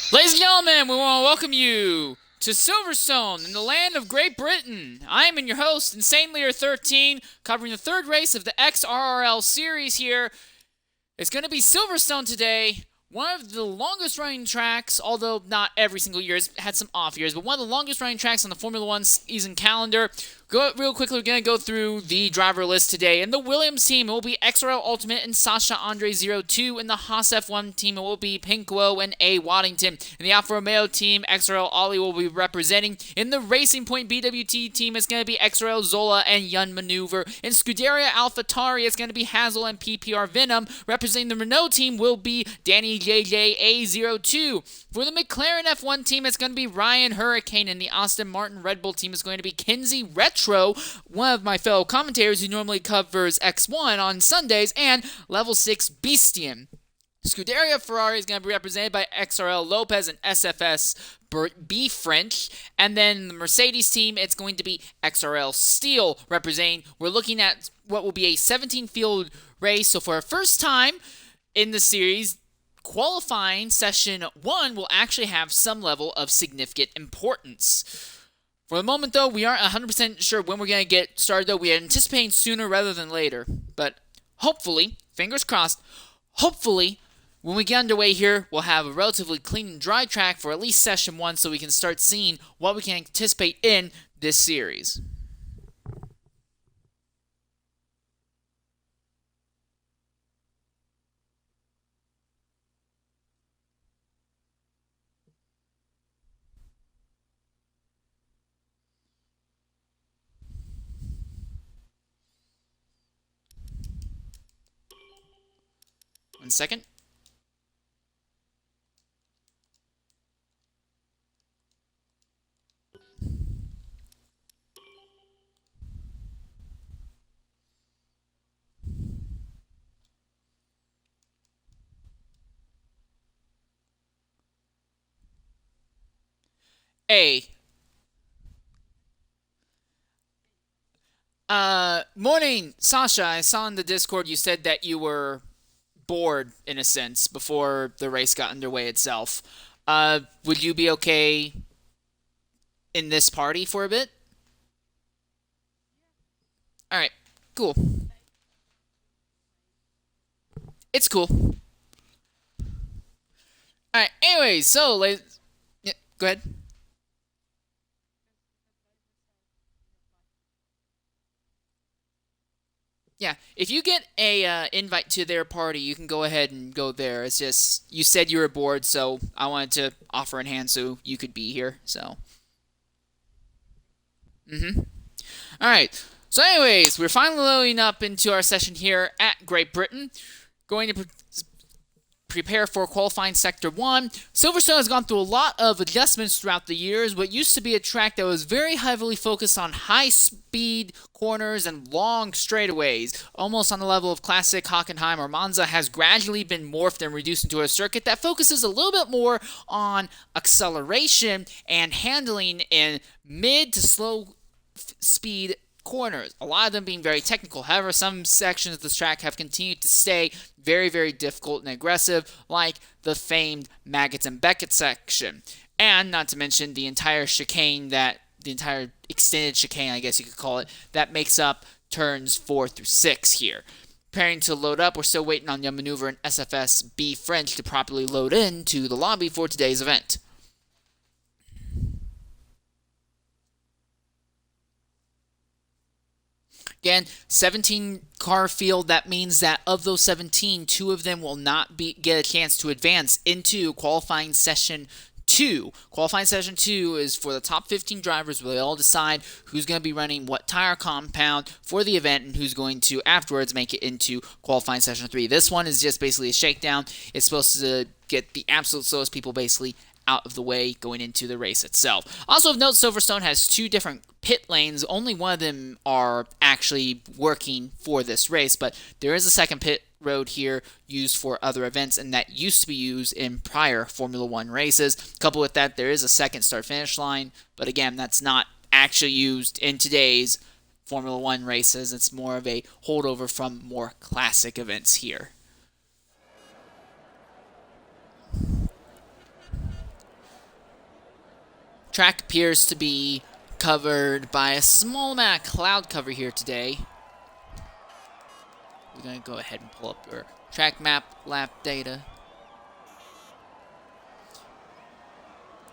Ladies and gentlemen, we want to welcome you to Silverstone in the land of Great Britain. I am your host, Insane Leader 13, covering the third race of the XRRL series here. It's going to be Silverstone today, one of the longest running tracks, although not every single year. It's had some off years, but one of the longest running tracks on the Formula One season calendar. Real quickly, we're going to go through the driver list today. In the Williams team, it will be XRL Ultimate and Sasha Andre 02. In the Haas F1 team, it will be Pinko and A. Waddington. In the Alfa Romeo team, XRL Ollie will be representing. In the Racing Point BWT team, it's going to be XRL Zola and Yun Maneuver. In Scuderia AlphaTauri, it's going to be Hazel and PPR Venom. Representing the Renault team will be Danny JJ A02. For the McLaren F1 team, it's going to be Ryan Hurricane. And the Aston Martin Red Bull team is going to be Kinsey Retro, one of my fellow commentators who normally covers X1 on Sundays, and Level 6 Beastian. Scuderia Ferrari is going to be represented by XRL Lopez and SFS B French. And then the Mercedes team, it's going to be XRL Steel representing. We're looking at what will be a 17-field race. So for our first time in the series, qualifying session 1 will actually have some level of significant importance. For the moment, though, we aren't 100% sure when we're going to get started, though. We are anticipating sooner rather than later. But hopefully, fingers crossed, hopefully, when we get underway here, we'll have a relatively clean and dry track for at least session 1 so we can start seeing what we can anticipate in this series. One second. A. Morning, Sasha. I saw in the Discord you said that you were bored, in a sense, before the race got underway itself. Would you be okay in this party for a bit? Alright, cool. It's cool. Alright, anyways, so, yeah, go ahead. Yeah, if you get a invite to their party, you can go ahead and go there. It's just, you said you were bored, so I wanted to offer in hand so you could be here, so. Mm-hmm. Alright, so anyways, we're finally loading up into our session here at Great Britain. Going to prepare for qualifying Sector 1. Silverstone has gone through a lot of adjustments throughout the years. What used to be a track that was very heavily focused on high-speed corners and long straightaways, almost on the level of classic Hockenheim or Monza, has gradually been morphed and reduced into a circuit that focuses a little bit more on acceleration and handling in mid to slow speed corners, a lot of them being very technical. However, some sections of this track have continued to stay very, very difficult and aggressive, like the famed Maggots and Beckett section. And not to mention the entire extended chicane, I guess you could call it, that makes up turns 4 through 6 here. Preparing to load up, we're still waiting on Yum Maneuver and SFS B French to properly load into the lobby for today's event. Again, 17 car field. That means that of those 17, 2 of them will not get a chance to advance into qualifying session 2. Qualifying session 2 is for the top 15 drivers where they all decide who's going to be running what tire compound for the event and who's going to afterwards make it into qualifying session 3. This one is just basically a shakedown. It's supposed to get the absolute slowest people basically out of the way going into the race itself. Also of note, Silverstone has 2 different pit lanes. Only one of them are actually working for this race, but there is a second pit road here used for other events, and that used to be used in prior Formula One races. Coupled with that, there is a second start-finish line, but again, that's not actually used in today's Formula One races. It's more of a holdover from more classic events here. Track appears to be covered by a small amount of cloud cover here today. We're going to go ahead and pull up your track map lap data.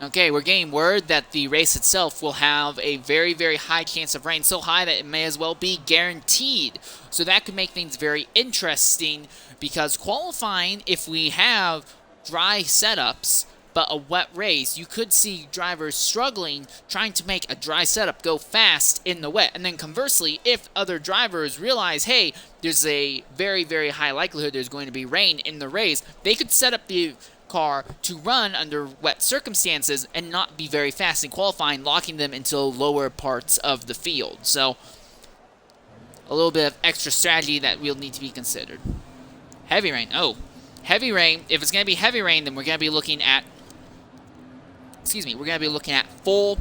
Okay, we're getting word that the race itself will have a very, very high chance of rain, so high that it may as well be guaranteed. So that could make things very interesting, because qualifying, if we have dry setups but a wet race, you could see drivers struggling trying to make a dry setup go fast in the wet. And then conversely, if other drivers realize, hey, there's a very, very high likelihood there's going to be rain in the race, they could set up the car to run under wet circumstances and not be very fast in qualifying, locking them into lower parts of the field. So a little bit of extra strategy that will need to be considered. Heavy rain. Oh, heavy rain. If it's going to be heavy rain, then we're going to be looking at full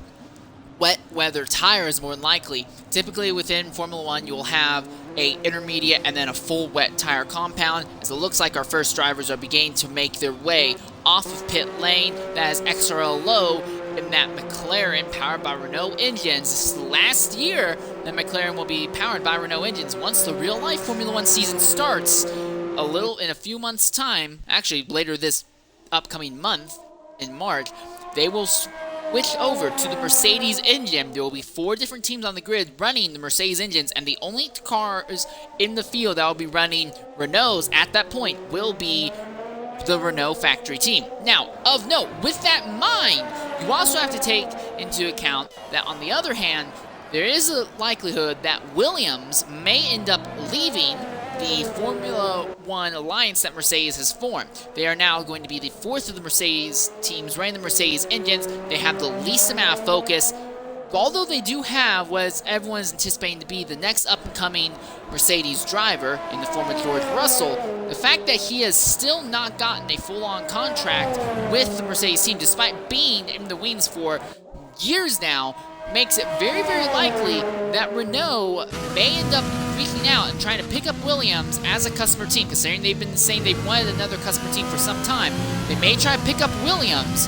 wet weather tires more than likely. Typically within Formula 1, you'll have a intermediate and then a full wet tire compound, as it looks like our first drivers are beginning to make their way off of pit lane. That is XRRL low in that McLaren powered by Renault engines. This is the last year that McLaren will be powered by Renault engines. Once the real life Formula 1 season starts, in a few months' time, actually later this upcoming month in March, they will switch over to the Mercedes engine. There will be 4 different teams on the grid running the Mercedes engines, and the only cars in the field that will be running Renaults at that point will be the Renault factory team. Now, of note, with that in mind, you also have to take into account that, on the other hand, there is a likelihood that Williams may end up leaving the Formula 1 alliance that Mercedes has formed. They are now going to be the 4th of the Mercedes teams running the Mercedes engines. They have the least amount of focus, although they do have what everyone is anticipating to be the next up-and-coming Mercedes driver in the form of George Russell. The fact that he has still not gotten a full-on contract with the Mercedes team, despite being in the wings for years now, makes it very, very likely that Renault may end up reaching out and trying to pick up Williams as a customer team, considering they've been saying they've wanted another customer team for some time. They may try to pick up Williams,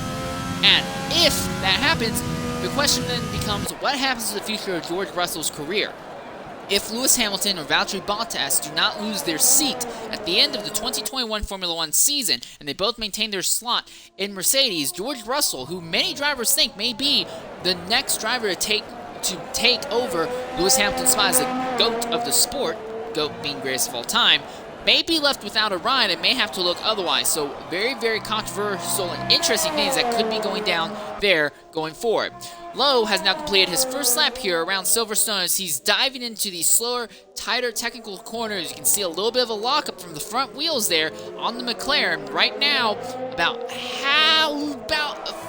and if that happens, the question then becomes, what happens to the future of George Russell's career? If Lewis Hamilton or Valtteri Bottas do not lose their seat at the end of the 2021 Formula 1 season, and they both maintain their slot in Mercedes, George Russell, who many drivers think may be the next driver to take over Lewis Hamilton's spot as the GOAT of the sport, GOAT being greatest of all time, may be left without a ride and may have to look otherwise. So very, very controversial and interesting things that could be going down there going forward. Lowe has now completed his first lap here around Silverstone as he's diving into the slower, tighter technical corners. You can see a little bit of a lockup from the front wheels there on the McLaren. Right now, about a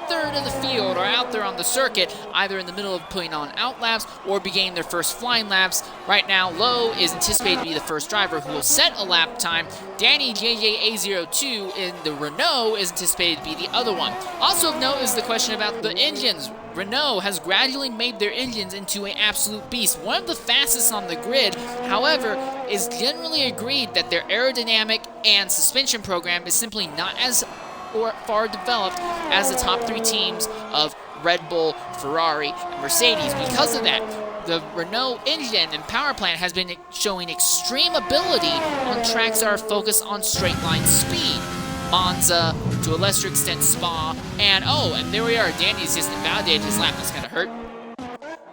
third of the field are out there on the circuit, either in the middle of putting on out laps or beginning their first flying laps. Right now, Lowe is anticipated to be the first driver who will set a lap time. Danny JJA02 in the Renault is anticipated to be the other one. Also of note is the question about the engines. Renault has gradually made their engines into an absolute beast. One of the fastest on the grid, however, is generally agreed that their aerodynamic and suspension program is simply not as far developed as the top 3 teams of Red Bull, Ferrari, and Mercedes. Because of that, the Renault engine and power plant has been showing extreme ability on tracks that are focused on straight line speed. Monza, to a lesser extent Spa, and there we are. Danny's just invalidated his lap. That's kind of hurt.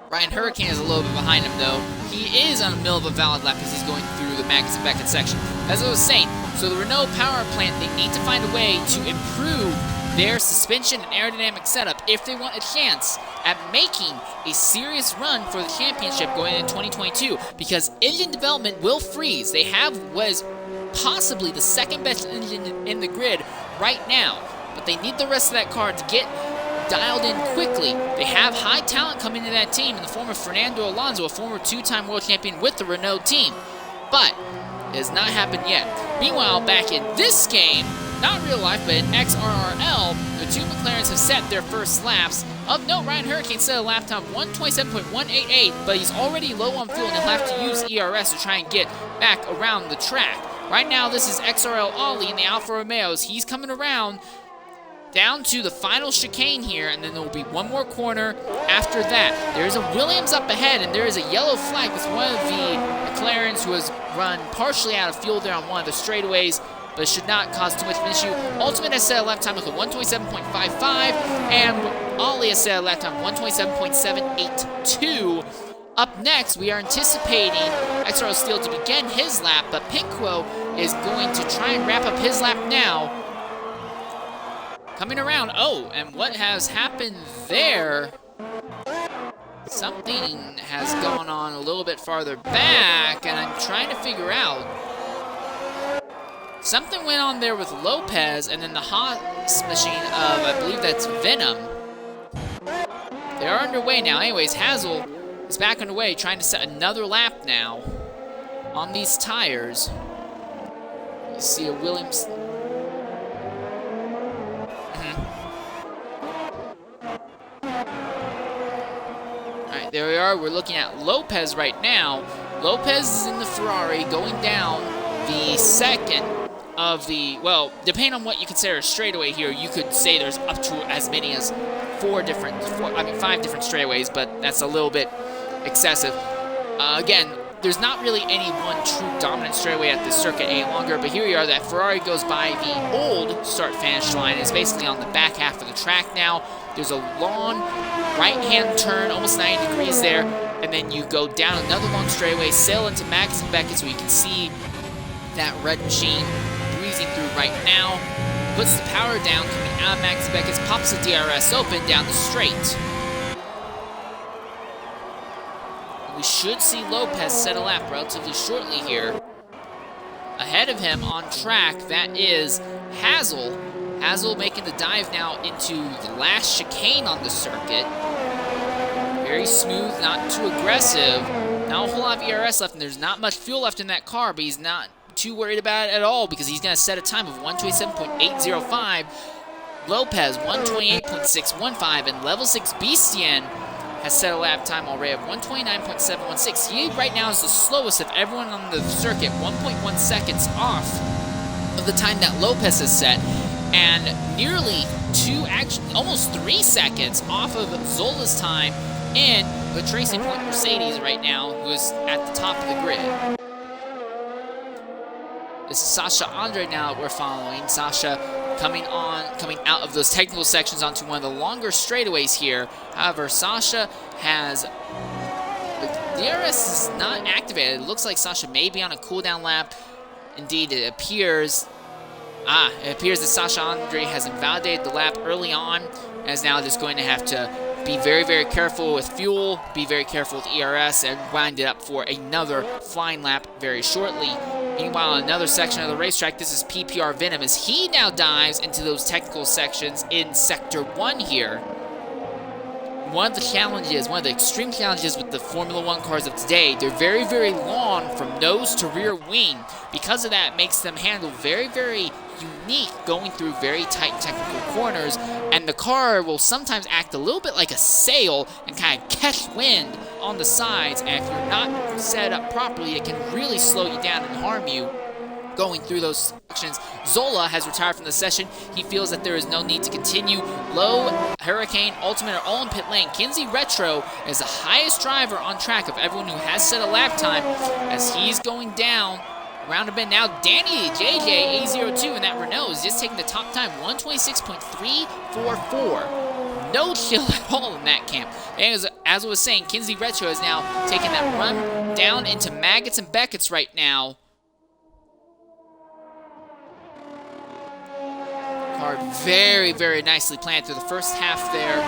Ryan Hurricane is a little bit behind him, though. He is on the middle of a valid lap as he's going through the Magnussen Beckett section. As I was saying, so the Renault power plant, they need to find a way to improve their suspension and aerodynamic setup if they want a chance at making a serious run for the championship going into 2022, because engine development will freeze. They have what is possibly the second best engine in the grid right now, but they need the rest of that car to get dialed in quickly. They have high talent coming into that team in the form of Fernando Alonso, a former 2-time world champion with the Renault team, but it has not happened yet. Meanwhile, back in this game, not real life, but in XRRL, the 2 McLarens have set their first laps. Of note, Ryan Hurricane set a lap time of 1:27.188, but he's already low on fuel and he'll have to use ERS to try and get back around the track. Right now, this is XRL Ollie in the Alfa Romeos. He's coming around down to the final chicane here, and then there will be one more corner after that. There's a Williams up ahead, and there is a yellow flag with one of the McLarens who has run partially out of fuel there on one of the straightaways, but it should not cause too much of an issue. Ultimate has set a lap time with a 127.55, and Ollie has set a lap time of 127.782. Up next, we are anticipating XRRL Steel to begin his lap, but Pinquo is going to try and wrap up his lap now. Coming around. Oh, and what has happened there? Something has gone on a little bit farther back, and I'm trying to figure out. Something went on there with Lopez, and then the Haas machine of, I believe that's Venom. They are underway now. Anyways, Hazel is back underway, trying to set another lap now on these tires. You see a Williams. Alright, there we are. We're looking at Lopez right now. Lopez is in the Ferrari going down the second of the, well, depending on what you consider a straightaway here, you could say there's up to as many as 5 different straightaways, but that's a little bit excessive. Again, there's not really any one true dominant straightaway at this circuit any longer, but here we are. That Ferrari goes by the old start-finish line. It's basically on the back half of the track now. There's a long right-hand turn, almost 90 degrees there, and then you go down another long straightaway, sail into Max and Beckett, so you can see that red machine breezing through right now. Puts the power down, coming out of Max and Beckett's, pops the DRS open down the straight. We should see Lopez set a lap relatively shortly here. Ahead of him on track, that is Hazel. Hazel making the dive now into the last chicane on the circuit. Very smooth, not too aggressive. Not a whole lot of ERS left, and there's not much fuel left in that car, but he's not too worried about it at all because he's going to set a time of 127.805. Lopez, 128.615, and Level 6 Beastien has set a lap time already of 129.716. He right now is the slowest of everyone on the circuit, 1.1 seconds off of the time that Lopez has set, and nearly almost 3 seconds off of Zola's time in the Racing Point Mercedes right now, who is at the top of the grid. This is Sasha Andre now that we're following. Sasha coming out of those technical sections onto one of the longer straightaways here. However, Sasha has, the DRS is not activated. It looks like Sasha may be on a cooldown lap. Indeed, it appears that Sasha Andre has invalidated the lap early on, and is now just going to have to be very, very careful with fuel, be very careful with ERS, and wind it up for another flying lap very shortly. Meanwhile, another section of the racetrack, this is PPR Venom, as he now dives into those technical sections in Sector 1 here. One of the challenges, one of the extreme challenges with the Formula 1 cars of today, they're very, very long from nose to rear wing. Because of that, it makes them handle very, very unique going through very tight technical corners, and the car will sometimes act a little bit like a sail and kind of catch wind on the sides, and if you're not set up properly, it can really slow you down and harm you going through those sections. Zola has retired from the session. He feels that there is no need to continue. Low, Hurricane, Ultimate are all in pit lane. Kinsey Retro is the highest driver on track of everyone who has set a lap time as he's going down around a bend. Now Danny JJ A02 in that Renault is just taking the top time, 126.344. No chill at all in that camp. And as I was saying, Kinsey Retro is now taking that run down into Maggots and Beckett's right now. Car very, very nicely planned through the first half there.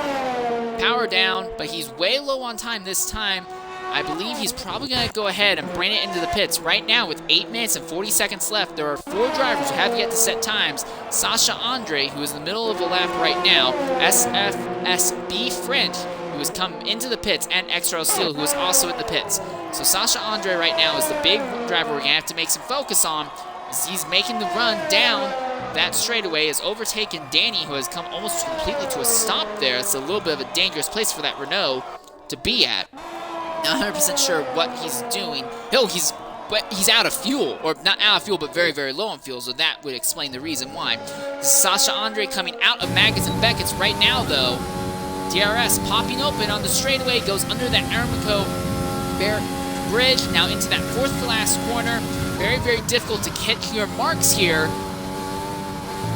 Power down, but he's way low on time this time. I believe he's probably going to go ahead and bring it into the pits. Right now, with 8 minutes and 40 seconds left, there are 4 drivers who have yet to set times. Sasha Andre, who is in the middle of a lap right now. SFSB French, who has come into the pits. And XRRL Steel, who is also in the pits. So Sasha Andre right now is the big driver we're going to have to make some focus on, as he's making the run down that straightaway, has overtaken Danny, who has come almost completely to a stop there. It's a little bit of a dangerous place for that Renault to be at. Not 100% sure what he's doing. Oh, he's but he's out of fuel, or not out of fuel, but very, very low on fuel, so that would explain the reason why. Sasha Andre coming out of Maggots and Beckett's right now, though. DRS popping open on the straightaway, goes under that Aramico bridge, now into that fourth to last corner. Very, very difficult to hit your marks here.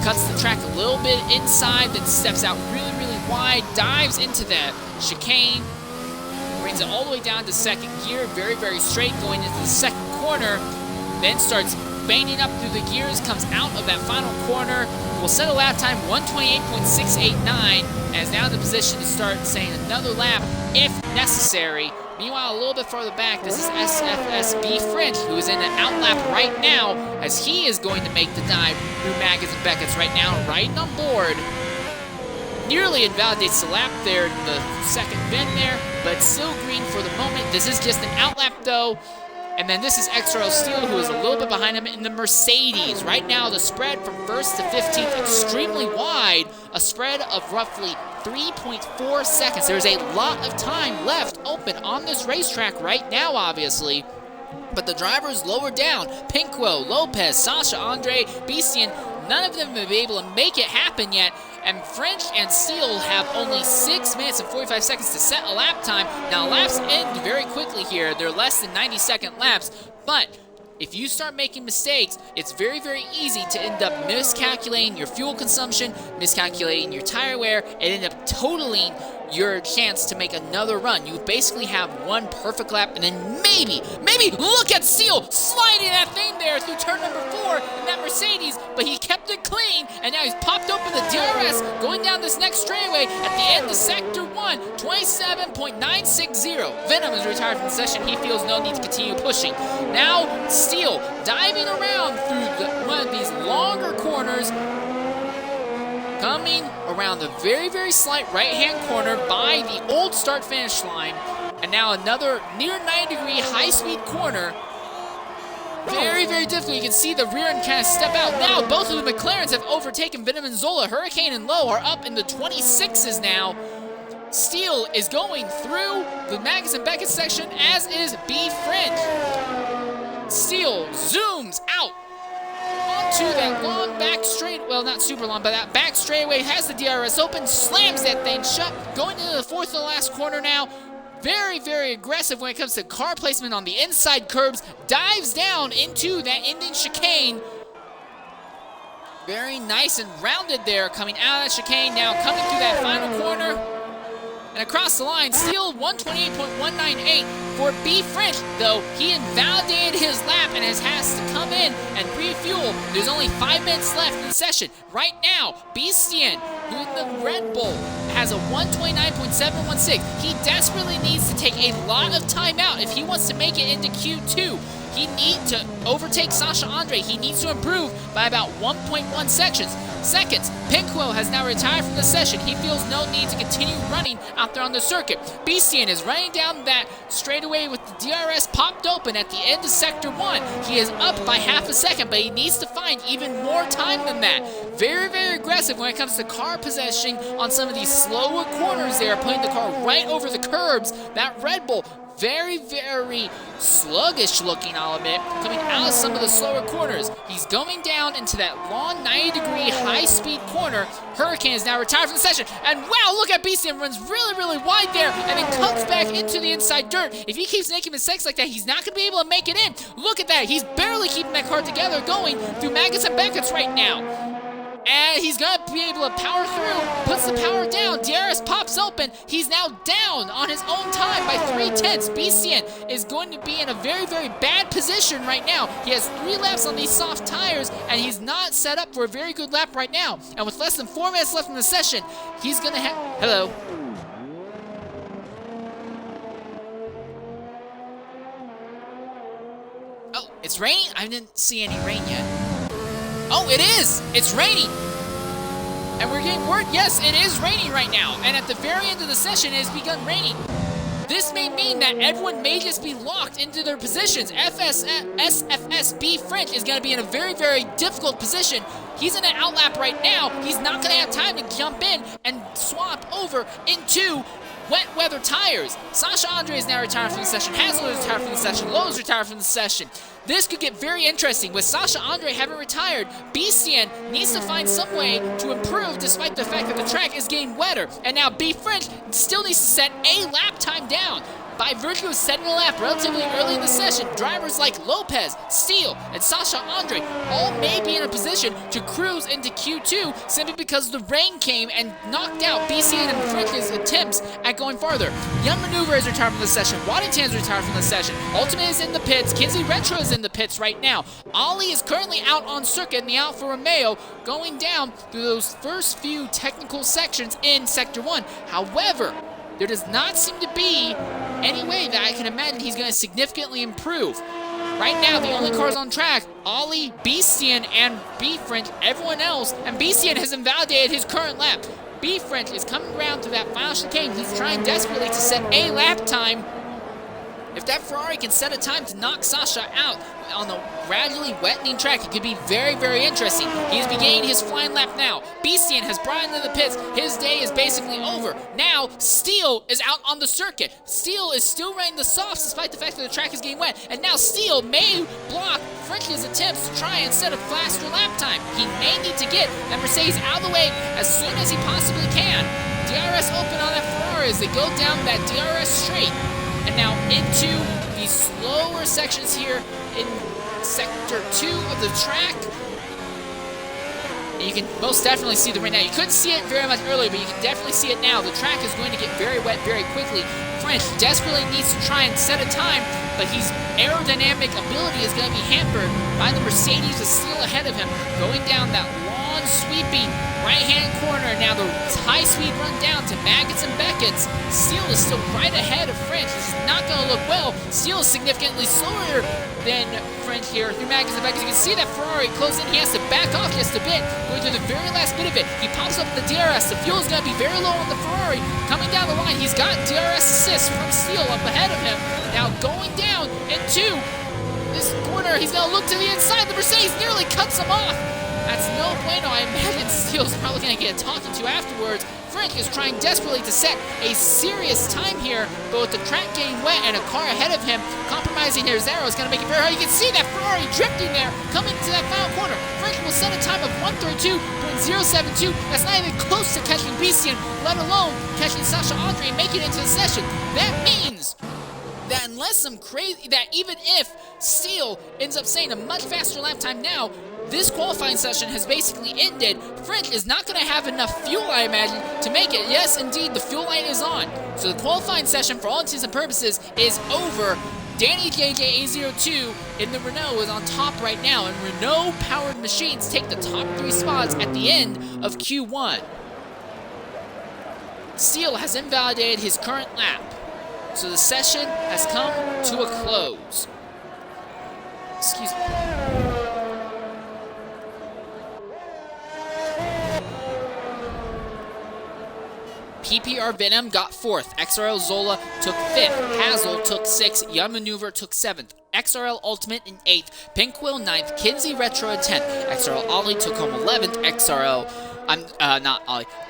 Cuts the track a little bit inside, then steps out really, really wide, dives into that chicane, brings it all the way down to second gear, very, very straight, going into the second corner, then starts banging up through the gears, comes out of that final corner, will set a lap time 128.689, and is now in the position to start saying another lap if necessary. Meanwhile, a little bit farther back, this is SFSB French, who is in an outlap right now, as he is going to make the dive through Maggots and Beckett's right now, riding on board. Nearly invalidates the lap there in the second bend there, but still green for the moment. This is just an outlap though. And then this is XRRL Steel, who is a little bit behind him in the Mercedes. Right now, the spread from 1st to 15th extremely wide, a spread of roughly 3.4 seconds. There's a lot of time left open on this racetrack right now, obviously. But the drivers lower down, Pinquo, Lopez, Sasha Andre, Bestian, none of them have been able to make it happen yet. And French and Steele have only 6 minutes and 45 seconds to set a lap time. Now, laps end very quickly here. They're less than 90-second laps, but if you start making mistakes, it's very, very easy to end up miscalculating your fuel consumption, miscalculating your tire wear, and end up totaling your chance to make another run. You basically have one perfect lap, and then maybe, look at Steele sliding that thing there through turn number 4 in that Mercedes, but he kept it clean, and now he's popped open the DRS, going down this next straightaway at the end of Sector 1, 27.960. Venom is retired from the session. He feels no need to continue pushing. Now, Steele diving around through one of these longer corners, coming around the very, very slight right-hand corner by the old start-finish line, and now another near 90-degree high-speed corner. Very, very difficult. You can see the rear end kind of step out. Now, both of the McLarens have overtaken Venom and Zola. Hurricane and Low are up in the 26s now. Steele is going through the Maggots and Beckett section, as is B. French. Steele zooms out onto that long back straight, well, not super long, but that back straightaway, has the DRS open, slams that thing shut, going into the fourth to the last corner now. Very, very aggressive when it comes to car placement on the inside curbs, dives down into that ending chicane. Very nice and rounded there, coming out of that chicane, now coming through that final corner. And across the line, Steele 128.198 for B. French, though he invalidated his lap and has to come in and refuel. There's only 5 minutes left in the session. Right now, Bestian, who in the Red Bull, has a 129.716. He desperately needs to take a lot of time out if he wants to make it into Q2. He needs to overtake Sasha Andre. He needs to improve by about 1.1 seconds. Pinquo has now retired from the session. He feels no need to continue running out there on the circuit. Bestian is running down that straightaway with the DRS popped open at the end of Sector 1. He is up by half a second, but he needs to find even more time than that. Very, very aggressive when it comes to car possession on some of these slower corners there, putting the car right over the curbs. That Red Bull, very, very sluggish looking, I'll admit, coming out of some of the slower corners. He's going down into that long 90-degree high-speed corner. Hurricane is now retired from the session. And wow, look at Bestian, runs really, really wide there and then comes back into the inside dirt. If he keeps making mistakes like that, he's not going to be able to make it in. Look at that. He's barely keeping that car together, going through Maggots and Beckett's right now. And he's going to be able to power through, puts the power down, DRS pops open, he's now down on his own time by 3/10. Bestian is going to be in a very, very bad position right now. He has 3 laps on these soft tires, and he's not set up for a very good lap right now. And with less than 4 minutes left in the session, he's going to have... Hello. Oh, it's raining? I didn't see any rain yet. Oh, it is! It's raining! And we're getting word, yes, it is raining right now. And at the very end of the session, it has begun raining. This may mean that everyone may just be locked into their positions. SFSB French is going to be in a very, very difficult position. He's in an outlap right now. He's not going to have time to jump in and swap over into wet weather tires. Sasha Andre is now retired from the session. Hazel is retired from the session. Lowe is retired from the session. This could get very interesting. With Sasha Andre having retired, BCN needs to find some way to improve despite the fact that the track is getting wetter. And now B French still needs to set a lap time down. By virtue of setting a lap relatively early in the session, drivers like Lopez, Steele, and Sasha Andre all may be in a position to cruise into Q2 simply because the rain came and knocked out BCN and French's attempts at going farther. Young Maneuver is retired from the session. Waddington is retired from the session. Ultimate is in the pits. Kinsey Retro is in the pits right now. Ollie is currently out on circuit in the Alfa Romeo, going down through those first few technical sections in Sector 1. However, there does not seem to be any way that I can imagine he's going to significantly improve. Right now, the only cars on track, Ollie, BCN, and B French, everyone else, and BCN has invalidated his current lap. B French is coming around to that final chicane. He's trying desperately to set a lap time. If that Ferrari can set a time to knock Sasha out on a gradually wettening track, it could be very, very interesting. He is beginning his flying lap now. BCN has brought into the pits. His day is basically over. Now, Steele is out on the circuit. Steele is still running the softs despite the fact that the track is getting wet. And now Steele may block French's attempts to try and set a faster lap time. He may need to get that Mercedes out of the way as soon as he possibly can. DRS open on that Ferrari as they go down that DRS straight. And now into the slower sections here in Sector 2 of the track. And you can most definitely see the rain now. You couldn't see it very much earlier, but you can definitely see it now. The track is going to get very wet very quickly. French desperately needs to try and set a time, but his aerodynamic ability is going to be hampered by the Mercedes that's still ahead of him, going down that long, sweeping right-hand corner. Now the high-speed run down to Maggots and Beckett's. Steele is still right ahead of French. This is not going to look well. Steele is significantly slower than French here through Maggots and Beckett's. You can see that Ferrari close in. He has to back off just a bit, going through the very last bit of it. He pops up the DRS. The fuel is going to be very low on the Ferrari. Coming down the line, he's got DRS assist from Steele up ahead of him. Now going down into this corner, he's going to look to the inside. The Mercedes nearly cuts him off. That's no bueno. I imagine Steele's probably going to get talking to afterwards. French is trying desperately to set a serious time here, but with the track getting wet and a car ahead of him compromising his arrow is going to make it very hard. You can see that Ferrari drifting there, coming to that final corner. French will set a time of 1:32.072. That's not even close to catching BCN, let alone catching Sasha Andre and making it into the session. That means that even if Steele ends up saying a much faster lap time now, this qualifying session has basically ended. French is not going to have enough fuel, I imagine, to make it. Yes, indeed, the fuel line is on. So the qualifying session, for all intents and purposes, is over. Danny JJ802 in the Renault is on top right now, and Renault-powered machines take the top 3 spots at the end of Q1. Steele has invalidated his current lap, so the session has come to a close. Excuse me. PPR Venom got 4th. XRRL Zola took 5th. Hazel took 6th. Young Maneuver took 7th. XRRL Ultimate in 8th. Pinkwill 9th. Kinsey Retro in 10th. XRRL Ollie took home 11th.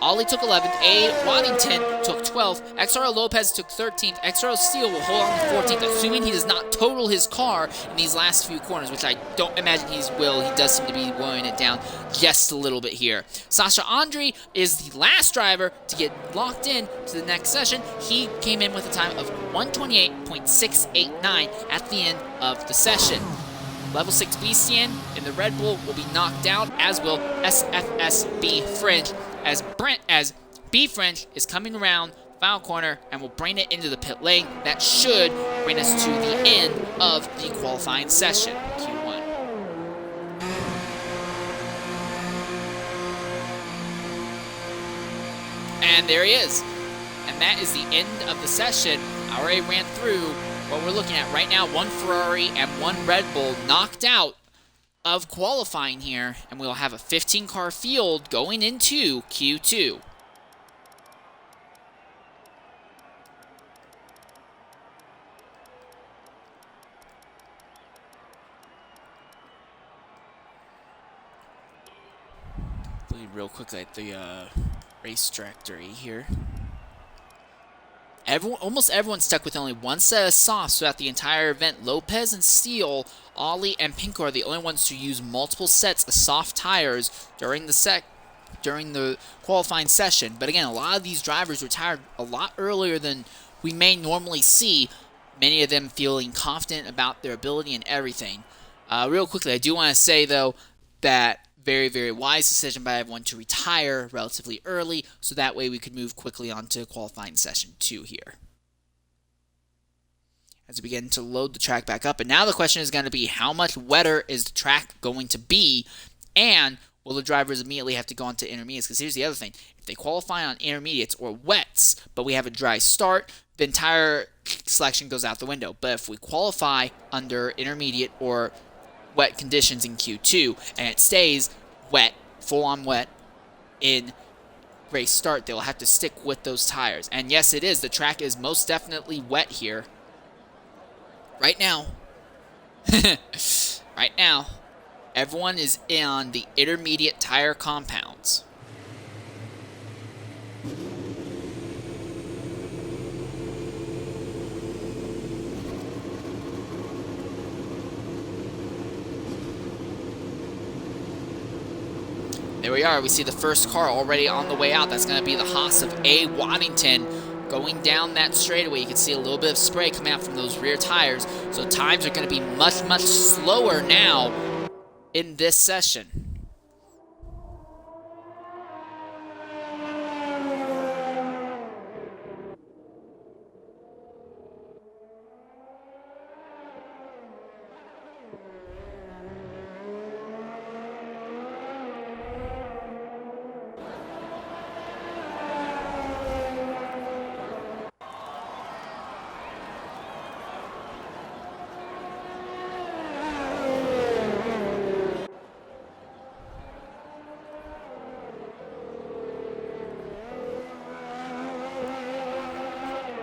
Ollie took 11th. A. Waddington took 12th. XRRL Lopez took 13th. XRRL Steele will hold on to 14th, assuming he does not total his car in these last few corners, which I don't imagine he will. He does seem to be weighing it down just a little bit here. Sasha Andre is the last driver to get locked in to the next session. He came in with a time of 1:28.689 at the end of the session. Level 6 BCN in the Red Bull will be knocked out, as will SFSB French, as B French is coming around final corner and will bring it into the pit lane. That should bring us to the end of the qualifying session, Q1. And there he is. And that is the end of the session. I already ran through what we're looking at right now. 1 Ferrari and 1 Red Bull knocked out of qualifying here, and we'll have a 15-car field going into Q2. Real quickly at the race directory here. almost everyone stuck with only one set of softs throughout the entire event. Lopez and Steele, Ollie, and Pinko are the only ones to use multiple sets of soft tires during the qualifying session. But again, a lot of these drivers retired a lot earlier than we may normally see, many of them feeling confident about their ability and everything. Real quickly, I do want to say, though, that very, very wise decision by everyone to retire relatively early, so that way we could move quickly on to qualifying session 2 here. As we begin to load the track back up, and now the question is going to be, how much wetter is the track going to be, and will the drivers immediately have to go on to intermediates? Because here's the other thing. If they qualify on intermediates or wets, but we have a dry start, the entire selection goes out the window. But if we qualify under intermediate or wet conditions in Q2, and it stays wet, full-on wet, in race start, they'll have to stick with those tires. And yes, it is. The track is most definitely wet here. Right now. Right now. Everyone is on the intermediate tire compounds. There we are. We see the first car already on the way out. That's going to be the Haas of A. Waddington going down that straightaway. You can see a little bit of spray coming out from those rear tires. So times are going to be much, much slower now in this session.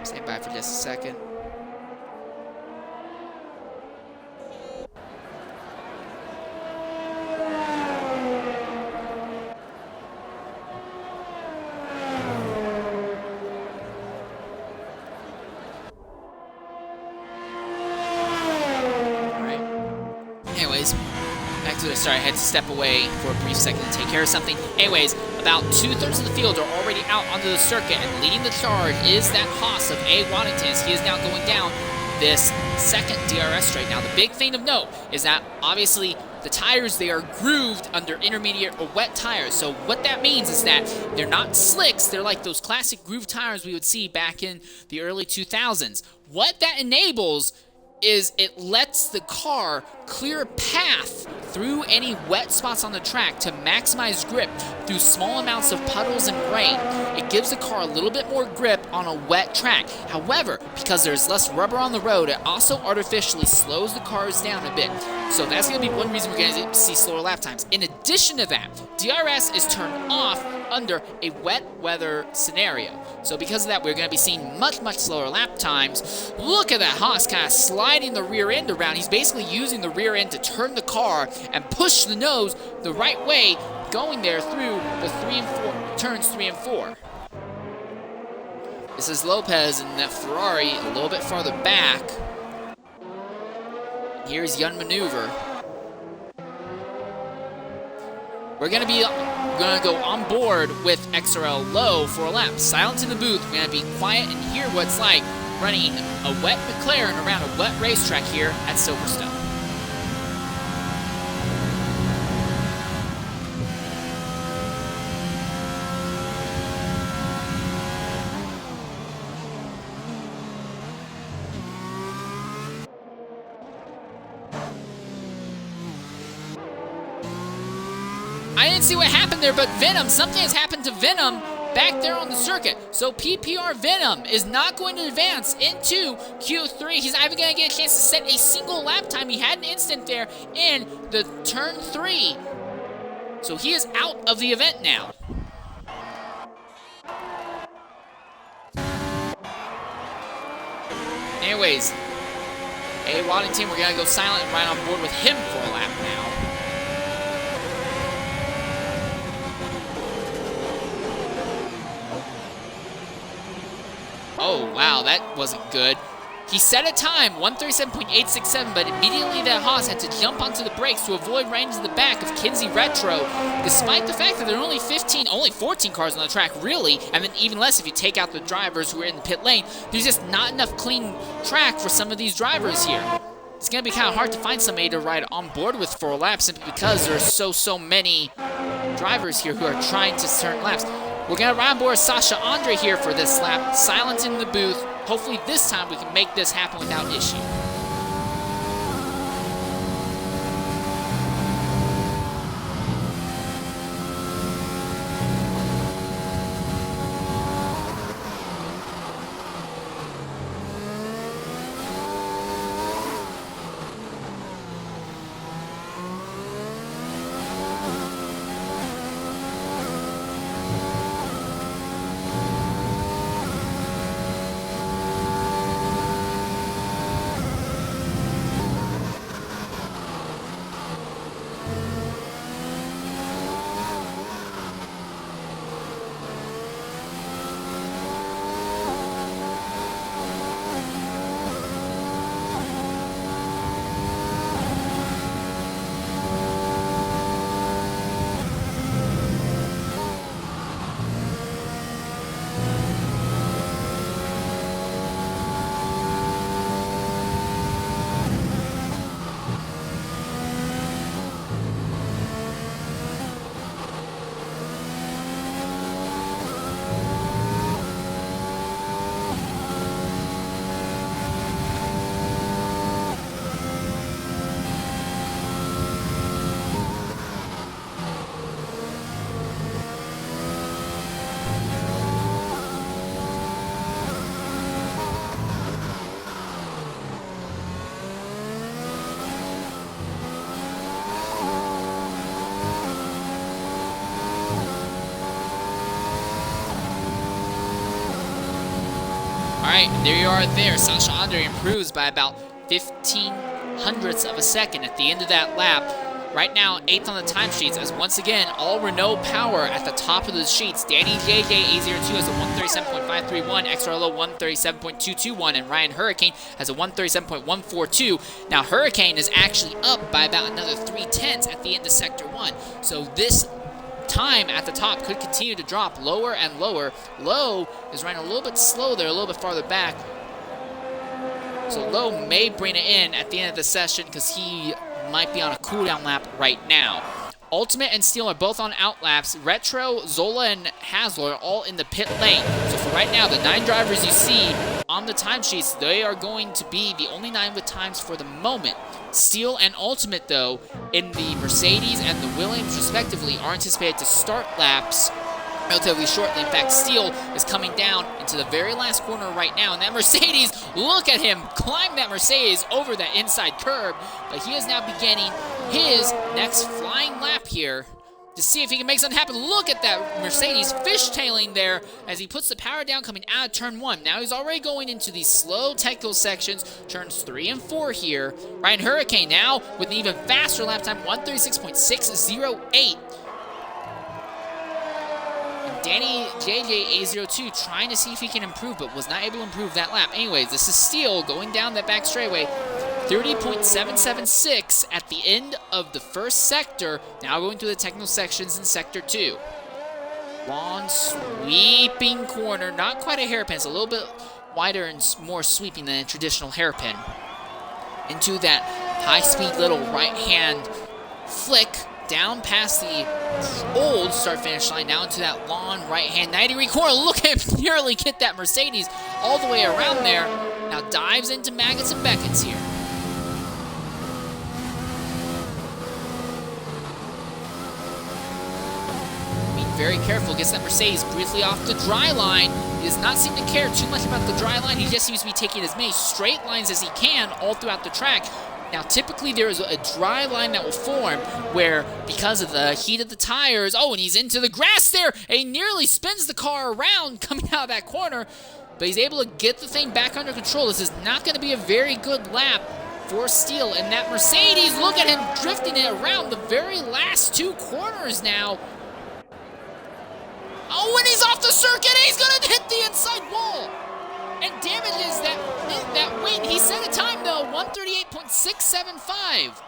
Stand by for just a second. Alright. Anyways, back to the start. I had to step away for a brief second to take care of something. Anyways, about 2/3 of the field are already out onto the circuit, and leading the charge is that Haas of A. Waddington. He is now going down this second DRS straight. Now, the big thing of note is that, obviously, the tires, they are grooved under intermediate or wet tires. So what that means is that they're not slicks. They're like those classic groove tires we would see back in the early 2000s. What that enables is it lets the car clear a path through any wet spots on the track to maximize grip through small amounts of puddles and rain. It gives the car a little bit more grip on a wet track. However, because there's less rubber on the road, it also artificially slows the cars down a bit. So that's going to be one reason we're going to see slower lap times. In addition to that, DRS is turned off under a wet weather scenario. So because of that, we're going to be seeing much, much slower lap times. Look at that Haas kind of sliding the rear end around. He's basically using the rear end to turn the car and push the nose the right way, going there through the turns 3 and 4. This is Lopez and that Ferrari a little bit farther back. Here's Young Maneuver. We're going to go on board with XRRL low for a lap. Silence in the booth. We're going to be quiet and hear what it's like running a wet McLaren around a wet racetrack here at Silverstone. I didn't see what happened there, but Venom, something has happened to Venom back there on the circuit. So PPR Venom is not going to advance into Q3. He's not even going to get a chance to set a single lap time. He had an instant there in the turn 3. So he is out of the event now. Anyways, A. Waddington, we're going to go silent and ride on board with him for a lap now. Oh, wow, that wasn't good. He set a time, 1:37.867, but immediately that Haas had to jump onto the brakes to avoid right into the back of Kinsey Retro, despite the fact that there are only 14 cars on the track, really, and then even less if you take out the drivers who are in the pit lane. There's just not enough clean track for some of these drivers here. It's going to be kind of hard to find somebody to ride on board with for a lap simply because there are so many drivers here who are trying to turn laps. We're going to ride on board Sasha Andre here for this lap, silent in the booth. Hopefully this time we can make this happen without issue. Alright, there you are there. Sasha Andre improves by about 15 hundredths of a second at the end of that lap. Right now, 8th on the timesheets, as once again, all Renault power at the top of the sheets. Danny JJ A02 has a 137.531, XRRL 137.221, and Ryan Hurricane has a 137.142. Now, Hurricane is actually up by about another 3/10 at the end of Sector 1. So this time at the top could continue to drop lower and lower. Low is running a little bit slow there, a little bit farther back. So Low may bring it in at the end of the session because he might be on a cooldown lap right now. Ultimate and Steel are both on out laps. Retro, Zola, and Hasler are all in the pit lane. So for right now, the 9 drivers you see on the timesheets, they are going to be the only 9 with times for the moment. Steel and Ultimate, though, in the Mercedes and the Williams, respectively, are anticipated to start laps relatively shortly. In fact, Steel is coming down into the very last corner right now, and that Mercedes, look at him climb that Mercedes over that inside curb, but he is now beginning his next flying lap here to see if he can make something happen. Look at that Mercedes fishtailing there as he puts the power down coming out of turn 1. Now he's already going into these slow technical sections, turns 3 and 4 here. Ryan Hurricane now with an even faster lap time, 136.608. Danny JJ A02 trying to see if he can improve, but was not able to improve that lap. Anyways, this is Steel going down that back straightaway. 30.776 at the end of the first sector. Now going through the technical sections in Sector 2. Long, sweeping corner. Not quite a hairpin. It's a little bit wider and more sweeping than a traditional hairpin. Into that high-speed little right-hand flick down past the old start-finish line, now into that long right-hand 90-degree corner. Look at him nearly get that Mercedes all the way around there. Now dives into Maggots and Beckett's here. Being very careful, gets that Mercedes briefly off the dry line. He does not seem to care too much about the dry line. He just seems to be taking as many straight lines as he can all throughout the track. Now, typically there is a dry line that will form where, because of the heat of the tires, oh, and he's into the grass there, and he nearly spins the car around coming out of that corner, but he's able to get the thing back under control. This is not going to be a very good lap for Steel, and that Mercedes, look at him drifting it around the very last 2 corners now. Oh, when he's off the circuit, he's going to hit the inside wall. and damages that wing. He set a time though, 138.675.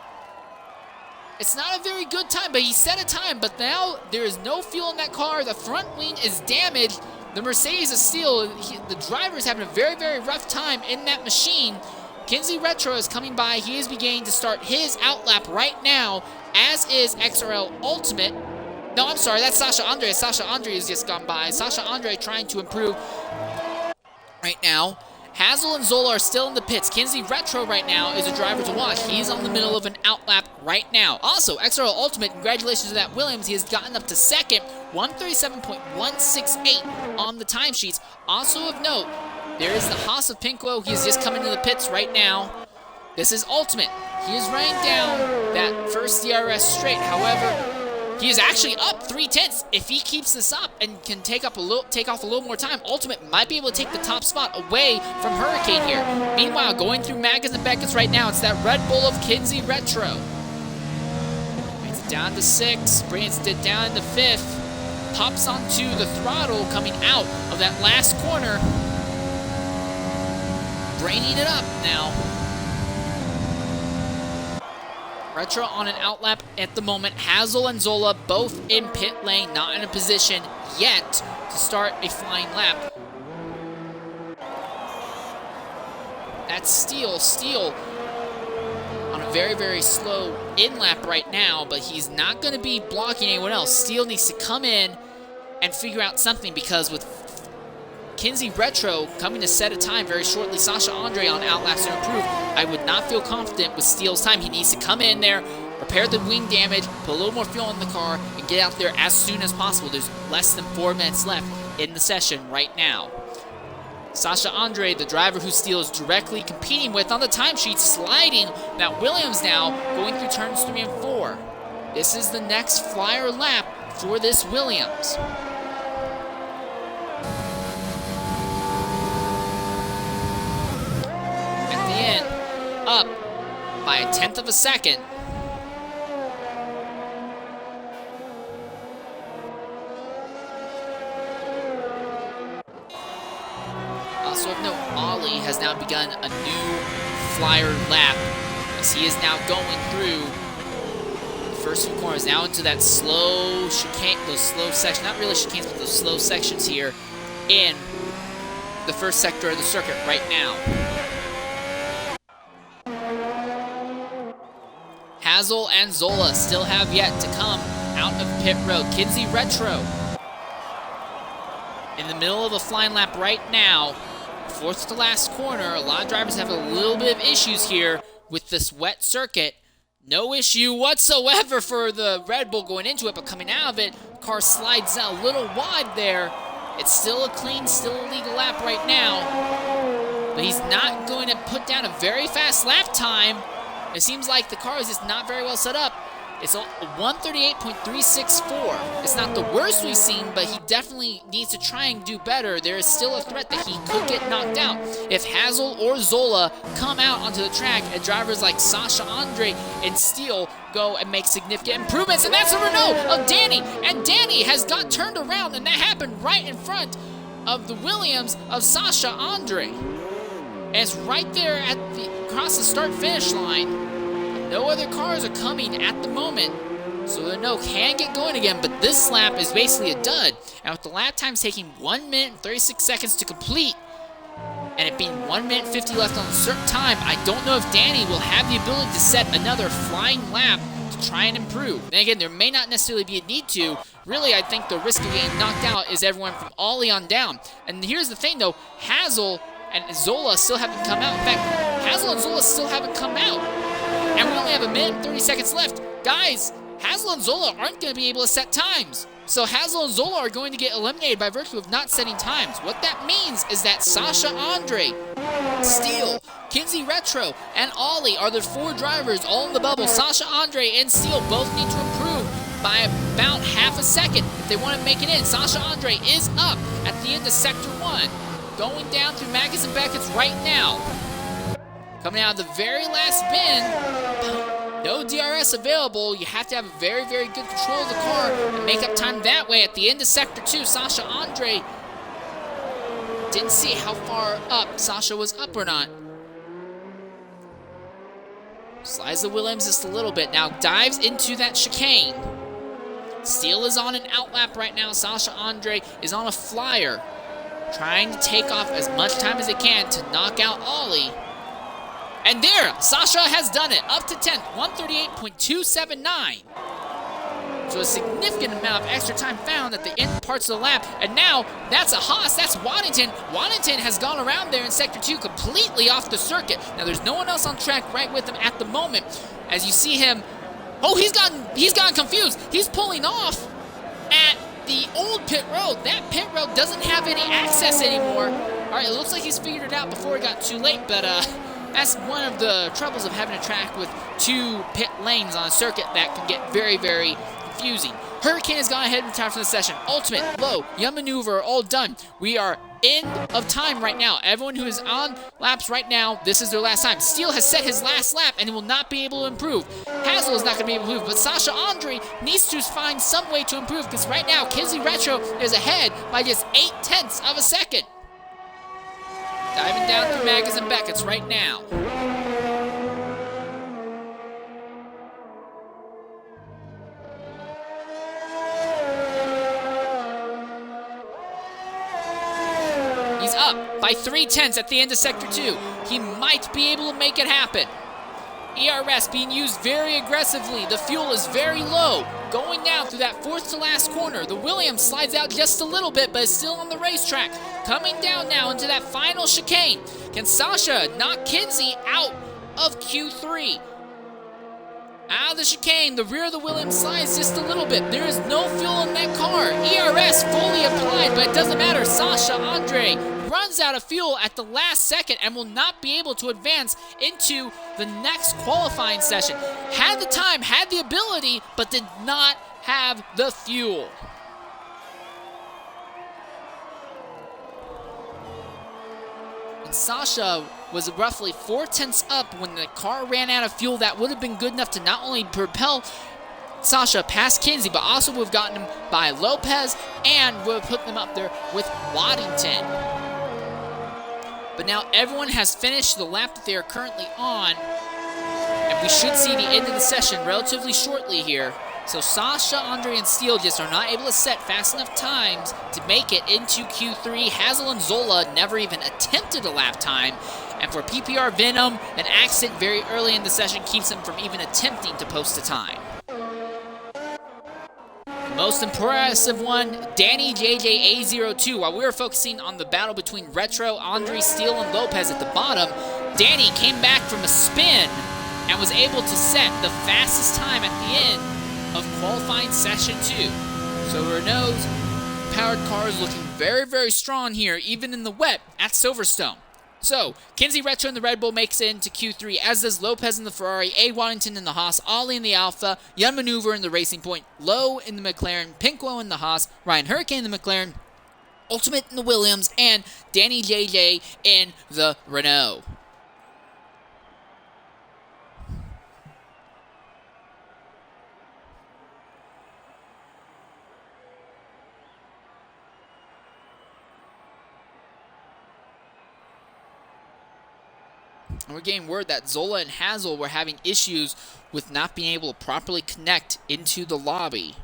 It's not a very good time, but he set a time. But now there is no fuel in that car. The front wing is damaged. The Mercedes is steel. The driver is having a very, very rough time in that machine. Kinsey Retro is coming by. He is beginning to start his outlap right now, as is XRRL Ultimate. No, I'm sorry, that's Sasha Andre. Sasha Andre has just gone by. Sasha Andre trying to improve right now. Hazel and Zola are still in the pits. Kinsey Retro right now is a driver to watch. He's on the middle of an outlap right now. Also, XRRL Ultimate, congratulations to that Williams. He has gotten up to second, 137.168 on the timesheets. Also of note, there is the Haas of Pinko. He is just coming to the pits right now. This is Ultimate. He is running down that first DRS straight. However, he is actually up 3/10. If he keeps this up and can take off a little more time, Ultimate might be able to take the top spot away from Hurricane here. Meanwhile, going through Maggotts and Beckett's right now, it's that Red Bull of Kinsey Retro. Brings it down to 6, brings it down into 5th, pops onto the throttle coming out of that last corner. Braining it up now. Retro on an outlap at the moment. Hazel and Zola both in pit lane, not in a position yet to start a flying lap. That's Steele on a very, very slow in lap right now, but he's not going to be blocking anyone else. Steele needs to come in and figure out something, because with Kinsey Retro coming to set a time very shortly, Sasha Andre on outlaps to improve, I would not feel confident with Steele's time. He needs to come in there, repair the wing damage, put a little more fuel in the car, and get out there as soon as possible. There's less than 4 minutes left in the session right now. Sasha Andre, the driver who Steele is directly competing with on the timesheet, sliding that Williams now, going through turns 3 and 4. This is the next flyer lap for this Williams. Up by 1/10 of a second. Also of note, Ollie has now begun a new flyer lap, as he is now going through the first few corners, now into that slow chicane, those slow sections, not really chicanes, but those slow sections here in the first sector of the circuit right now. Hazel and Zola still have yet to come out of pit road. Kinsey Retro in the middle of a flying lap right now. 4th to last corner. A lot of drivers have a little bit of issues here with this wet circuit. No issue whatsoever for the Red Bull going into it, but coming out of it, car slides out a little wide there. It's still a clean, still a legal lap right now, but he's not going to put down a very fast lap time. It seems like the car is just not very well set up. It's 138.364. It's not the worst we've seen, but he definitely needs to try and do better. There is still a threat that he could get knocked out. If Hazel or Zola come out onto the track and drivers like Sasha Andre and Steele go and make significant improvements, and that's the Renault of Danny. And Danny has got turned around, and that happened right in front of the Williams of Sasha Andre. And it's right there at across the start-finish line. No other cars are coming at the moment, so the Renault can get going again, but this lap is basically a dud. And with the lap times taking 1 minute and 36 seconds to complete, and it being 1 minute 50 left on a certain time, I don't know if Danny will have the ability to set another flying lap to try and improve. And again, there may not necessarily be a need to. Really, I think the risk of getting knocked out is everyone from Ollie on down. And here's the thing, though. Hazel and Zola still haven't come out. In fact, Hazel and Zola still haven't come out. And we only have 1 minute and 30 seconds left. Guys, Hazel and Zola aren't going to be able to set times. So Hazel and Zola are going to get eliminated by virtue of not setting times. What that means is that Sasha Andre, Steele, Kinsey Retro, and Ollie are the 4 drivers all in the bubble. Sasha Andre and Steele both need to improve by about half a second if they want to make it in. Sasha Andre is up at the end of Sector 1. Going down through Maggotts and Beckett's right now. Coming out of the very last bin, no DRS available. You have to have very, very good control of the car and make up time that way. At the end of Sector 2, Sasha Andre Didn't see how far up Sasha was up or not. Slides the Williams just a little bit. Now dives into that chicane. Steele is on an outlap right now. Sasha Andre is on a flyer, trying to take off as much time as it can to knock out Ollie. And there, Sasha has done it. Up to 10th, 138.279. So a significant amount of extra time found at the end parts of the lap. And now, that's a Haas, that's Waddington. Waddington has gone around there in Sector 2 completely off the circuit. Now there's no one else on track right with him at the moment. As you see him, oh, he's gotten confused. He's pulling off at the old pit road. That pit road doesn't have any access anymore. All right, it looks like he's figured it out before it got too late, but that's one of the troubles of having a track with 2 pit lanes on a circuit that can get very, very confusing. Hurricane has gone ahead and retired from the session. Ultimate, low, young maneuver, all done. We are end of time right now. Everyone who is on laps right now, this is their last time. Steele has set his last lap and will not be able to improve. Hazel is not going to be able to improve, but Sasha Andre needs to find some way to improve because right now, Kinsley Retro is ahead by just 0.8 of a second. Diving down through Maggis and Beckett's right now. He's up by 0.3 at the end of Sector 2. He might be able to make it happen. ERS being used very aggressively. The fuel is very low. Going down through that 4th to last corner. The Williams slides out just a little bit, but is still on the racetrack. Coming down now into that final chicane. Can Sasha knock Kinsey out of Q3? Out of the chicane, the rear of the Williams slides just a little bit. There is no fuel in that car. ERS fully applied, but it doesn't matter. Sasha Andre runs out of fuel at the last second and will not be able to advance into the next qualifying session. Had the time, had the ability, but did not have the fuel. And Sasha was roughly 0.4 up when the car ran out of fuel. That would have been good enough to not only propel Sasha past Kinsey, but also would have gotten him by Lopez and would have put them up there with Waddington. But now everyone has finished the lap that they are currently on, and we should see the end of the session relatively shortly here. So Sasha, Andre, and Steele just are not able to set fast enough times to make it into Q3. Hazel and Zola never even attempted a lap time. And for PPR Venom, an accident very early in the session keeps him from even attempting to post a time. The most impressive one, Danny JJ-A02. While we were focusing on the battle between Retro, Andre, Steele, and Lopez at the bottom, Danny came back from a spin and was able to set the fastest time at the end of qualifying session 2. So Renault's powered car is looking very, very strong here, even in the wet at Silverstone. So, Kinsey Retro in the Red Bull makes it into Q3, as does Lopez in the Ferrari, A. Waddington in the Haas, Ollie in the Alpha, Young Maneuver in the Racing Point, Lowe in the McLaren, Pinklow in the Haas, Ryan Hurricane in the McLaren, Ultimate in the Williams, and Danny JJ in the Renault. And we're getting word that Zola and Hazel were having issues with not being able to properly connect into the lobby.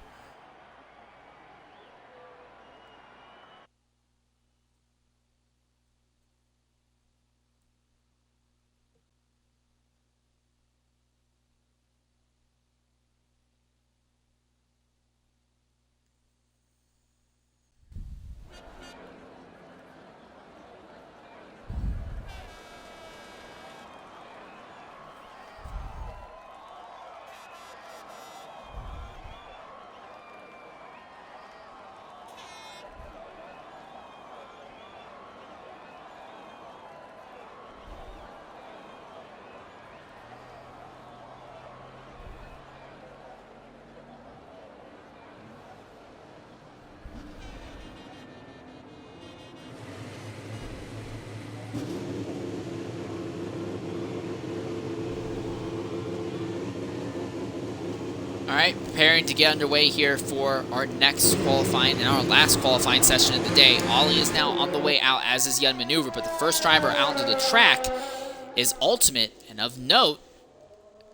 Alright, preparing to get underway here for our next qualifying and our last qualifying session of the day. Ollie is now on the way out, as is Young Maneuver, but the first driver out onto the track is Ultimate, and of note,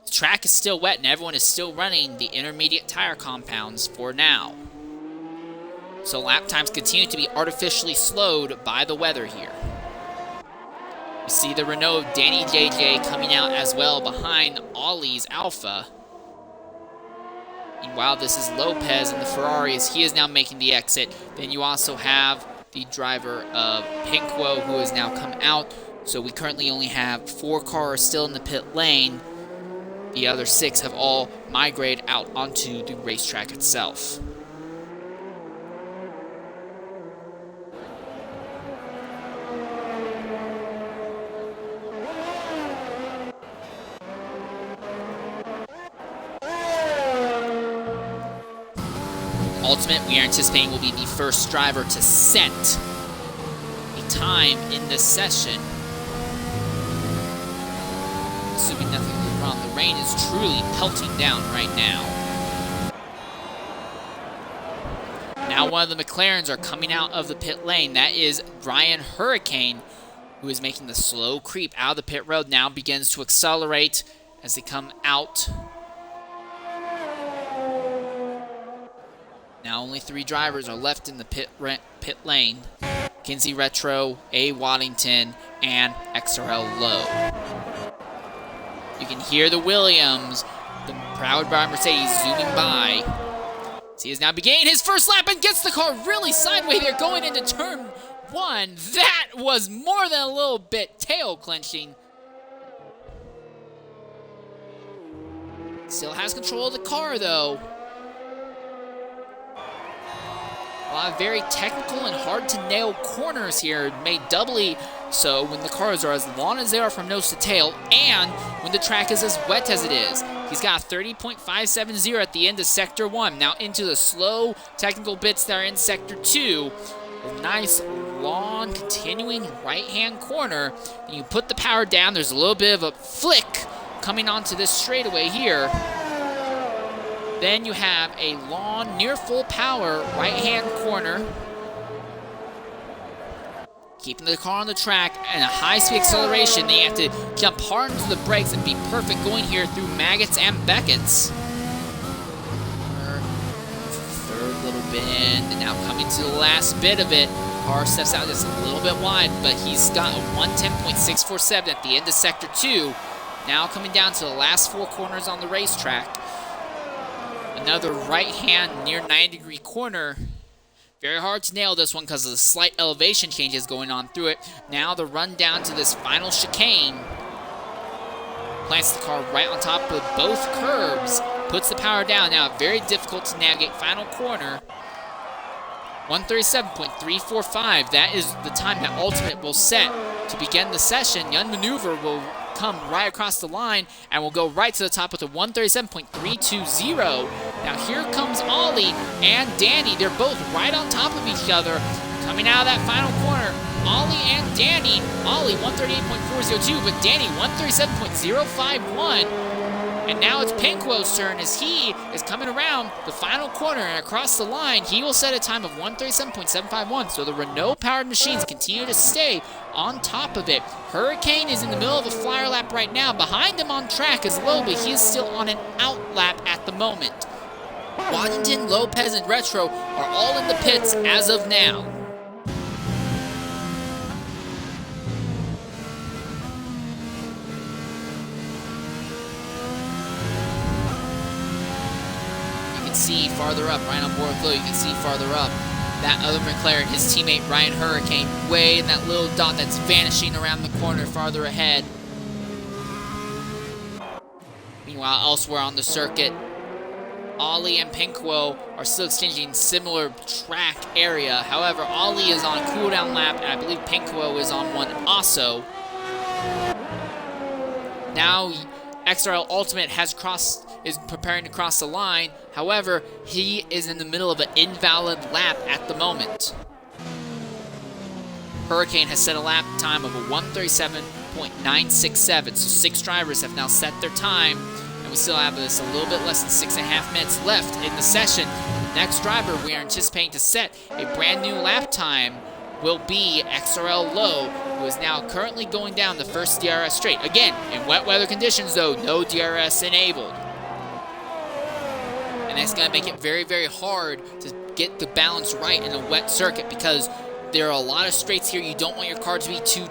the track is still wet and everyone is still running the intermediate tire compounds for now. So lap times continue to be artificially slowed by the weather here. You see the Renault of Danny JJ coming out as well behind Ollie's Alpha. Meanwhile, this is Lopez in the Ferrari as he is now making the exit. Then you also have the driver of Pinkwo who has now come out. So we currently only have 4 cars still in the pit lane. The other 6 have all migrated out onto the racetrack itself. Ultimate, we are anticipating, will be the first driver to set a time in this session. Assuming nothing goes wrong, the rain is truly pelting down right now. Now one of the McLarens are coming out of the pit lane. That is Brian Hurricane, who is making the slow creep out of the pit road. Now begins to accelerate as they come out. Now only 3 drivers are left in the pit lane. Kinsey Retro, A. Waddington, and XRRL Low. You can hear the Williams, the proud by Mercedes, zooming by. So he is now beginning his first lap and gets the car really sideways there going into turn 1. That was more than a little bit tail clenching. Still has control of the car though. A lot of very technical and hard to nail corners here, made doubly so when the cars are as long as they are from nose to tail and when the track is as wet as it is. He's got 30.570 at the end of Sector 1. Now into the slow technical bits that are in Sector 2. A nice, long, continuing right-hand corner. And you put the power down. There's a little bit of a flick coming onto this straightaway here. Then you have a long, near full power right-hand corner. Keeping the car on the track and a high-speed acceleration. Then you have to jump hard into the brakes and be perfect going here through Maggots and Beckett's. Third little bend, and now coming to the last bit of it. Car steps out just a little bit wide, but he's got a 110.647 at the end of Sector 2. Now coming down to the last 4 corners on the racetrack. Another right-hand near 90-degree corner. Very hard to nail this one because of the slight elevation changes going on through it. Now the run down to this final chicane. Plants the car right on top of both curbs. Puts the power down. Now very difficult to navigate final corner. 137.345. That is the time that Ultimate will set to begin the session. Young Maneuver will come right across the line and will go right to the top with a 137.320. Now here comes Ollie and Danny. They're both right on top of each other. Coming out of that final corner, Ollie and Danny. Ollie 138.402, but Danny 137.051. And now it's Pinkwo's turn as he is coming around the final corner and across the line. He will set a time of 137.751. So the Renault-powered machines continue to stay on top of it. Hurricane is in the middle of a flyer lap right now. Behind him on track is Low, but he is still on an out lap at the moment. Waddington, Lopez, and Retro are all in the pits as of now. See farther up, right on board with Low, you can see farther up that other McLaren, his teammate Ryan Hurricane, way in that little dot that's vanishing around the corner farther ahead. Meanwhile, elsewhere on the circuit, Ollie and Pinkwo are still exchanging similar track area. However, Ollie is on a cooldown lap, and I believe Pinkwo is on one also. Now, XRRL Ultimate is preparing to cross the line. However, he is in the middle of an invalid lap at the moment. Hurricane has set a lap time of a 137.967, so 6 drivers have now set their time, and we still have this a little bit less than 6.5 minutes left in the session. Next driver we are anticipating to set a brand new lap time will be XRRL Low, who is now currently going down the first DRS straight. Again, in wet weather conditions though, no DRS enabled. And that's going to make it very, very hard to get the balance right in a wet circuit because there are a lot of straights here. You don't want your car to be too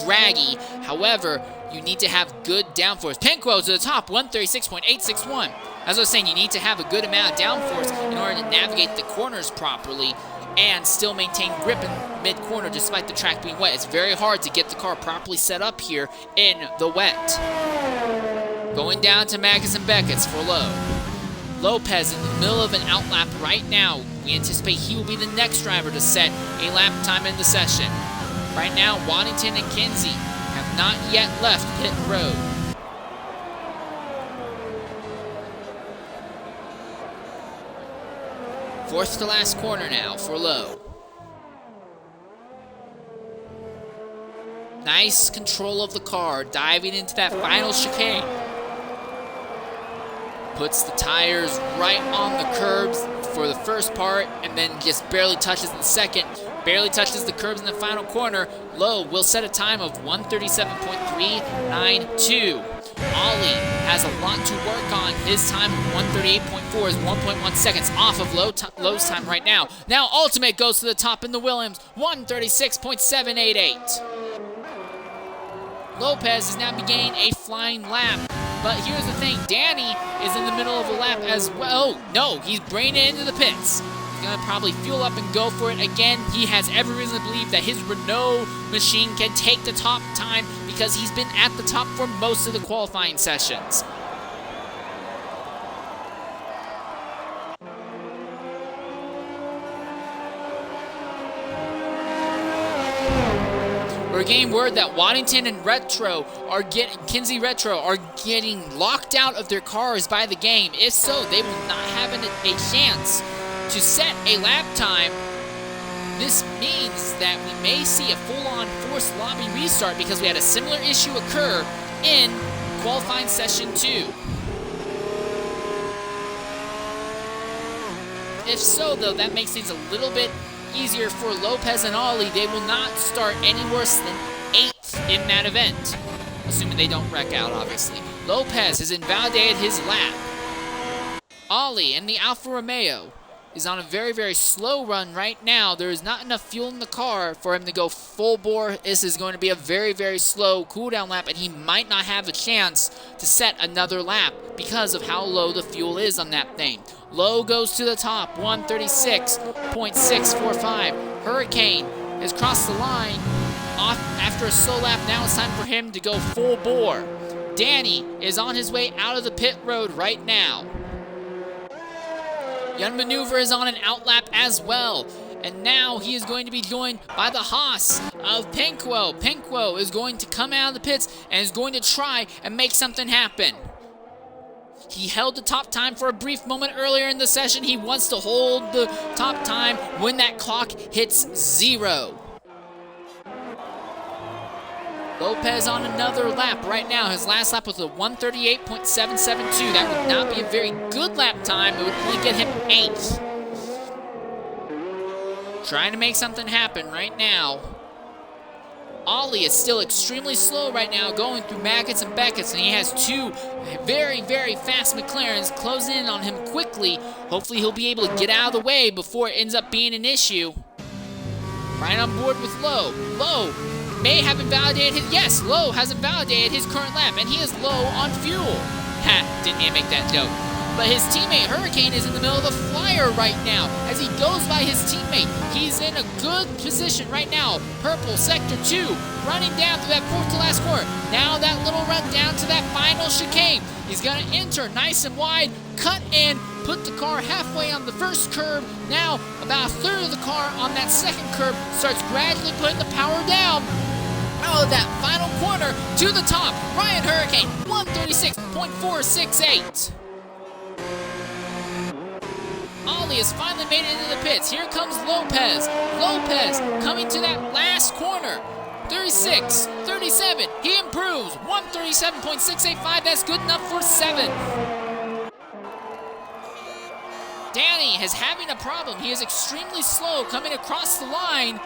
draggy. However, you need to have good downforce. Penquo to the top, 136.861. As I was saying, you need to have a good amount of downforce in order to navigate the corners properly and still maintain grip in mid-corner despite the track being wet. It's very hard to get the car properly set up here in the wet. Going down to Magnus and Beckett's for Low. Lopez in the middle of an outlap right now. We anticipate he will be the next driver to set a lap time in the session. Right now, Waddington and Kinsey have not yet left pit road. Fourth to last corner now for Low. Nice control of the car, diving into that final chicane. Puts the tires right on the curbs for the first part, and then just barely touches the second. Barely touches the curbs in the final corner. Low will set a time of 137.392. Ollie has a lot to work on. His time of 138.4 is 1.1 seconds off of Low's time right now. Now Ultimate goes to the top in the Williams, 136.788. Lopez is now beginning a flying lap. But here's the thing, Danny is in the middle of a lap as well. Oh, no, he's bringing it into the pits. He's going to probably fuel up and go for it again. He has every reason to believe that his Renault machine can take the top time because he's been at the top for most of the qualifying sessions. We're getting word that Waddington and Kinsey Retro are getting locked out of their cars by the game. If so, they will not have a chance to set a lap time. This means that we may see a full-on forced lobby restart because we had a similar issue occur in qualifying session 2. If so, though, that makes things a little bit easier for Lopez and Ollie. They will not start any worse than 8th in that event, assuming they don't wreck out, obviously. Lopez has invalidated his lap. Ollie in the Alfa Romeo is on a very, very slow run right now. There is not enough fuel in the car for him to go full bore. This is going to be a very, very slow cooldown lap, and he might not have a chance to set another lap because of how low the fuel is on that thing. Low goes to the top, 136.645. Hurricane has crossed the line off after a slow lap. Now it's time for him to go full bore. Danny is on his way out of the pit road right now. Young Maneuver is on an outlap as well. And now he is going to be joined by the Haas of Penquo. Penquo is going to come out of the pits and is going to try and make something happen. He held the top time for a brief moment earlier in the session. He wants to hold the top time when that clock hits 0. Lopez on another lap right now. His last lap was a 138.772. That would not be a very good lap time. It would only get him 8th. Trying to make something happen right now. Ollie is still extremely slow right now, going through Maggots and Beckett's, and he has 2 very, very fast McLarens closing in on him quickly. Hopefully he'll be able to get out of the way before it ends up being an issue. Right on board with Low. Low may have invalidated his... Yes, Low has invalidated his current lap, and he is low on fuel. Ha, didn't even make that joke. But his teammate Hurricane is in the middle of the flyer right now as he goes by his teammate. He's in a good position right now. Purple, sector 2, running down through that 4th to last corner. Now that little run down to that final chicane. He's going to enter nice and wide, cut in, put the car halfway on the first curb. Now about a third of the car on that second curb starts gradually putting the power down. Oh, that final corner to the top. Ryan Hurricane, 136.468. Ollie has finally made it into the pits. Here comes Lopez. Lopez coming to that last corner. 36, 37. He improves. 137.685. That's good enough for 7th. Danny is having a problem. He is extremely slow coming across the line.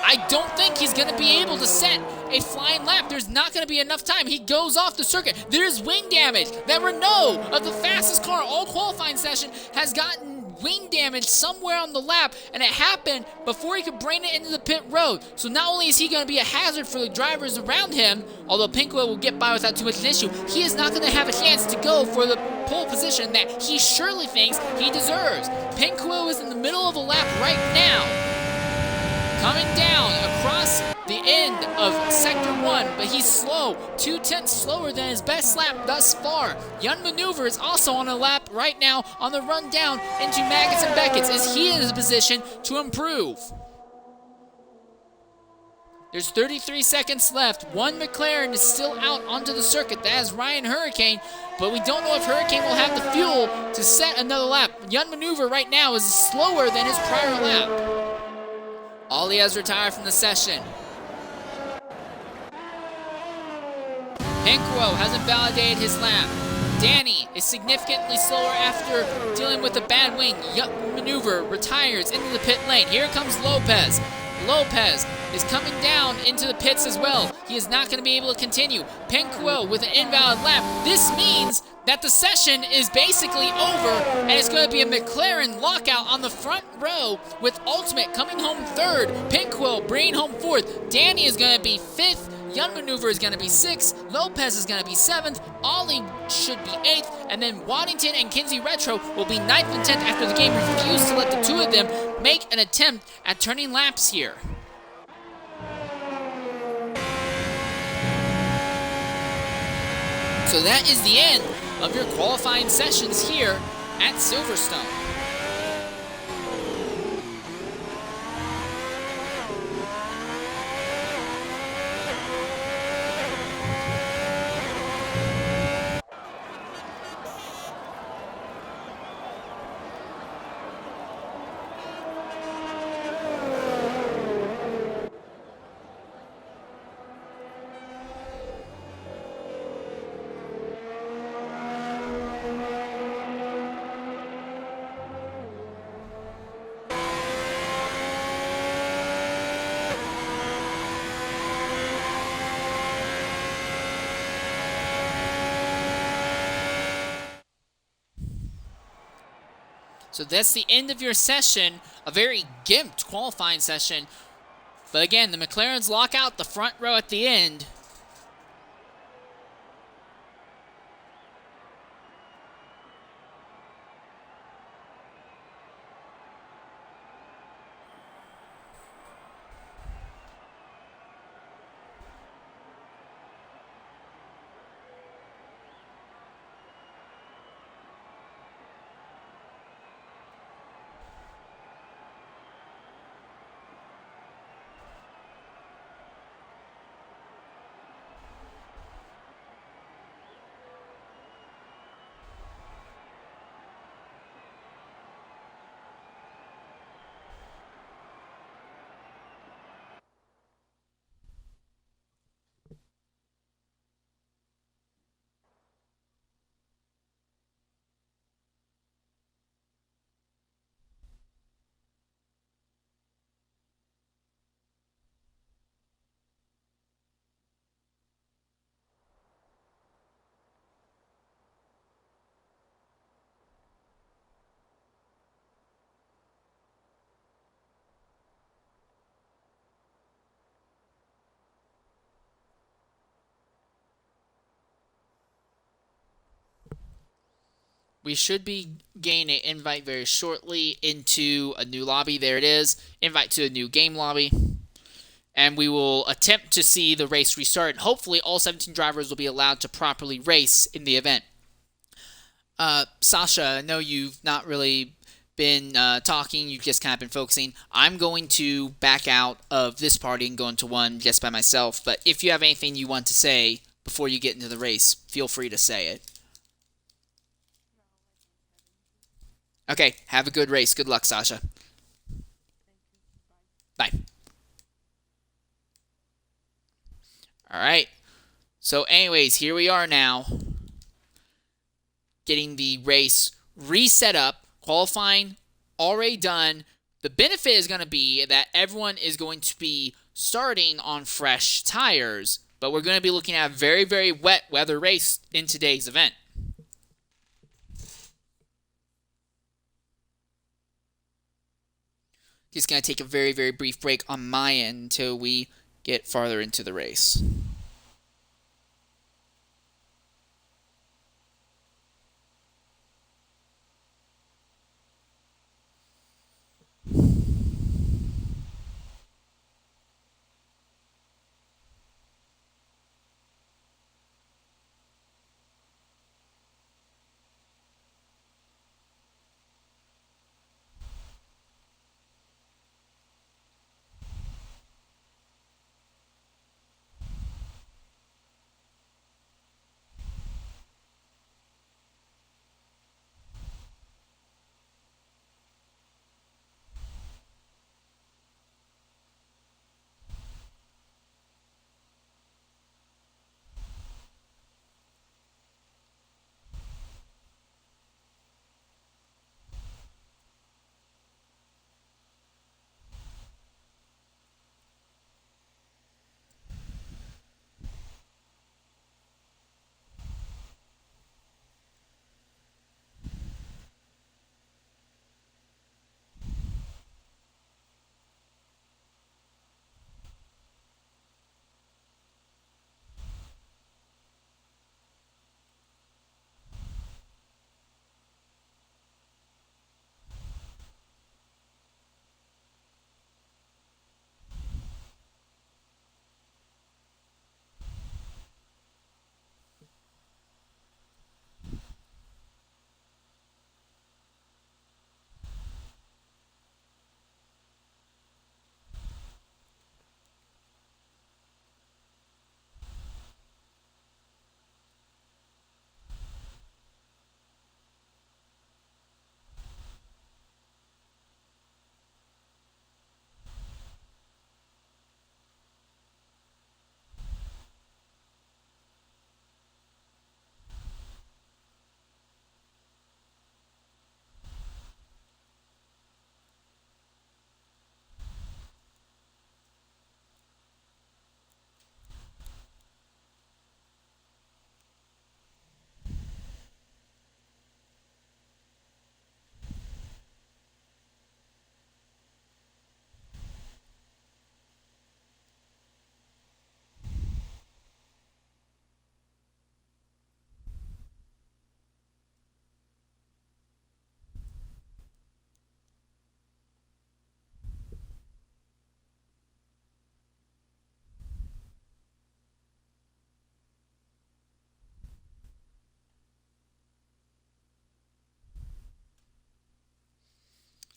I don't think he's going to be able to set a flying lap. There's not going to be enough time. He goes off the circuit. There's wing damage. That Renault of the fastest car all qualifying session has gotten wing damage somewhere on the lap, and it happened before he could bring it into the pit road. So not only is he going to be a hazard for the drivers around him, although Pinkwell will get by without too much of an issue, he is not going to have a chance to go for the pole position that he surely thinks he deserves. Pinkwell is in the middle of a lap right now, coming down across the end of Sector 1, but he's slow, 2/10 slower than his best lap thus far. Young Maneuver is also on a lap right now on the run down into Maggots and Beckett's as he is in a position to improve. There's 33 seconds left. One McLaren is still out onto the circuit. That is Ryan Hurricane, but we don't know if Hurricane will have the fuel to set another lap. Young Maneuver right now is slower than his prior lap. Ollie has retired from the session. Pinkwell hasn't validated his lap. Danny is significantly slower after dealing with a bad wing. Young Maneuver retires into the pit lane. Here comes Lopez. Lopez is coming down into the pits as well. He is not going to be able to continue. Pinkwell with an invalid lap. This means that the session is basically over, and it's going to be a McLaren lockout on the front row with Ultimate coming home 3rd, Pinkwell bringing home 4th. Danny is going to be 5th. Young Maneuver is going to be 6th. Lopez is going to be 7th. Ollie should be 8th. And then Waddington and Kinsey Retro will be 9th and 10th after the game refused to let the two of them make an attempt at turning laps here. So that is the end of your qualifying sessions here at Silverstone. So that's the end of your session, a very gimped qualifying session. But again, the McLarens lock out the front row at the end. We should be getting an invite very shortly into a new lobby. There it is. Invite to a new game lobby. And we will attempt to see the race restart. And hopefully all 17 drivers will be allowed to properly race in the event. Sasha, I know you've not really been talking. You've just kind of been focusing. I'm going to back out of this party and go into one just by myself. But if you have anything you want to say before you get into the race, feel free to say it. Okay, have a good race. Good luck, Sasha. Bye. Alright, so anyways, here we are now, getting the race reset up, qualifying already done. The benefit is going to be that everyone is going to be starting on fresh tires, but we're going to be looking at a very, very wet weather race in today's event. Just going to take a very, very brief break on my end until we get farther into the race.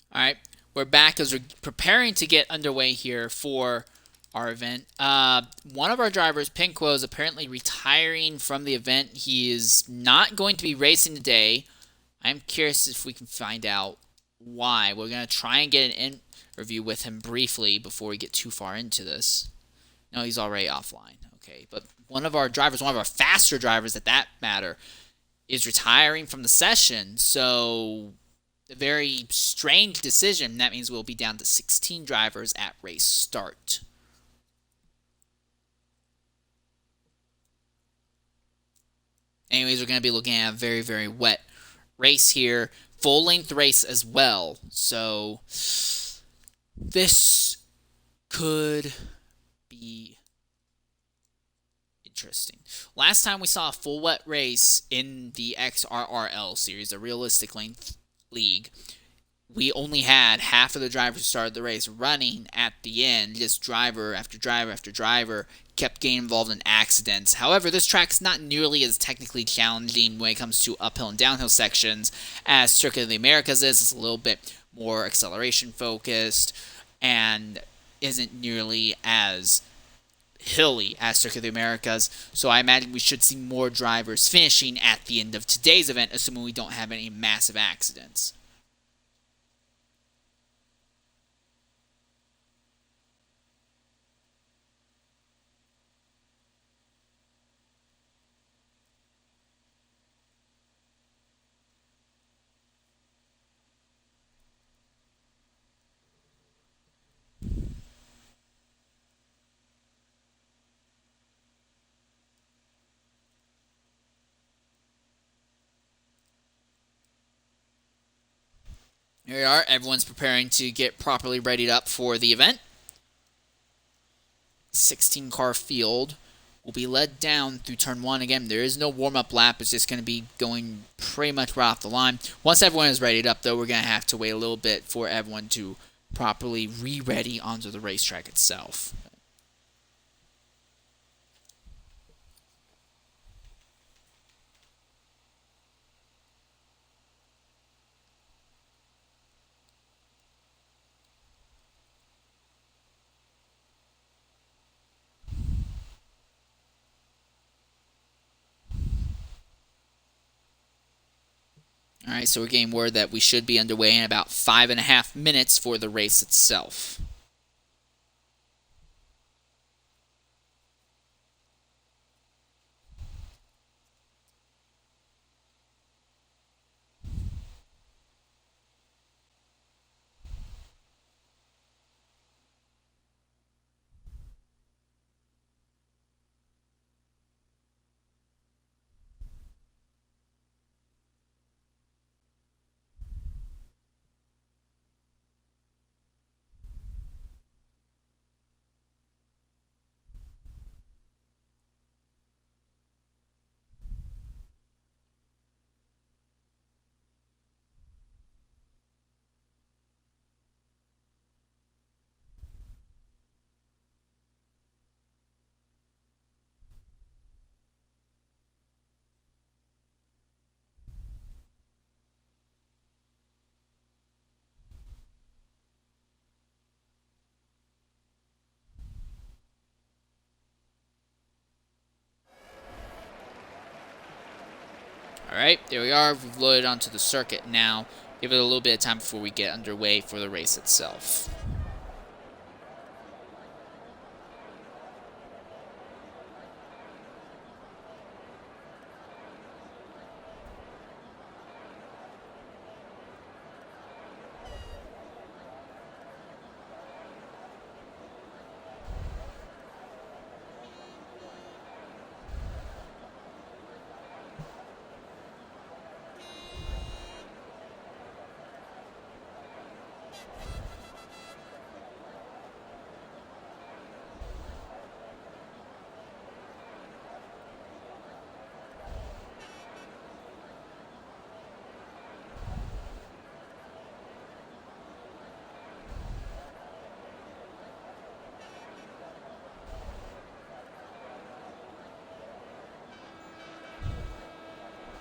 All right, we're back as we're preparing to get underway here for our event. One of our drivers, Pinko, is apparently retiring from the event. He is not going to be racing today. I'm curious if we can find out why. We're going to try and get an interview with him briefly before we get too far into this. No, he's already offline. Okay, but one of our drivers, one of our faster drivers at that matter, is retiring from the session. So a very strange decision. That means we'll be down to 16 drivers at race start. Anyways, we're going to be looking at a very, very wet race here. Full-length race as well. So this could be interesting. Last time we saw a full wet race in the XRRL series, the realistic length league, we only had half of the drivers who started the race running at the end. Just driver after driver after driver kept getting involved in accidents. However, this track's not nearly as technically challenging when it comes to uphill and downhill sections as Circuit of the Americas is. It's a little bit more acceleration focused and isn't nearly as hilly as Circuit of the Americas. So I imagine we should see more drivers finishing at the end of today's event, assuming we don't have any massive accidents. Here we are. Everyone's preparing to get properly readied up for the event. 16-car field will be led down through turn 1. Again, there is no warm-up lap. It's just going to be going pretty much right off the line. Once everyone is readied up, though, we're going to have to wait a little bit for everyone to properly re-ready onto the racetrack itself. Alright, so we're getting word that we should be underway in about 5.5 minutes for the race itself. Alright, there we are. We've loaded onto the circuit now. Give it a little bit of time before we get underway for the race itself.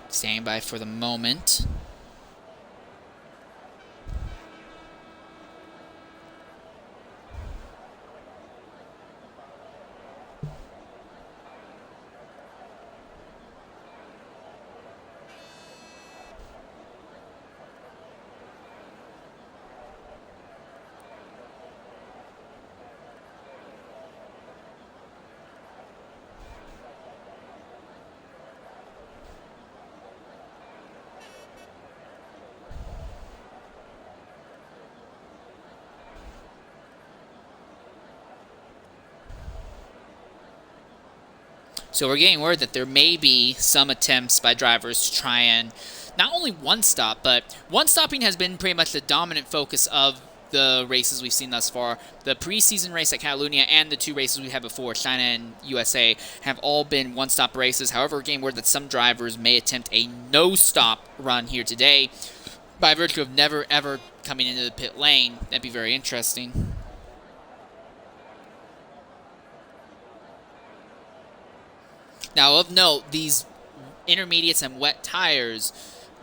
Standing by for the moment. So we're getting word that there may be some attempts by drivers to try and not only one-stop, but one-stopping has been pretty much the dominant focus of the races we've seen thus far. The preseason race at Catalunya and the 2 races we had before, China and USA, have all been one-stop races. However, we're getting word that some drivers may attempt a no-stop run here today by virtue of never, ever coming into the pit lane. That'd be very interesting. Now, of note, these intermediates and wet tires,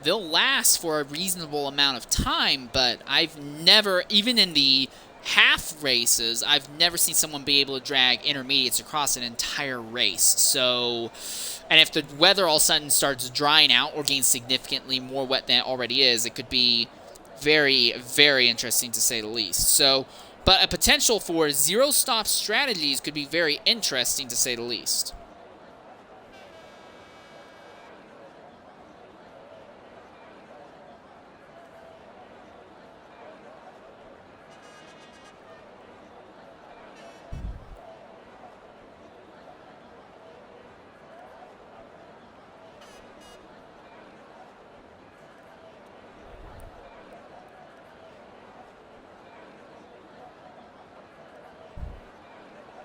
they'll last for a reasonable amount of time, but I've never, even in the half races, I've never seen someone be able to drag intermediates across an entire race. So, and if the weather all of a sudden starts drying out or gains significantly more wet than it already is, it could be very, very interesting to say the least. So, but a potential for zero-stop strategies could be very interesting to say the least.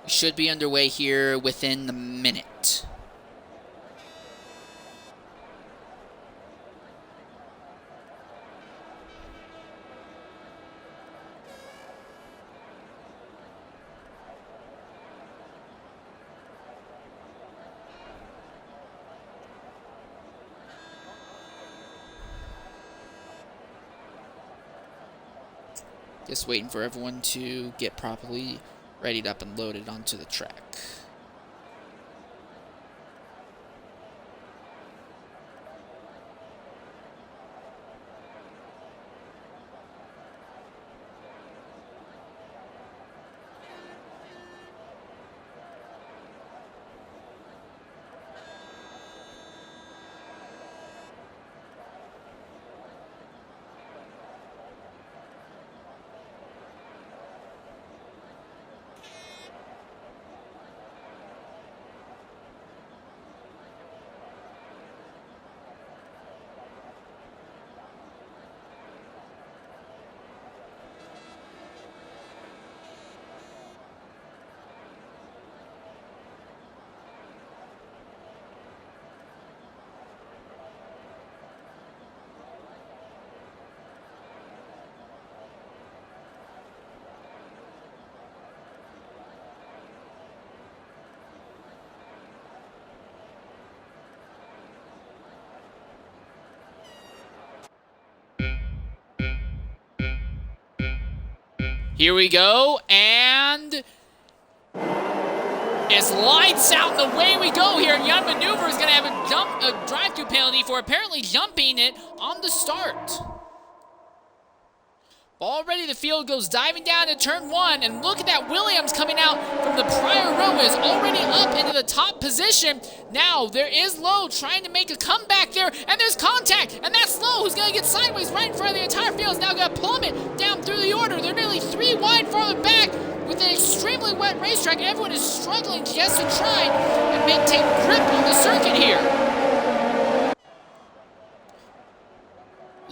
should be underway here within the minute. Just waiting for everyone to get properly readied up and loaded onto the track. Here we go, and it's lights out, and away we go here. Young Maneuver is going to have a drive-through penalty for apparently jumping it on the start. Already the field goes diving down to turn one, and look at that. Williams coming out from the prior row is already up into the top position. Now there is Lowe trying to make a comeback there, and there's contact, and that's Lowe who's going to get sideways right in front of the entire field. Is now going to plummet down through the order. They're nearly 3 wide farther back with an extremely wet racetrack. Everyone is struggling just to try and maintain grip on the circuit here.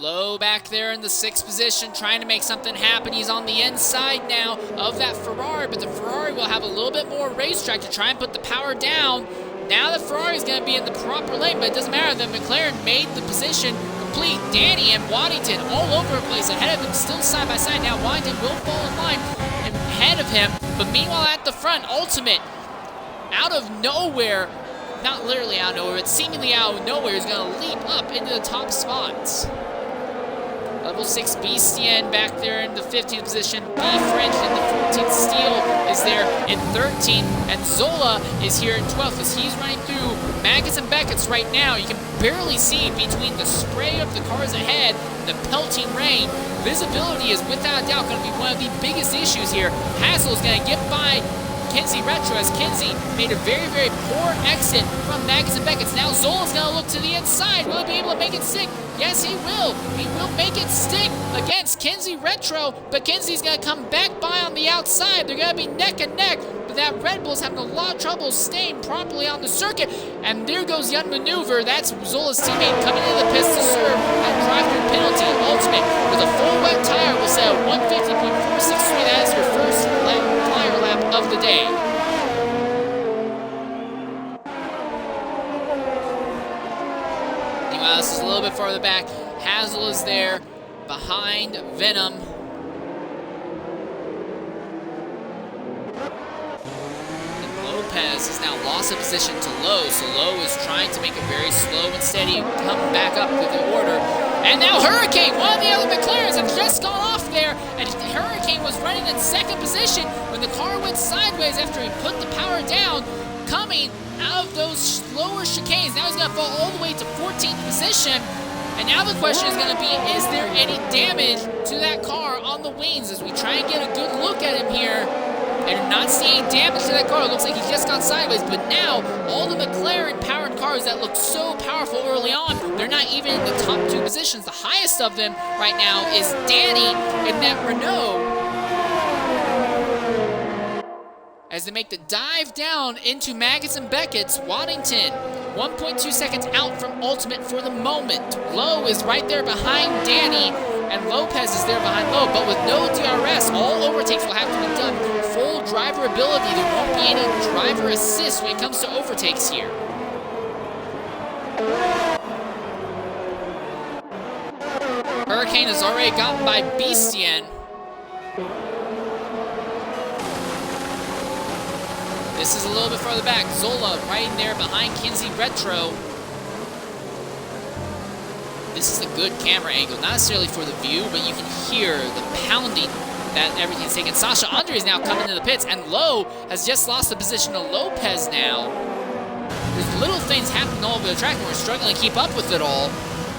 Lowe back there in the 6th position, trying to make something happen. He's on the inside now of that Ferrari, but the Ferrari will have a little bit more racetrack to try and put the power down. Now the Ferrari is going to be in the proper lane, but it doesn't matter. The McLaren made the position complete. Danny and Waddington all over the place ahead of him, still side by side. Now Waddington will fall in line ahead of him, but meanwhile at the front, Ultimate, out of nowhere, not literally out of nowhere, but seemingly out of nowhere, is going to leap up into the top spots. Level 6 Beastien back there in the 15th position. B French in the 14th. Steele is there in 13th. And Zola is here in 12th as he's running through Maggots and Beckett's right now. You can barely see between the spray of the cars ahead and the pelting rain. Visibility is without a doubt going to be one of the biggest issues here. Hassel is going to get by Kinsey Retro as Kinsey made a very, very poor exit from Maggots and Beckett's. Now Zola's going to look to the inside. Will he be able to make it stick? Yes, he will. He will make it stick against Kinsey Retro, but Kinsey's going to come back by on the outside. They're going to be neck and neck, but that Red Bull's having a lot of trouble staying properly on the circuit. And there goes Young Maneuver. That's Zola's teammate coming into the pits to serve that drive-through penalty. Ultimate with a full wet tire will set at 150.463. That is your first flyer lap of the day. Meanwhile, this is a little bit farther back. Hazel is there behind Venom. And Lopez has now lost a position to Lowe, so Lowe is trying to make a very slow and steady come back up with the order. And now Hurricane, one of the other McLarens, have just gone off there, and Hurricane was running in 2nd position when the car went sideways after he put the power down, coming out of those lower chicanes. Now he's going to fall all the way to 14th position. And now the question is going to be, is there any damage to that car on the wings as we try and get a good look at him here? And not seeing damage to that car. It looks like he just got sideways. But now, all the McLaren-powered cars that looked so powerful early on, they're not even in the top 2 positions. The highest of them right now is Danny in that Renault, as they make the dive down into Maggots and Beckett's. Waddington, 1.2 seconds out from Ultimate for the moment. Lowe is right there behind Danny, and Lopez is there behind Lowe, but with no DRS, all overtakes will have to be done full driver ability, there won't be any driver assist when it comes to overtakes here. Hurricane is already gotten by Beastien. This is a little bit farther back. Zola right in there behind Kinsey Retro. This is a good camera angle, not necessarily for the view, but you can hear the pounding that everything's taking. Sasha Andre is now coming to the pits, and Lowe has just lost the position to Lopez now. There's little things happening all over the track, and we're struggling to keep up with it all.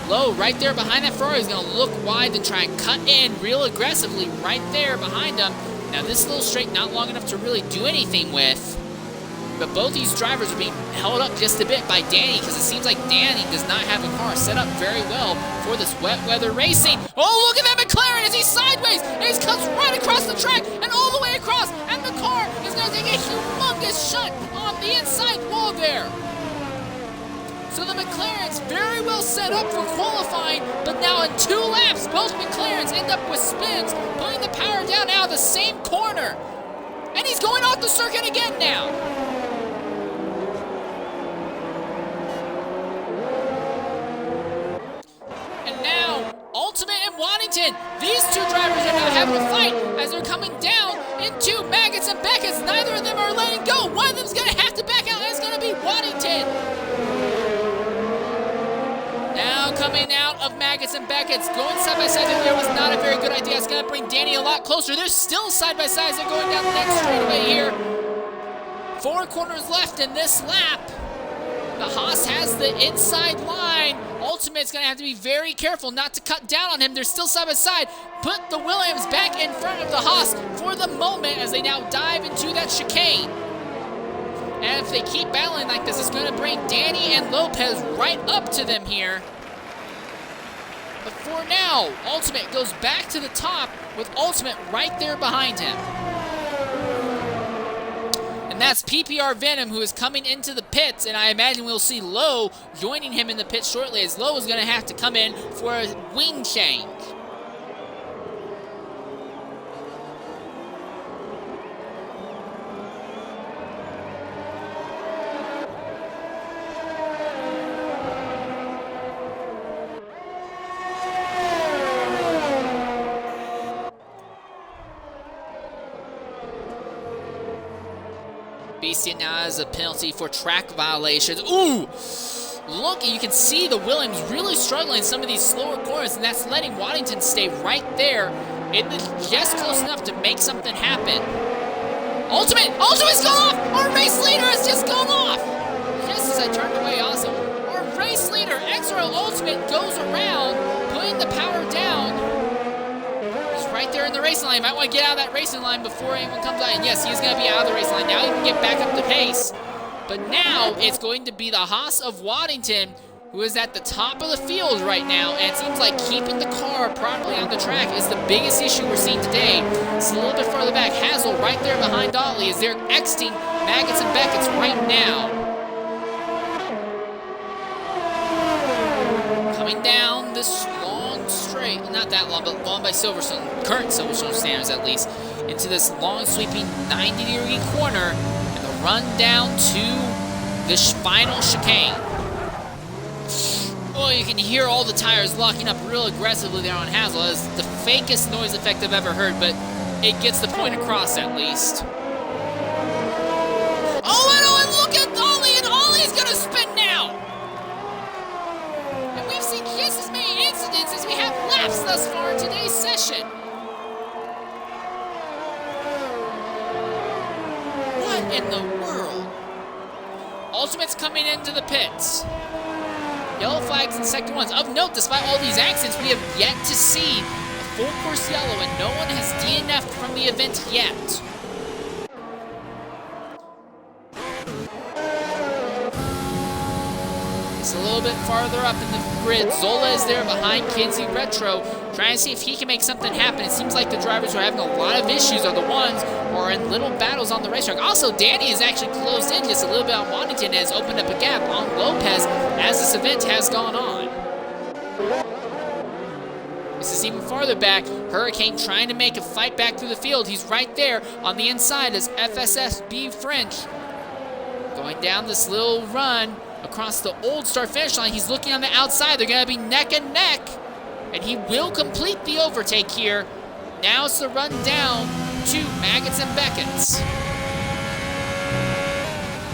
Lowe right there behind that Ferrari is going to look wide and try and cut in real aggressively right there behind him. Now this little straight not long enough to really do anything with. But both these drivers are being held up just a bit by Danny, because it seems like Danny does not have a car set up very well for this wet weather racing. Oh, look at that McLaren as he's sideways, and he comes right across the track and all the way across, and the car is going to take a humongous shunt on the inside wall there. So the McLaren's very well set up for qualifying, but now in 2 laps, both McLaren's end up with spins, putting the power down now at the same corner. And he's going off the circuit again now. Ultimate and Waddington, these two drivers are now having a fight as they're coming down into Maggots and Beckett's. Neither of them are letting go. One of them's going to have to back out, and it's going to be Waddington. Now coming out of Maggots and Beckett's, going side by side there was not a very good idea. It's going to bring Danny a lot closer. They're still side by side as they're going down the next straightaway here. 4 corners left in this lap. The Haas has the inside line. Ultimate's going to have to be very careful not to cut down on him. They're still side by side. Put the Williams back in front of the Haas for the moment as they now dive into that chicane. And if they keep battling like this, it's going to bring Danny and Lopez right up to them here. But for now, Ultimate goes back to the top with Ultimate right there behind him. And that's PPR Venom, who is coming into the pits, and I imagine we'll see Lowe joining him in the pits shortly, as Lowe is going to have to come in for a wing change. Beastie now has a penalty for track violations. Ooh! Look, you can see the Williams really struggling in some of these slower corners, and that's letting Waddington stay right there. It's just close enough to make something happen. Ultimate's gone off! Our race leader has just gone off! Just as I turned away also. Our race leader, XRRL Ultimate, goes around, putting the power down. Right there in the racing line. You might want to get out of that racing line before anyone comes out. And yes, he's going to be out of the racing line. Now he can get back up the pace. But now it's going to be the Haas of Waddington, who is at the top of the field right now. And it seems like keeping the car properly on the track is the biggest issue we're seeing today. It's a little bit further back. Hazel right there behind Otley as they're exiting Maggots and Beckett's right now. Coming down this long straight, not that long, but long by Silverstone, current Silverstone standards at least, into this long sweeping 90-degree corner, and the run down to this final chicane. Oh, you can hear all the tires locking up real aggressively there on Hazel. It's the fakest noise effect I've ever heard, but it gets the point across at least. Oh, and look at Ollie, and Ollie's gonna spin now! And we've seen just as many incidents as we have laps thus far in today's session. What in the world? Ultimate's coming into the pits. Yellow flags in sector ones. Of note, despite all these accidents, we have yet to see a full course yellow, and no one has DNF'd from the event yet. It's a little bit farther up in the grid. Zola is there behind Kinsey Retro, trying to see if he can make something happen. It seems like the drivers who are having a lot of issues are the ones who are in little battles on the racetrack. Also, Danny is actually closed in just a little bit on Waddington and has opened up a gap on Lopez as this event has gone on. This is even farther back. Hurricane trying to make a fight back through the field. He's right there on the inside as FSSB French going down this little run across the old start-finish line. He's looking on the outside. They're going to be neck and neck, and he will complete the overtake here. Now it's the run down to Maggots and Beckett's.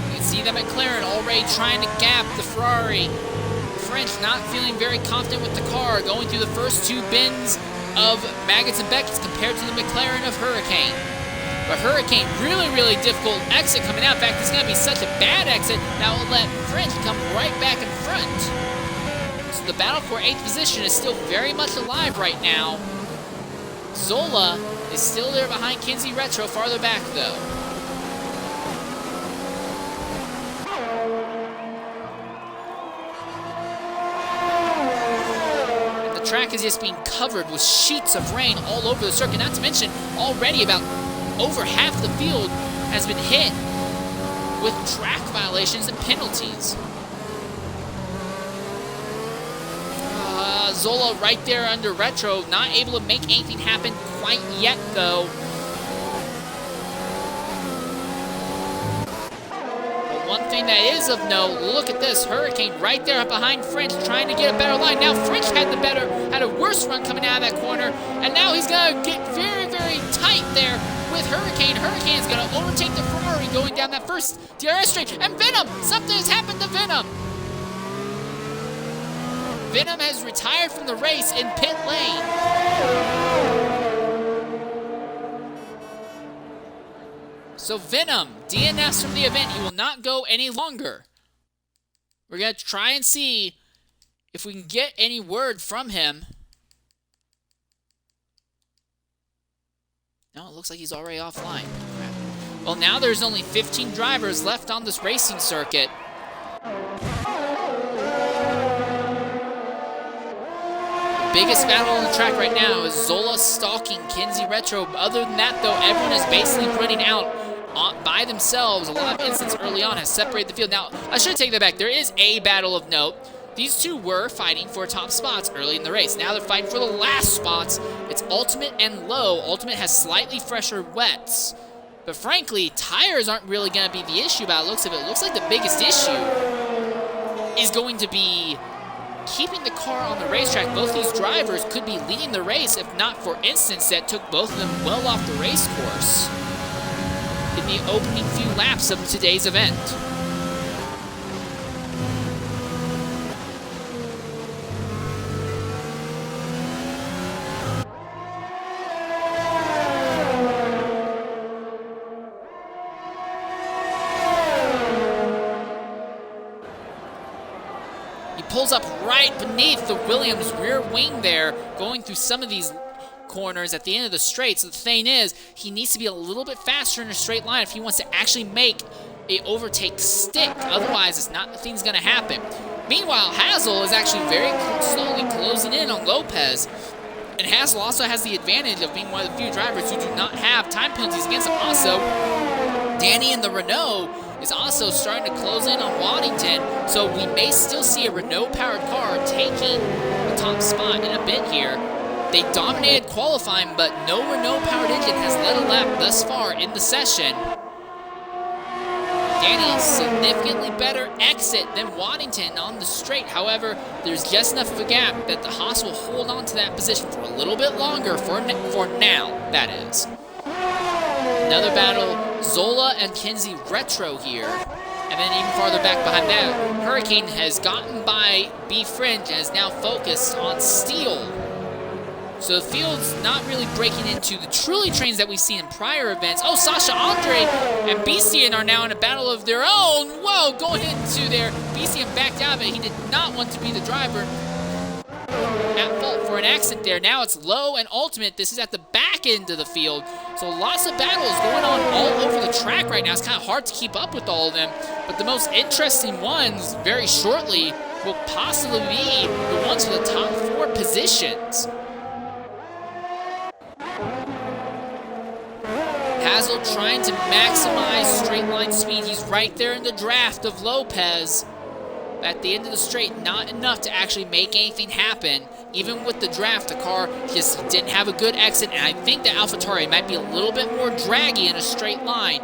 You can see the McLaren already trying to gap the Ferrari. French not feeling very confident with the car, going through the first two bins of Maggots and Beckett's compared to the McLaren of Hurricane. But Hurricane, really, really difficult exit coming out. In fact, it's going to be such a bad exit that will let French come right back in front. So the battle for 8th position is still very much alive right now. Zola is still there behind Kinsey Retro, farther back though. And the track is just being covered with sheets of rain all over the circuit. Not to mention, already about over half the field has been hit with track violations and penalties. Zola right there under Retro, not able to make anything happen quite yet though. But one thing that is of note, look at this, Hurricane right there behind French trying to get a better line. Now French had a worse run coming out of that corner, and now he's gonna get very, very tight there with Hurricane. Hurricane is gonna overtake the Ferrari going down that first DRS straight, and Venom, something has happened to Venom. Venom has retired from the race in pit lane. So Venom, DNFs from the event. He will not go any longer. We're going to try and see if we can get any word from him. No, it looks like he's already offline. Well, now there's only 15 drivers left on this racing circuit. Biggest battle on the track right now is Zola stalking Kinsey Retro. Other than that, though, everyone is basically running out by themselves. A lot of instances early on has separated the field. Now, I should take that back. There is a battle of note. These two were fighting for top spots early in the race. Now they're fighting for the last spots. It's Ultimate and Low. Ultimate has slightly fresher wets. But frankly, tires aren't really going to be the issue by the looks of it. It looks like the biggest issue is going to be keeping the car on the racetrack. Both these drivers could be leading the race if not for incidents that took both of them well off the race course in the opening few laps of today's event. Pulls up right beneath the Williams rear wing there, going through some of these corners at the end of the straight. So the thing is, he needs to be a little bit faster in a straight line if he wants to actually make a overtake stick. Otherwise, it's not, nothing's going to happen. Meanwhile, Hazel is actually very slowly closing in on Lopez. And Hazel also has the advantage of being one of the few drivers who do not have time penalties against him. Also, Danny in the Renault is also starting to close in on Waddington, so we may still see a Renault-powered car taking the top spot in a bit here. They dominated qualifying, but no Renault-powered engine has led a lap thus far in the session. Danny, significantly better exit than Waddington on the straight. However, there's just enough of a gap that the Haas will hold on to that position for a little bit longer, for now, that is. Another battle, Zola and Kinsey Retro here. And then even farther back behind that, Hurricane has gotten by B Fringe and is now focused on Steel. So the field's not really breaking into the truly trains that we've seen in prior events. Oh, Sasha Andre and Beastian are now in a battle of their own. Whoa, going into there. Beastian backed out of it. He did not want to be the driver at fault for an accident there. Now it's Low and Ultimate. This is at the back end of the field. So lots of battles going on all over the track right now. It's kind of hard to keep up with all of them. But the most interesting ones, very shortly, will possibly be the ones for the top 4 positions. Hazel trying to maximize straight line speed. He's right there in the draft of Lopez. At the end of the straight, not enough to actually make anything happen. Even with the draft, the car just didn't have a good exit, and I think that AlphaTauri might be a little bit more draggy in a straight line.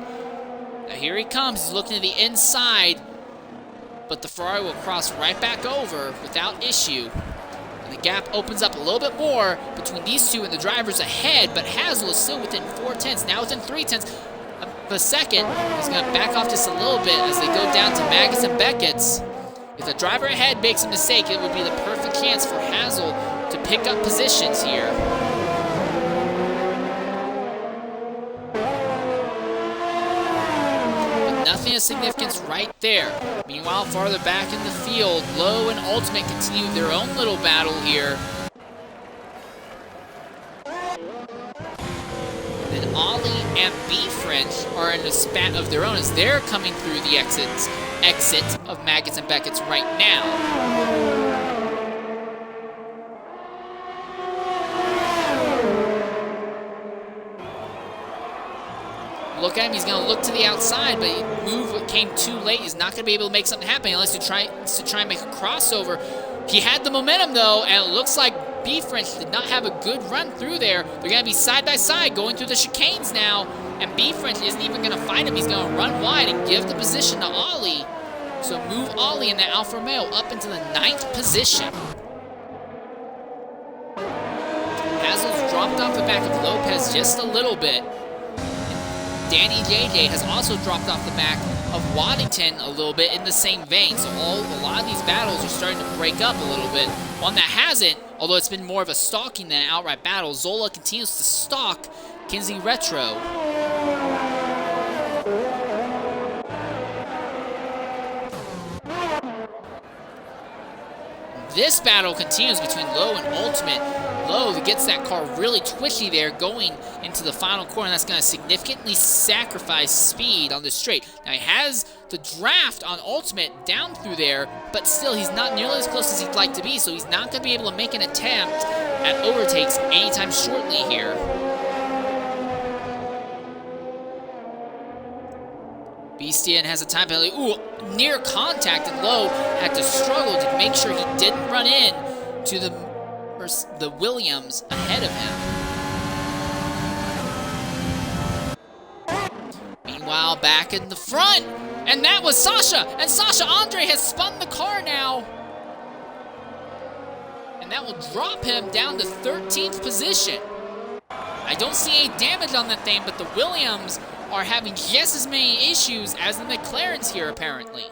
Now here he comes, he's looking to the inside, but the Ferrari will cross right back over without issue. And the gap opens up a little bit more between these two and the drivers ahead, but Hazel is still within 4 tenths, now within 3 tenths of a second. He's going to back off just a little bit as they go down to Maggotts and Beckett's. If the driver ahead makes a mistake, it would be the perfect chance for Hazel to pick up positions here. But nothing of significance right there. Meanwhile, farther back in the field, Lowe and Ultimate continue their own little battle here. Then Ollie and B-French are in a spat of their own as they're coming through the exit of Maggotts and Beckett's right now. Look at him, he's going to look to the outside, but the move came too late. He's not going to be able to make something happen unless he try and make a crossover. He had the momentum, though, and it looks like B-French did not have a good run through there. They're going to be side by side going through the chicanes now, and B-French isn't even going to fight him. He's going to run wide and give the position to Ollie. So move Ollie in the Alfa Romeo up into the 9th position. Hazel's dropped off the back of Lopez just a little bit. Danny JJ has also dropped off the back of Waddington a little bit in the same vein. So a lot of these battles are starting to break up a little bit. One that hasn't, although it's been more of a stalking than an outright battle, Zola continues to stalk Kinsey Retro. This battle continues between Lowe and Ultimate. Lowe gets that car really twitchy there going into the final corner. That's going to significantly sacrifice speed on the straight. Now he has the draft on Ultimate down through there, but still he's not nearly as close as he'd like to be, so he's not going to be able to make an attempt at overtakes anytime shortly here. Beastian has a time penalty. Ooh, near contact, and Lowe had to struggle to make sure he didn't run in to the Williams ahead of him. Meanwhile, back in the front, and that was Sasha, and Sasha Andre has spun the car now. And that will drop him down to 13th position. I don't see any damage on that thing, but the Williams are having just as many issues as the McLarens here, apparently.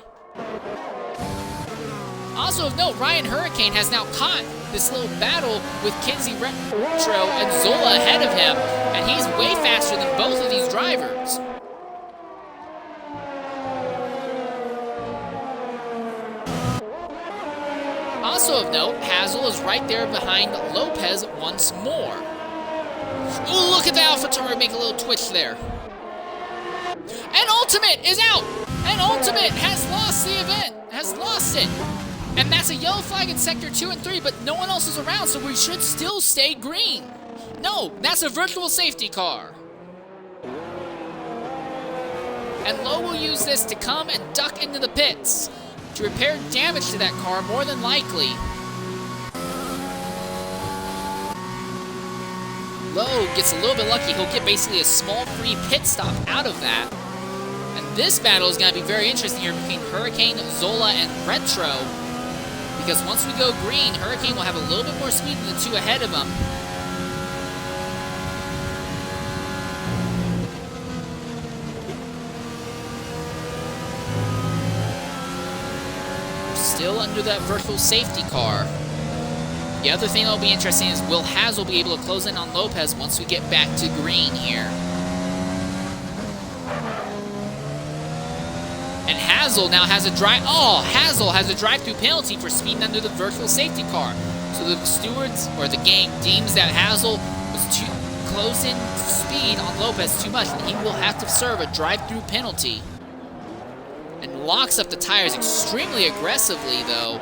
Also of note, Ryan Hurricane has now caught this little battle with Kinsey Retro and Zola ahead of him, and he's way faster than both of these drivers. Also of note, Hazel is right there behind Lopez once more. Ooh, look at the AlphaTauri make a little twitch there. And Ultimate is out! And Ultimate has lost the event, has lost it. And that's a yellow flag in Sector 2 and 3, but no one else is around, so we should still stay green. No, that's a virtual safety car. And Lowe will use this to come and duck into the pits to repair damage to that car, more than likely. Lowe gets a little bit lucky. He'll get basically a small free pit stop out of that. And this battle is going to be very interesting here between Hurricane, Zola, and Retro. Because once we go green, Hurricane will have a little bit more speed than the two ahead of him. Still under that virtual safety car. The other thing that will be interesting is, will Hazel be able to close in on Lopez once we get back to green here? And Hazel now has a Hazel has a drive-through penalty for speeding under the virtual safety car. So the stewards, or the game, deems that Hazel was too close in speed on Lopez too much, and he will have to serve a drive-through penalty. And locks up the tires extremely aggressively, though.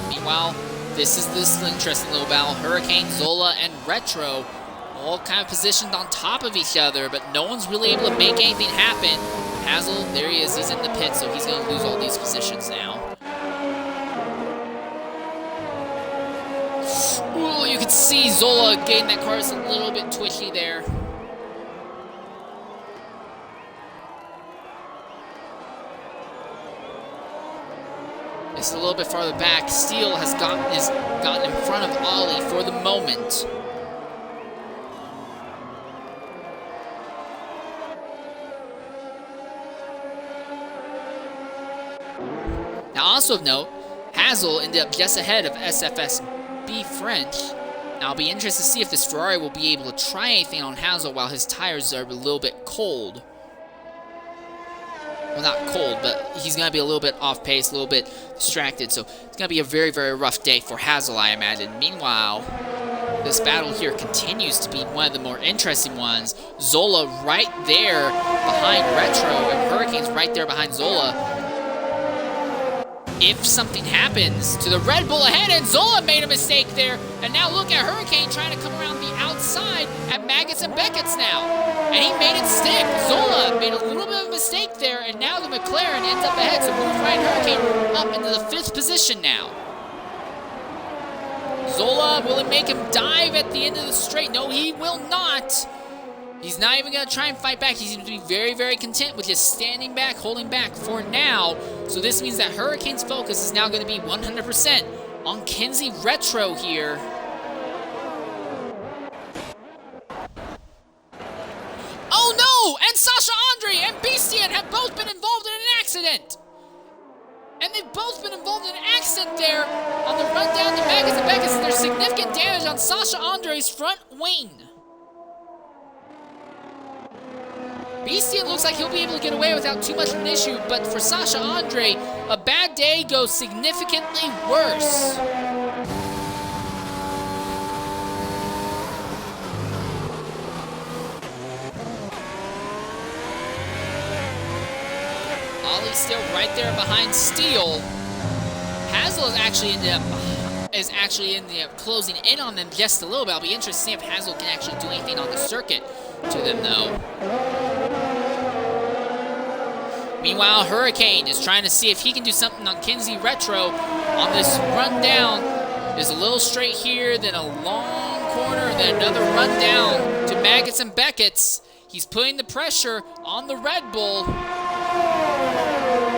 Meanwhile, This is interesting little battle. Hurricane, Zola, and Retro all kind of positioned on top of each other, but no one's really able to make anything happen. Hazel, there he is. He's in the pit, so he's going to lose all these positions now. Ooh, you can see Zola getting that car is a little bit twitchy there. It's a little bit farther back. Steele has gotten in front of Ollie for the moment. Now, also of note, Hazel ended up just ahead of SFSB French. Now, I'll be interested to see if this Ferrari will be able to try anything on Hazel while his tires are a little bit cold. Well, not cold, but he's going to be a little bit off pace, a little bit distracted. So it's going to be a very, very rough day for Hazel, I imagine. Meanwhile, this battle here continues to be one of the more interesting ones. Zola right there behind Retro, and Hurricane's right there behind Zola. If something happens to the Red Bull ahead, and Zola made a mistake there, and now look at Hurricane trying to come around the outside at Maggots and Beckett's now, and he made it stick. Zola made a little bit of a mistake there, and now the McLaren ends up ahead, so moves Ryan Hurricane up into the 5th position now. Zola, will it make him dive at the end of the straight? No, he will not. He's not even going to try and fight back. He seems to be very, very content with just standing back, holding back for now. So this means that Hurricane's focus is now going to be 100% on Kenzie Retro here. Oh no! And Sasha Andre and Beastian have both been involved in an accident. And they've both been involved in an accident there on the run down to Maggots and Beckett's. There's significant damage on Sasha Andre's front wing. Beastian looks like he'll be able to get away without too much of an issue, but for Sasha Andre, a bad day goes significantly worse. Ollie's still right there behind Steele. Hazel is actually ended up closing in on them just a little bit. I'll be interested to see if Hazel can actually do anything on the circuit to them, though. Meanwhile, Hurricane is trying to see if he can do something on Kenzie Retro on this run down. There's a little straight here, then a long corner, then another run down to Maggots and Beckett's. He's putting the pressure on the Red Bull.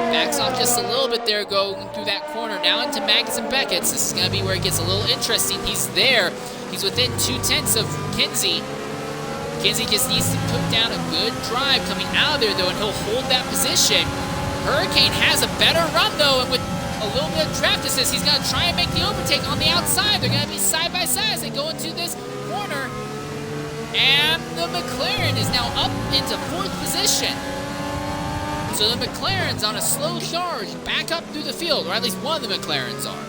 Backs off just a little bit there, going through that corner. Now into Maggots and Beckett's. This is going to be where it gets a little interesting. He's there. He's within 2/10 of Kenzie. Kenzie just needs to put down a good drive coming out of there, though, and he'll hold that position. Hurricane has a better run, though, and with a little bit of draft assist, he's going to try and make the overtake on the outside. They're going to be side by side as they go into this corner. And the McLaren is now up into 4th position. So the McLaren's on a slow charge back up through the field, or at least one of the McLarens are.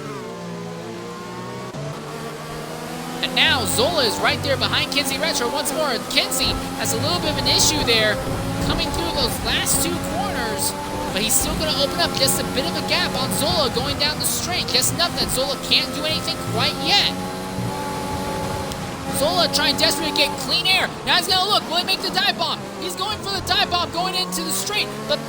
And now Zola is right there behind Kenzie Retro once more. Kenzie has a little bit of an issue there coming through those last 2 corners, but he's still going to open up just a bit of a gap on Zola going down the straight. Just enough that Zola can't do anything quite yet. Zola trying desperately to get clean air. Now he's going to look. Will he make the dive bomb? He's going for the dive bomb going into the straight, but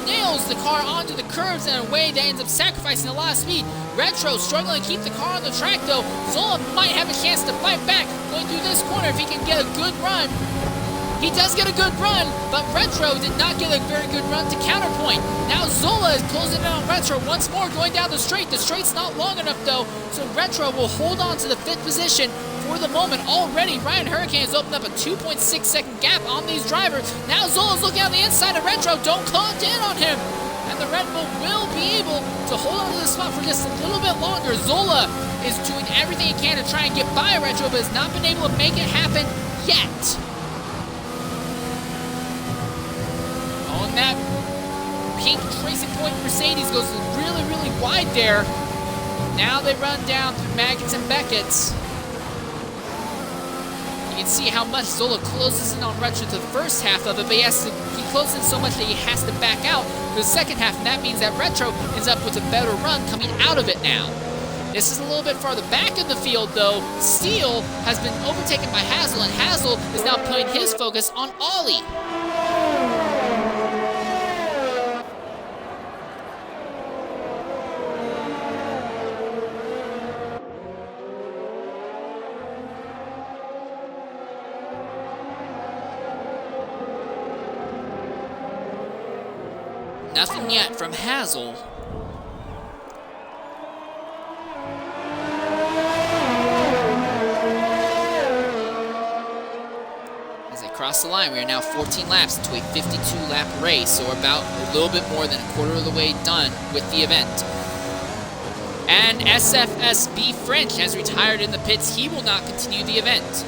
nails the car onto the curves in a way that ends up sacrificing a lot of speed. Retro struggling to keep the car on the track, though. Zola might have a chance to fight back going through this corner if he can get a good run. He does get a good run, but Retro did not get a very good run to counterpoint. Now Zola is closing in on Retro once more going down the straight. The straight's not long enough, though, so Retro will hold on to the 5th position for the moment. Already, Ryan Hurricane has opened up a 2.6-second gap on these drivers. Now Zola's looking on the inside of Retro. Don't close in on him. And the Red Bull will be able to hold on to the spot for just a little bit longer. Zola is doing everything he can to try and get by Retro, but has not been able to make it happen yet. Oh, and that pink Racing Point Mercedes goes really, really wide there. Now they run down through Maggots and Beckett's. You can see how much Zola closes in on Retro to the first half of it, but he closes in so much that he has to back out for the second half, and that means that Retro ends up with a better run coming out of it now. This is a little bit farther back in the field, though. Steele has been overtaken by Hazel, and Hazel is now putting his focus on Ollie. Nothing yet from Hazel. As they cross the line, we are now 14 laps into a 52-lap race, so we're about a little bit more than a quarter of the way done with the event. And SFSB French has retired in the pits. He will not continue the event.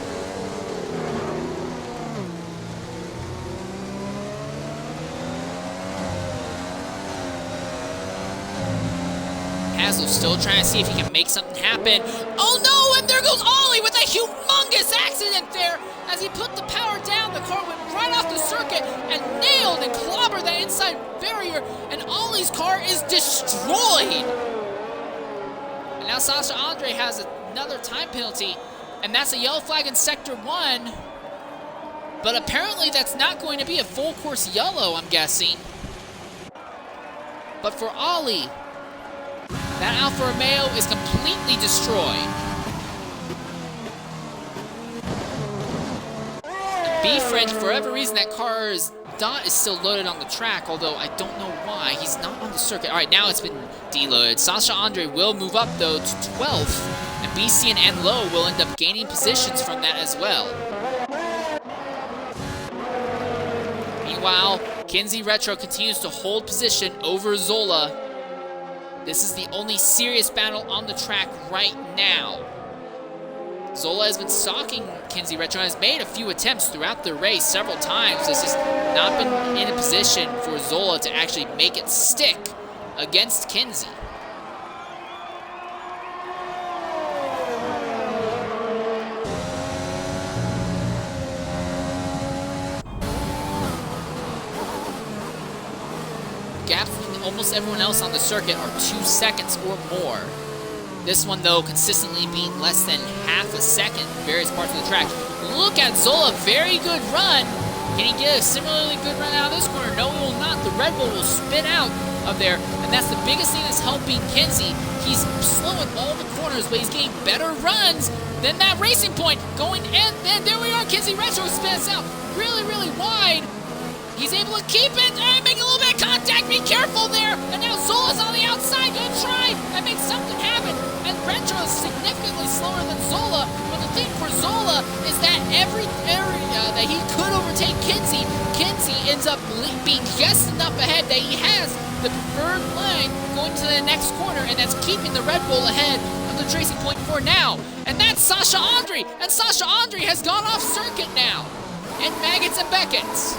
Hazel's still trying to see if he can make something happen. Oh no, and there goes Ollie with a humongous accident there. As he put the power down, the car went right off the circuit and nailed and clobbered that inside barrier, and Ollie's car is destroyed. And now Sasha Andre has another time penalty, and that's a yellow flag in Sector 1. But apparently that's not going to be a full course yellow, I'm guessing. But for Ollie, that Alfa Romeo is completely destroyed. And B French, for whatever reason, that car's dot is still loaded on the track, although I don't know why. He's not on the circuit. All right, now it's been deloaded. Sasha Andre will move up, though, to 12th, and BC and Enlo will end up gaining positions from that as well. Meanwhile, Kinsey Retro continues to hold position over Zola. This is the only serious battle on the track right now. Zola has been stalking Kinsey Retro and has made a few attempts throughout the race several times. This has not been in a position for Zola to actually make it stick against Kinsey. Gaps between almost everyone else on the circuit are 2 seconds or more. This one, though, consistently being less than half a second in various parts of the track. Look at Zola, very good run. Can he get a similarly good run out of this corner? No, he will not. The Red Bull will spin out of there, and that's the biggest thing that's helping Kinsey. He's slowing all the corners, but he's getting better runs than that Racing Point. Going in, and there we are. Kinsey Retro spins out really, really wide. He's able to keep it and make a little bit of contact. Be careful there. And now Zola's on the outside. Gonna try and make something happen. And Retro is significantly slower than Zola. But the thing for Zola is that every area that he could overtake Kinsey ends up being just enough ahead that he has the preferred line going to the next corner, and that's keeping the Red Bull ahead of the Racing Point for now. And that's Sasha Andre. And Sasha Andre has gone off circuit now. And Maggots and Beckett's.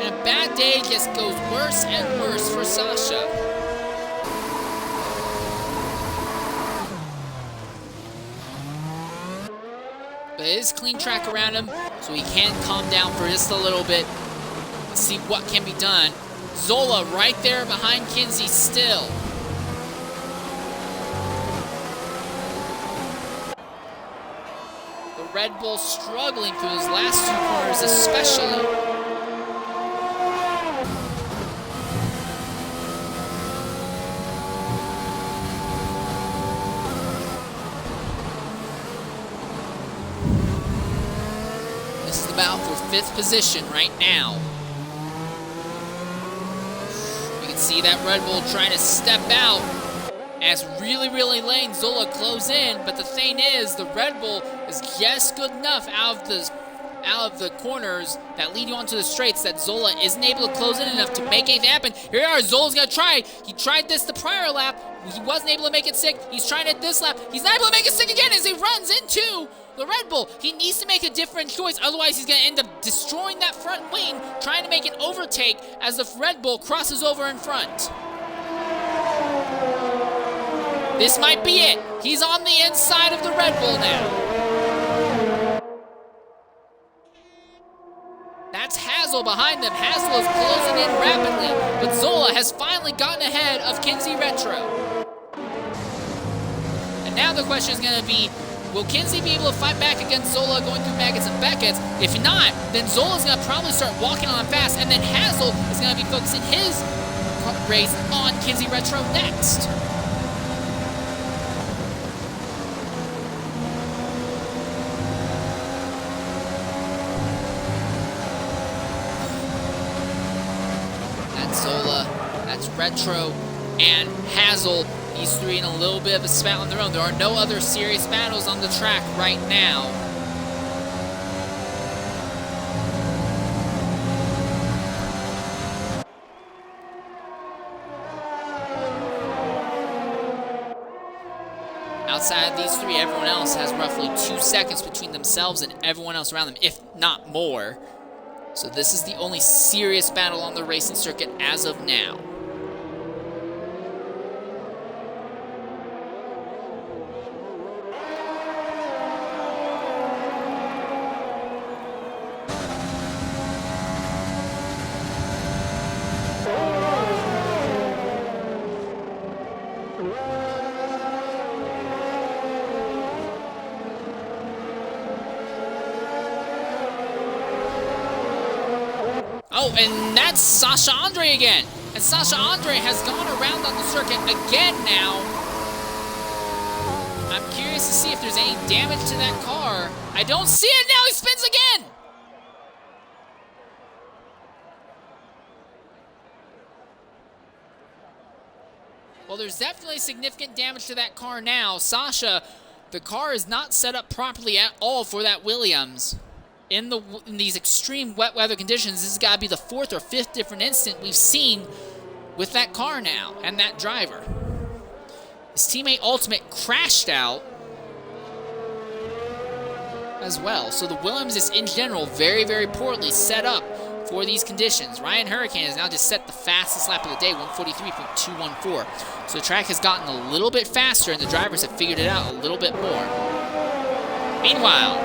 And a bad day just goes worse and worse for Sasha. But it is clean track around him, so he can calm down for just a little bit and see what can be done. Zola right there behind Kinsey still. Red Bull struggling through his last 2 corners especially. This is the battle for 5th position right now. You can see that Red Bull trying to step out as really letting Zola close in, but the thing is, the Red Bull is just good enough out of the corners that lead you onto the straights that Zola isn't able to close in enough to make anything happen. Here we are, Zola's gonna try. He tried this the prior lap. He wasn't able to make it stick. He's trying it this lap. He's not able to make it stick again as he runs into the Red Bull. He needs to make a different choice, otherwise he's gonna end up destroying that front wing, trying to make an overtake as the Red Bull crosses over in front. This might be it. He's on the inside of the Red Bull now. that's Hazel behind them. Hazel is closing in rapidly, but Zola has finally gotten ahead of Kinsey Retro. And now the question is going to be, will Kinsey be able to fight back against Zola going through Maggots and Beckett's? If not, then Zola's going to probably start walking on fast, and then Hazel is going to be focusing his race on Kinsey Retro next. Zola, that's Retro, and Hazel. These three in a little bit of a spat on their own. There are no other serious battles on the track right now. Outside of these three, everyone else has roughly 2 seconds between themselves and everyone else around them, if not more. So this is the only serious battle on the racing circuit as of now. Oh, and that's Sasha Andre again. And Sasha Andre has gone around on the circuit again now. I'm curious to see if there's any damage to that car. I don't see it now. He spins again. Well, there's definitely significant damage to that car now. Sasha, the car is not set up properly at all for that Williams. In these extreme wet weather conditions, this has got to be the 4th or 5th different incident we've seen with that car now and that driver. His teammate Ultimate crashed out as well. So the Williams is in general very, very poorly set up for these conditions. Ryan Hurricane has now just set the fastest lap of the day, 143.214. So the track has gotten a little bit faster and the drivers have figured it out a little bit more. Meanwhile,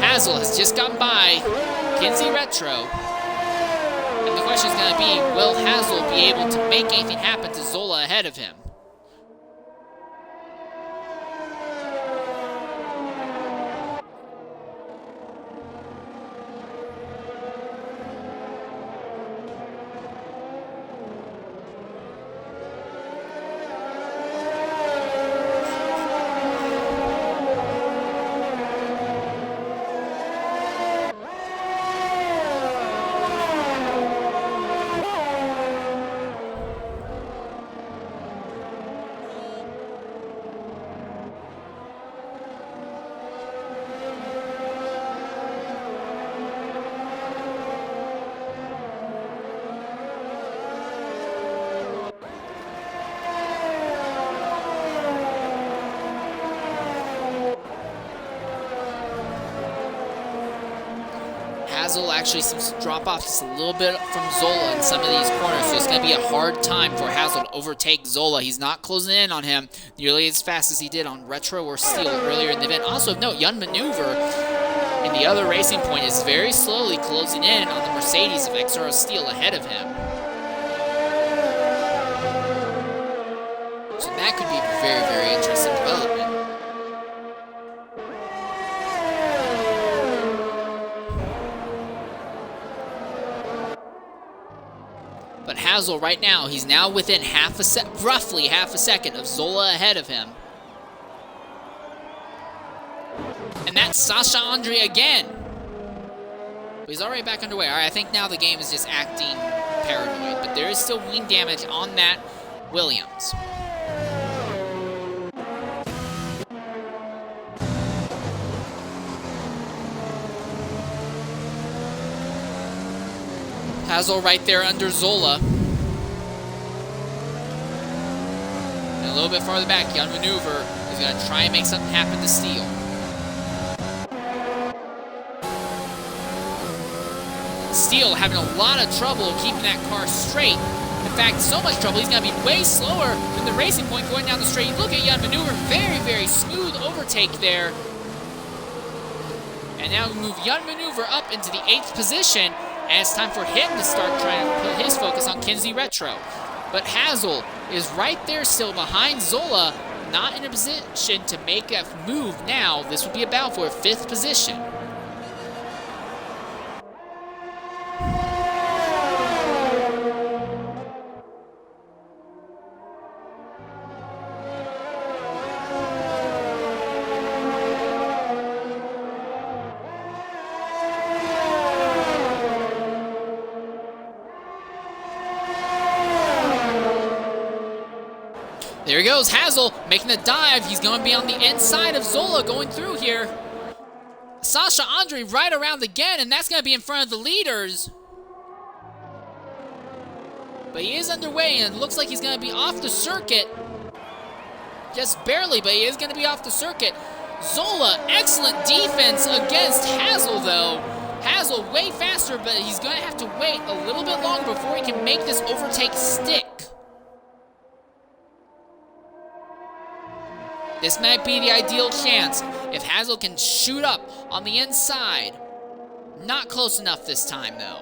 Hazel has just gotten by Kinsey Retro. And the question is going to be, will Hazel be able to make anything happen to Zola ahead of him? Hazel actually seems to drop off just a little bit from Zola in some of these corners, so it's going to be a hard time for Hazel to overtake Zola. He's not closing in on him nearly as fast as he did on Retro or Steel earlier in the event. Also of note, Young Maneuver in the other racing point is very slowly closing in on the Mercedes of XRRL Steel ahead of him. So that could be a very, very interesting development. But Hazel right now, he's now within roughly half a second of Zola ahead of him. And that's Sasha Andre again. But he's already back underway. All right, I think now the game is just acting paranoid, but there is still wing damage on that Williams. Hazel right there under Zola. And a little bit farther back, Young Maneuver is going to try and make something happen to Steel. Steel having a lot of trouble keeping that car straight. In fact, so much trouble, he's going to be way slower than the racing point going down the straight. You look at Young Maneuver, very, very smooth overtake there. And now we move Young Maneuver up into the 8th position. And it's time for him to start trying to put his focus on Kinsey Retro. But Hazel is right there still behind Zola, not in a position to make a move now. This would be a battle for 5th position. There he goes, Hazel making the dive. He's going to be on the inside of Zola going through here. Sasha Andre right around again, and that's going to be in front of the leaders. But he is underway, and it looks like he's going to be off the circuit. Just barely, but he is going to be off the circuit. Zola, excellent defense against Hazel, though. Hazel way faster, but he's going to have to wait a little bit longer before he can make this overtake stick. This might be the ideal chance if Hazel can shoot up on the inside. Not close enough this time, though.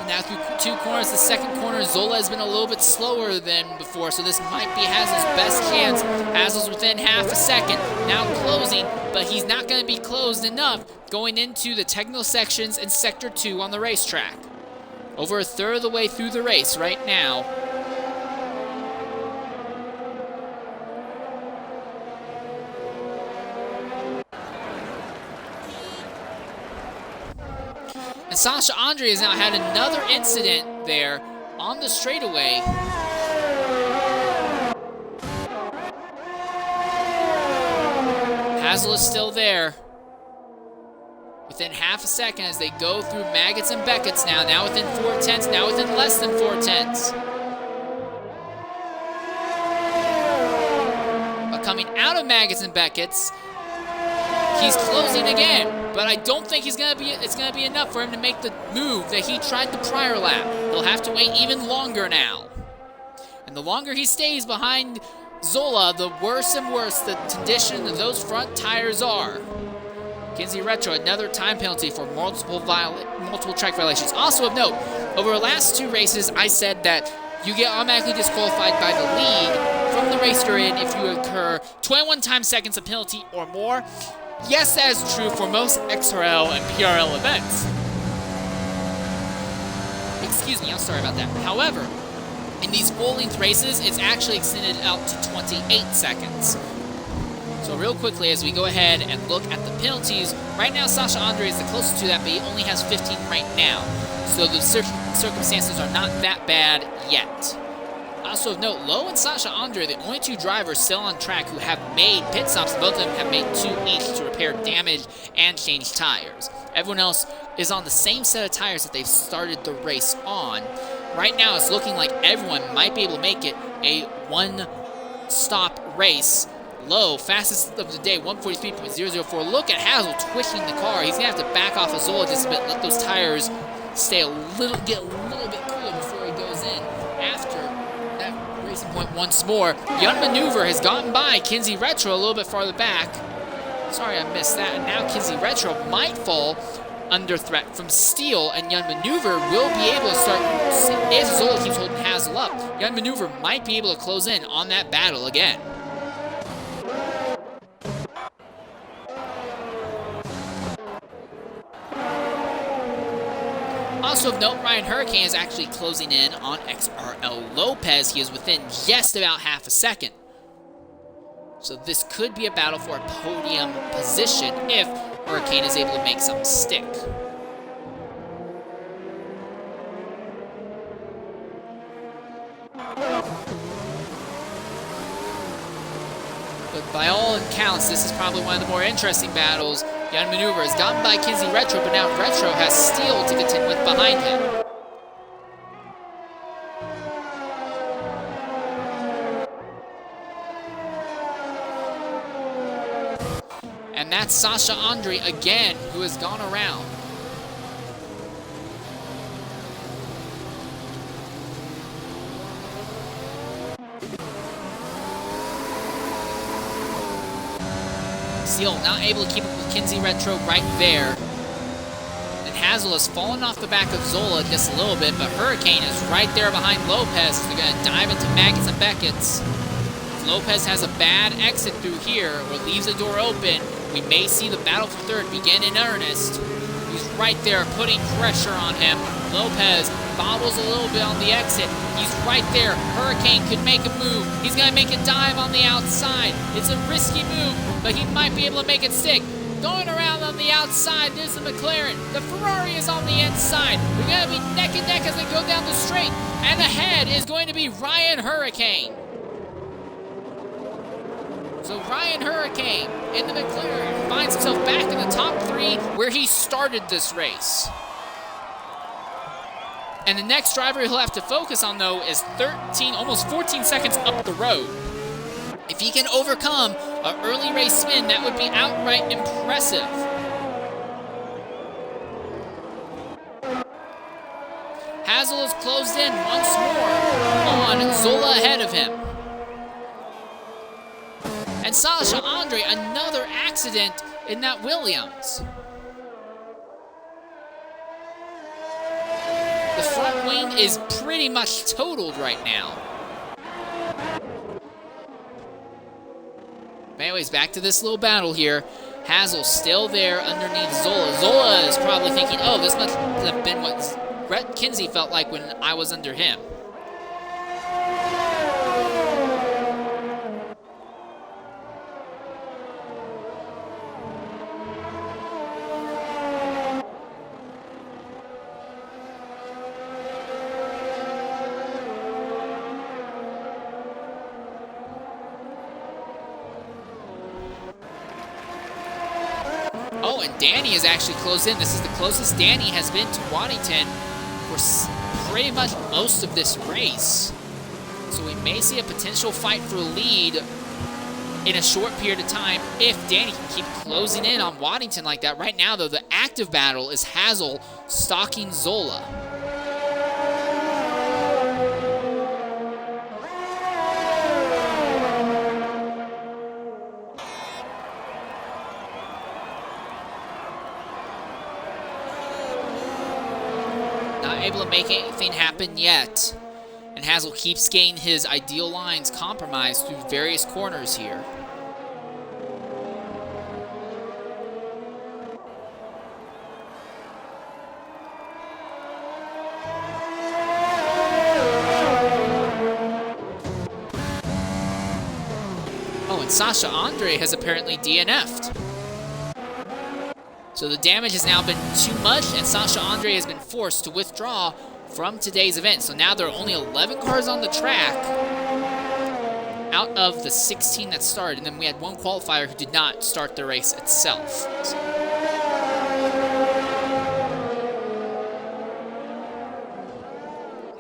And now through 2 corners, the second corner, Zola has been a little bit slower than before, so this might be Hazel's best chance. Hazel's within half a second, now closing, but he's not going to be closed enough going into the technical sections in Sector 2 on the racetrack. Over a third of the way through the race right now. And Sasha Andre has now had another incident there on the straightaway. Hazel is still there. Within half a second as they go through Maggots and Beckett's now. Now within 4/10, now within less than 4/10. But coming out of Maggots and Beckett's, he's closing again. But I don't think it's gonna be enough for him to make the move that he tried the prior lap. He'll have to wait even longer now. And the longer he stays behind Zola, the worse and worse the condition of those front tires are. Kinsey Retro, another time penalty for multiple track violations. Also of note, over the last 2 races, I said that you get automatically disqualified by the lead from the race you're in if you incur 21 time seconds of penalty or more. Yes, that is true for most XRRL and PRL events. Excuse me, I'm sorry about that. However, in these full-length races, it's actually extended out to 28 seconds. So real quickly, as we go ahead and look at the penalties, right now Sasha Andre is the closest to that, but he only has 15 right now. So the circumstances are not that bad yet. Also of note, Lowe and Sasha Andre are the only 2 drivers still on track who have made pit stops. Both of them have made 2 each to repair damage and change tires. Everyone else is on the same set of tires that they've started the race on. Right now, it's looking like everyone might be able to make it a 1-stop race. Low, fastest of the day, 143.004. Look at Hazel twisting the car. He's going to have to back off of Zola just a bit, let those tires get a little bit cooler before he goes in. After that racing point once more, Young Maneuver has gotten by Kinsey Retro a little bit farther back. Sorry I missed that. And now Kinsey Retro might fall under threat from Steele, and Young Maneuver will be able to start, if Zola keeps holding Hazel up, Young Maneuver might be able to close in on that battle again. Also of note, Ryan Hurricane is actually closing in on XRL Lopez. He is within just about half a second. So this could be a battle for a podium position if Hurricane is able to make something stick. But by all accounts, this is probably one of the more interesting battles. Young Maneuver has gotten by Kinsey Retro, but now Retro has Steele to contend with behind him. And that's Sasha Andre again, who has gone around. Steele not able to keep up with Kinsey Retro right there. And Hazel has fallen off the back of Zola just a little bit, but Hurricane is right there behind Lopez. They're going to dive into Maggots and Beckett's. If Lopez has a bad exit through here or leaves the door open, we may see the battle for third begin in earnest. He's right there putting pressure on him. Lopez bobbles a little bit on the exit. He's right there. Hurricane could make a move. He's going to make a dive on the outside. It's a risky move, but he might be able to make it stick. Going around on the outside, there's the McLaren. The Ferrari is on the inside. They're going to be neck and neck as they go down the straight. And ahead is going to be Ryan Hurricane. So Ryan Hurricane in the McLaren finds himself back in the top three where he started this race. And the next driver he'll have to focus on, though, is 13, almost 14 seconds up the road. If he can overcome an early race spin, that would be outright impressive. Hazel is closed in once more on Zola ahead of him. And Sasha Andre, another accident in that Williams. The front wing is pretty much totaled right now. But anyways, back to this little battle here. Hazel still there underneath Zola. Zola is probably thinking, oh, this must have been what Brett Kinsey felt like when I was under him. Oh, and Danny is actually close in. This is the closest Danny has been to Waddington for pretty much most of this race. So we may see a potential fight for a lead in a short period of time if Danny can keep closing in on Waddington like that. Right now, though, the active battle is Hazel stalking Zola. Able to make anything happen yet, and Hazel keeps getting his ideal lines compromised through various corners here. Oh, and Sasha Andre has apparently DNF'd. So the damage has now been too much, and Sasha Andre has been forced to withdraw from today's event. So now there are only 11 cars on the track out of the 16 that started. And then we had one qualifier who did not start the race itself.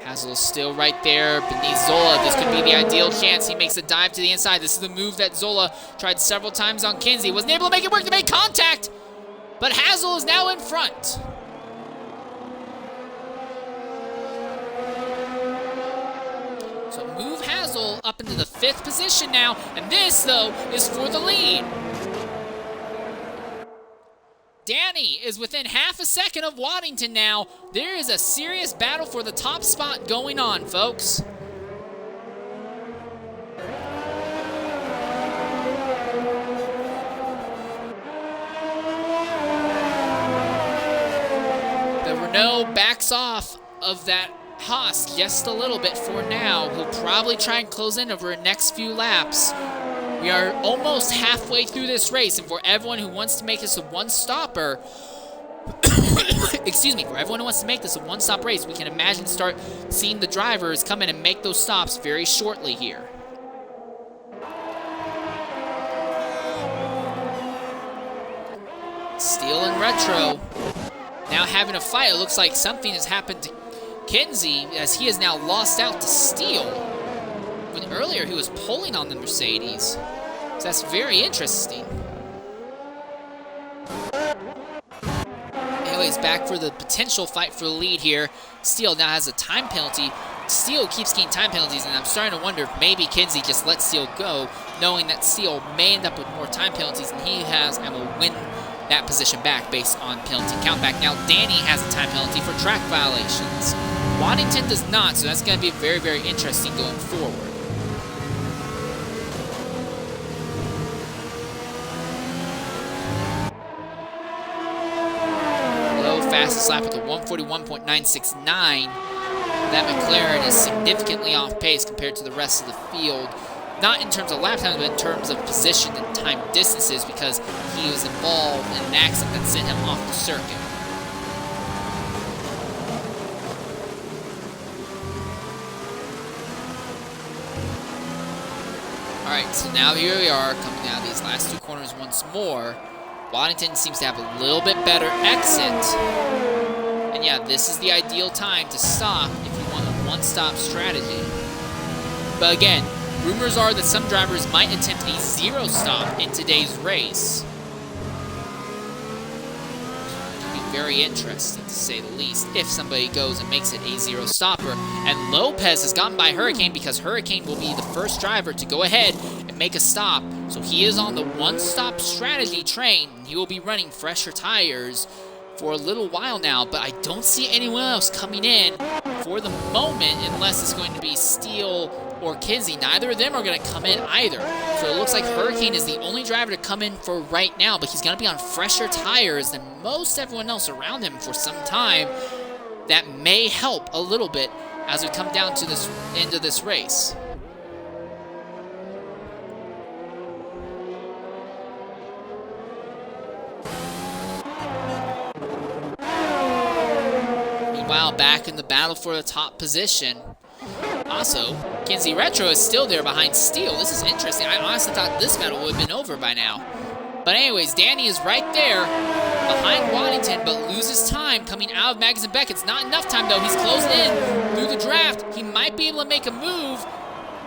Hazel is still right there beneath Zola. This could be the ideal chance. He makes a dive to the inside. This is the move that Zola tried several times on Kinsey. Wasn't able to make it work to make contact. But Hazel is now in front. So move Hazel up into the 5th position now. And this, though, is for the lead. Danny is within half a second of Waddington now. There is a serious battle for the top spot going on, folks. No backs off of that Haas just a little bit for now. He'll probably try and close in over the next few laps. We are almost halfway through this race, and for everyone who wants to make this a one-stopper, excuse me, for everyone who wants to make this a one-stop race, we can imagine start seeing the drivers come in and make those stops very shortly here. Steele and Retro now having a fight. It looks like something has happened to Kinsey as he has now lost out to Steele. When earlier he was pulling on the Mercedes. So that's very interesting. Anyways, back for the potential fight for the lead here. Steele now has a time penalty Steele keeps getting time penalties, and I'm starting to wonder if maybe Kinsey just lets Steele go, knowing that Steele may end up with more time penalties than he has and will win that position back based on penalty countback. Now, Danny has a time penalty for track violations. Waddington does not, so that's going to be very, very interesting going forward. Fastest lap with a 141.969. That McLaren is significantly off pace compared to the rest of the field. Not in terms of lap times, but in terms of position and time distances, because he was involved in an accident that sent him off the circuit. Alright, so now here we are, coming out of these last two corners once more. Waddington seems to have a little bit better exit. And yeah, this is the ideal time to stop if you want a one-stop strategy. But again, rumors are that some drivers might attempt a zero stop in today's race. It'll be very interesting, to say the least, if somebody goes and makes it a zero stopper. And Lopez has gotten by Hurricane because Hurricane will be the first driver to go ahead and make a stop. So he is on the one-stop strategy train. He will be running fresher tires for a little while now, but I don't see anyone else coming in for the moment unless it's going to be Steele or Kinsey. Neither of them are going to come in either. So it looks like Hurricane is the only driver to come in for right now, but he's going to be on fresher tires than most everyone else around him for some time. That may help a little bit as we come down to this end of this race. Meanwhile, back in the battle for the top position. Also, Kinsey Retro is still there behind Steele. This is interesting. I honestly thought this battle would have been over by now. But anyways, Danny is right there behind Waddington, but loses time coming out of Magnuson Beckett's. Not enough time, though. He's closing in through the draft. He might be able to make a move.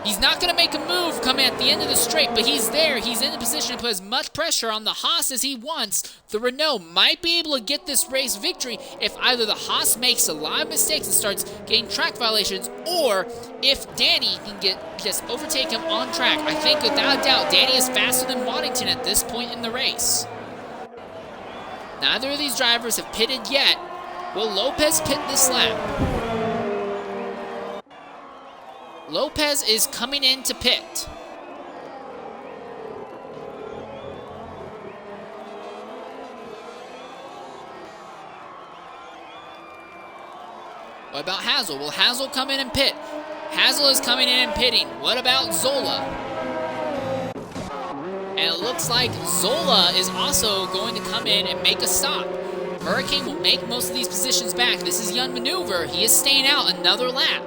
He's not going to make a move coming at the end of the straight, but he's there. He's in a position to put as much pressure on the Haas as he wants. The Renault might be able to get this race victory if either the Haas makes a lot of mistakes and starts getting track violations, or if Danny can just overtake him on track. I think without a doubt, Danny is faster than Waddington at this point in the race. Neither of these drivers have pitted yet. Will Lopez pit this lap? Lopez is coming in to pit. What about Hazel? Will Hazel come in and pit? Hazel is coming in and pitting. What about Zola? And it looks like Zola is also going to come in and make a stop. Hurricane will make most of these positions back. This is Young Maneuver. He is staying out another lap.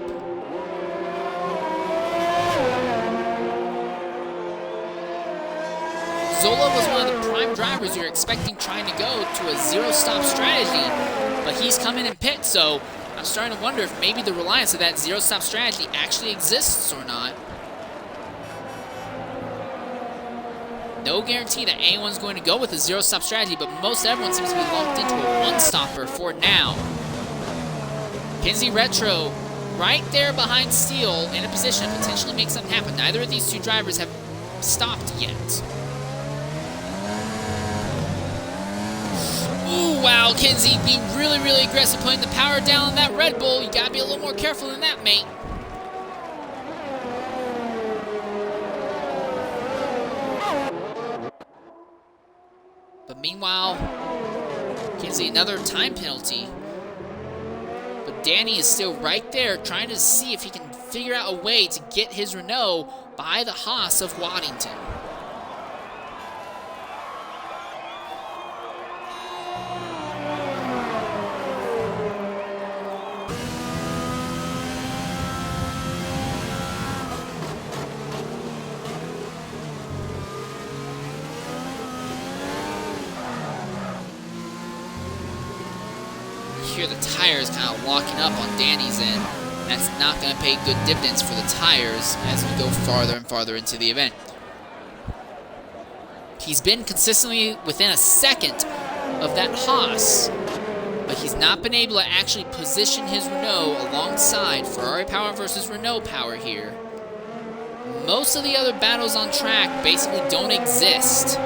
Zola was one of the prime drivers you're expecting trying to go to a zero-stop strategy, but he's coming in pit, so I'm starting to wonder if maybe the reliance of that zero-stop strategy actually exists or not. No guarantee that anyone's going to go with a zero-stop strategy, but most everyone seems to be locked into a one-stopper for now. Kinsey Retro right there behind Steele in a position to potentially make something happen. Neither of these two drivers have stopped yet. Ooh, wow, Kinsey being really, really aggressive, putting the power down on that Red Bull. You gotta be a little more careful than that, mate. But meanwhile, Kinsey, another time penalty. But Danny is still right there, trying to see if he can figure out a way to get his Renault by the Haas of Waddington. Here the tires kind of locking up on Danny's end. That's not going to pay good dividends for the tires as we go farther and farther into the event. He's been consistently within a second of that Haas. but he's not been able to actually position his Renault alongside Ferrari power versus Renault power here. Most of the other battles on track basically don't exist.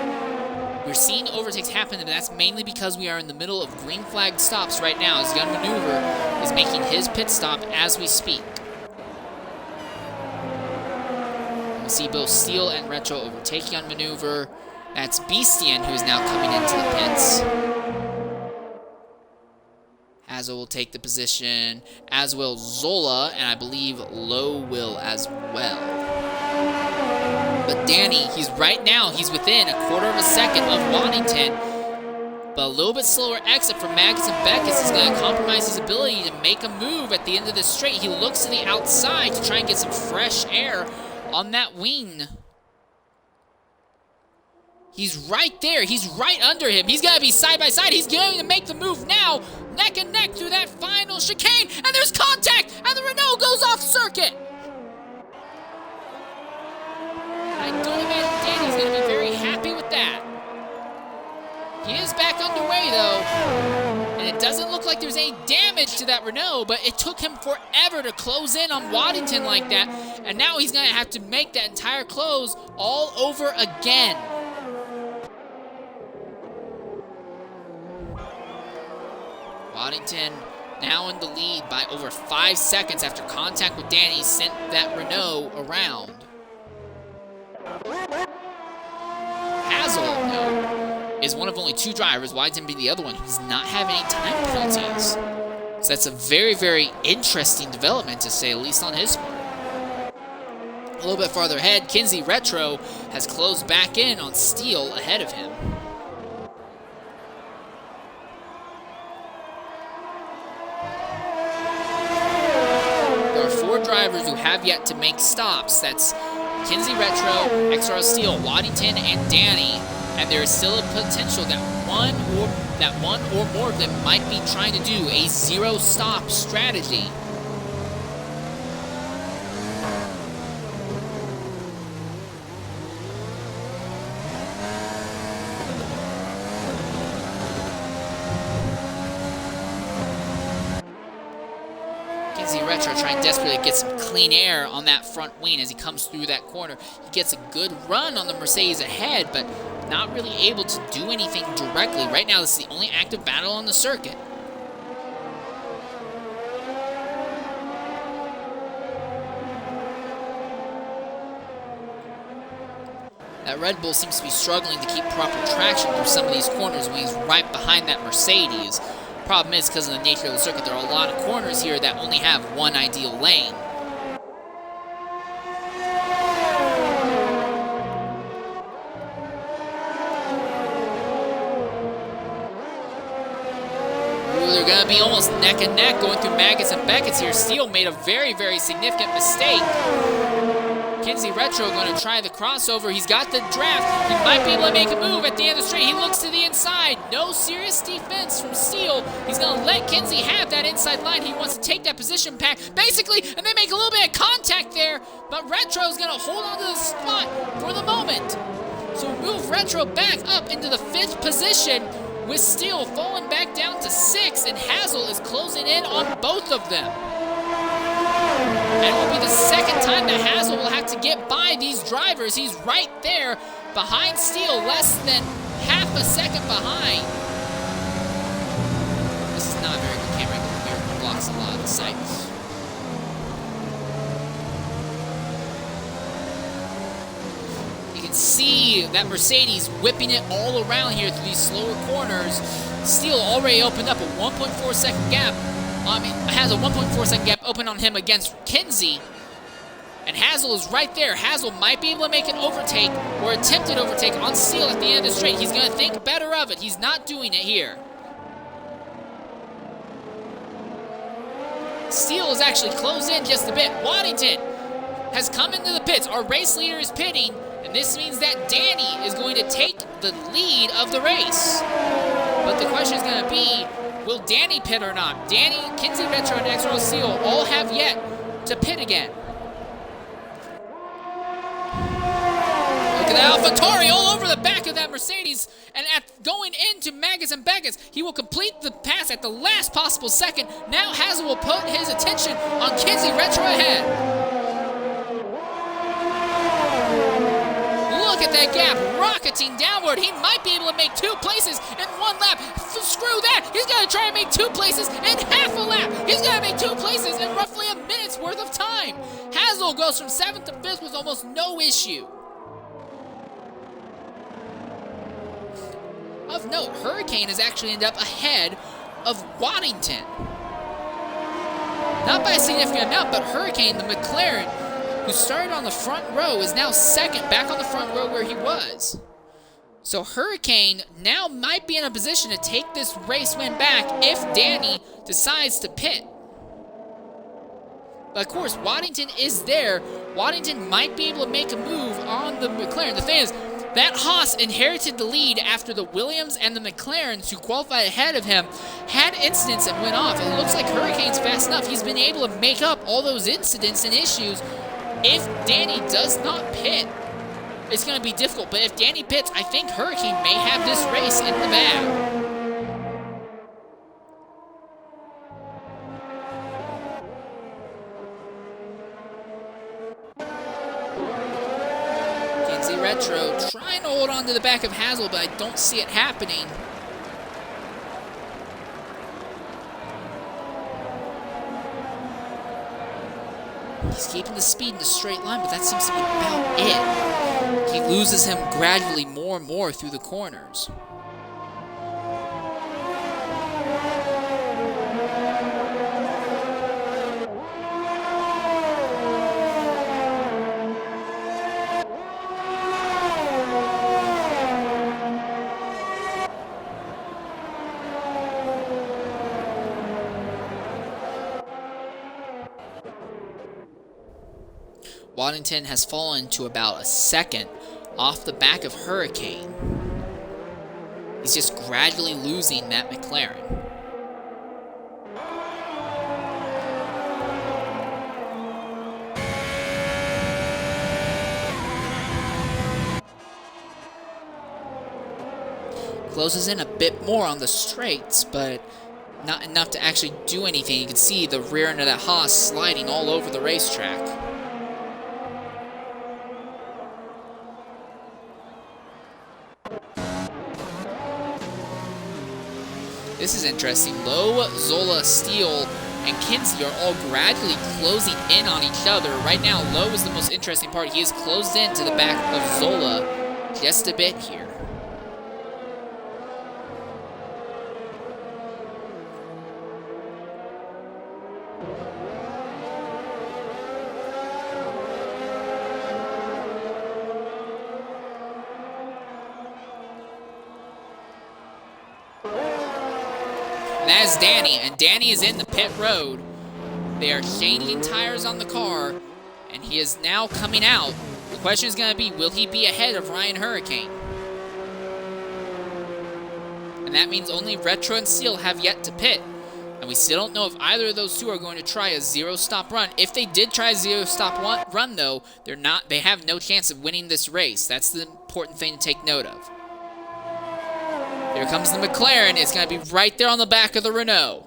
We're seeing overtakes happen, and that's mainly because we are in the middle of green flag stops right now, as Gun Maneuver is making his pit stop as we speak. We see both Steel and Retro overtaking on Maneuver. That's Beastian who is now coming into the pits. Hazel will take the position, as will Zola, and I believe Lowe will as well. But Danny, he's within a quarter of a second of Waddington. But a little bit slower exit from Magnus and Beckes is going to compromise his ability to make a move at the end of the straight. He looks to the outside to try and get some fresh air on that wing. He's right there. He's right under him. He's going to be side by side. He's going to make the move now. Neck and neck through that final chicane. And there's contact. And the Renault goes off circuit. I don't imagine Danny's going to be very happy with that. He is back underway, though. And it doesn't look like there's any damage to that Renault, but it took him forever to close in on Waddington like that. And now he's going to have to make that entire close all over again. Waddington now in the lead by over 5 seconds after contact with Danny sent that Renault around. Hazel, though, is one of only 2 drivers, Waddington being the other one, who's not having any time penalties. So that's a very, very interesting development, to say the least, on his part. A little bit farther ahead, Kinsey Retro has closed back in on Steele ahead of him. Drivers who have yet to make stops. That's Kinsey Retro, XRRL Steel, Waddington, and Danny. And there is still a potential that one or more of them might be trying to do a zero-stop strategy. Retro trying desperately to get some clean air on that front wing as he comes through that corner. He gets a good run on the Mercedes ahead, but not really able to do anything directly. Right now, this is the only active battle on the circuit. That Red Bull seems to be struggling to keep proper traction through some of these corners when he's right behind that Mercedes. Problem is, because of the nature of the circuit, there are a lot of corners here that only have one ideal lane. Ooh, they're going to be almost neck and neck going through Magnus and Beckes here. Steele made a very, very significant mistake. Kinsey Retro going to try the crossover. He's got the draft. He might be able to make a move at the end of the straight. He looks to the inside. No serious defense from Steele. He's going to let Kinsey have that inside line. He wants to take that position back, basically, and they make a little bit of contact there, but Retro's going to hold on to the spot for the moment. So move Retro back up into the 5th position, with Steele falling back down to 6, and Hazel is closing in on both of them. And it will be the second time that Hazel will have to get by these drivers. He's right there behind Steele, less than half a second behind. This is not a very good camera angle. The mirror blocks a lot of the sight. You can see that Mercedes whipping it all around here through these slower corners. Steele already opened up a 1.4 second gap. Has a 1.4 second gap open on him against Kinsey. And Hazel is right there. Hazel might be able to make an overtake or attempted overtake on Steele at the end of the straight. He's going to think better of it. He's not doing it here. Steele is actually closed in just a bit. Waddington has come into the pits. Our race leader is pitting, and this means that Danny is going to take the lead of the race. But the question is going to be, will Danny pit or not? Danny, Kinsey Retro, and XRRL Steel all have yet to pit again. Look at that AlphaTauri all over the back of that Mercedes. And at going into Magus and Beckett. He will complete the pass at the last possible second. Now Hazel will put his attention on Kinsey Retro ahead. Look at that gap, rocketing downward. He might be able to make 2 places in 1 lap. Screw that. He's going to try to make 2 places in half a lap. He's going to make 2 places in roughly a minute's worth of time. Hazel goes from 7th to 5th with almost no issue. Of note, Hurricane has actually ended up ahead of Waddington. Not by a significant amount, but Hurricane, the McLaren, who started on the front row, is now 2nd, back on the front row where he was. So Hurricane now might be in a position to take this race win back if Danny decides to pit. But of course, Waddington is there. Waddington might be able to make a move on the McLaren. The thing is, that Haas inherited the lead after the Williams and the McLarens, who qualified ahead of him, had incidents that went off. And it looks like Hurricane's fast enough. He's been able to make up all those incidents and issues. If Danny does not pit, it's going to be difficult. But if Danny pits, I think Hurricane may have this race in the bag. Kinsey Retro trying to hold on to the back of Hazel, but I don't see it happening. He's keeping the speed in a straight line, but that seems to be about it. He loses him gradually more and more through the corners. Waddington has fallen to about a 2nd off the back of Hurricane. He's just gradually losing that McLaren. Closes in a bit more on the straights, but not enough to actually do anything. You can see the rear end of that Haas sliding all over the racetrack. This is interesting. Lowe, Zola, Steele, and Kinsey are all gradually closing in on each other. Right now, Lowe is the most interesting part. He is closed in to the back of Zola just a bit here. And that is Danny, and Danny is in the pit road. They are changing tires on the car, and he is now coming out. The question is going to be, will he be ahead of Ryan Hurricane? And that means only Retro and Steele have yet to pit. And we still don't know if either of those two are going to try a zero-stop run. If they did try a zero-stop run, though, they have no chance of winning this race. That's the important thing to take note of. Here comes the McLaren. It's going to be right there on the back of the Renault.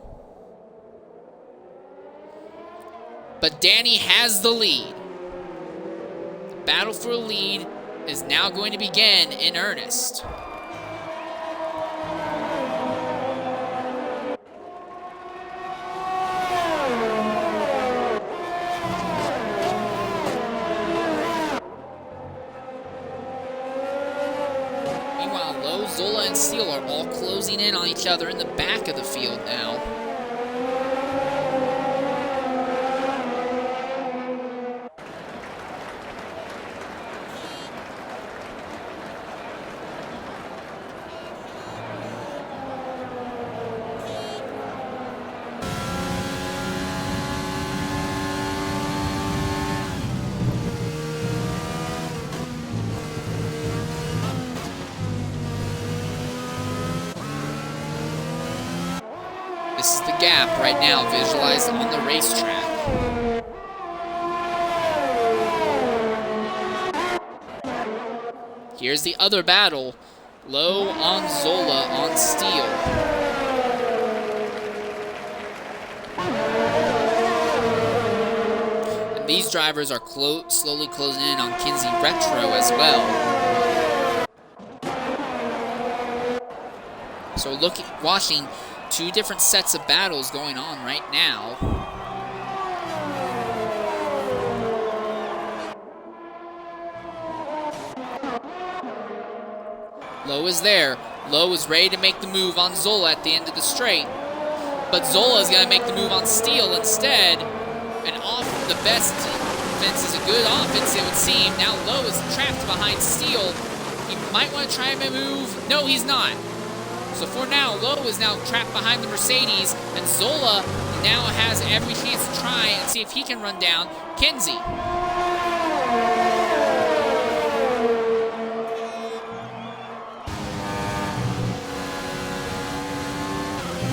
But Danny has the lead. The battle for a lead is now going to begin in earnest. Zola and Steele are all closing in on each other in the back of the field now. This is the gap right now visualized on the racetrack. Here's the other battle Low on Zola on Steele. And these drivers are slowly closing in on Kinsey Retro as well. So watching two different sets of battles going on right now. Low is there. Low is ready to make the move on Zola at the end of the straight. But Zola is going to make the move on Steele instead. And off the best defense is a good offense, it would seem. Now Low is trapped behind Steele. He might want to try and move. No, he's not. So for now, Low is now trapped behind the Mercedes. And Zola now has every chance to try and see if he can run down Kinsey.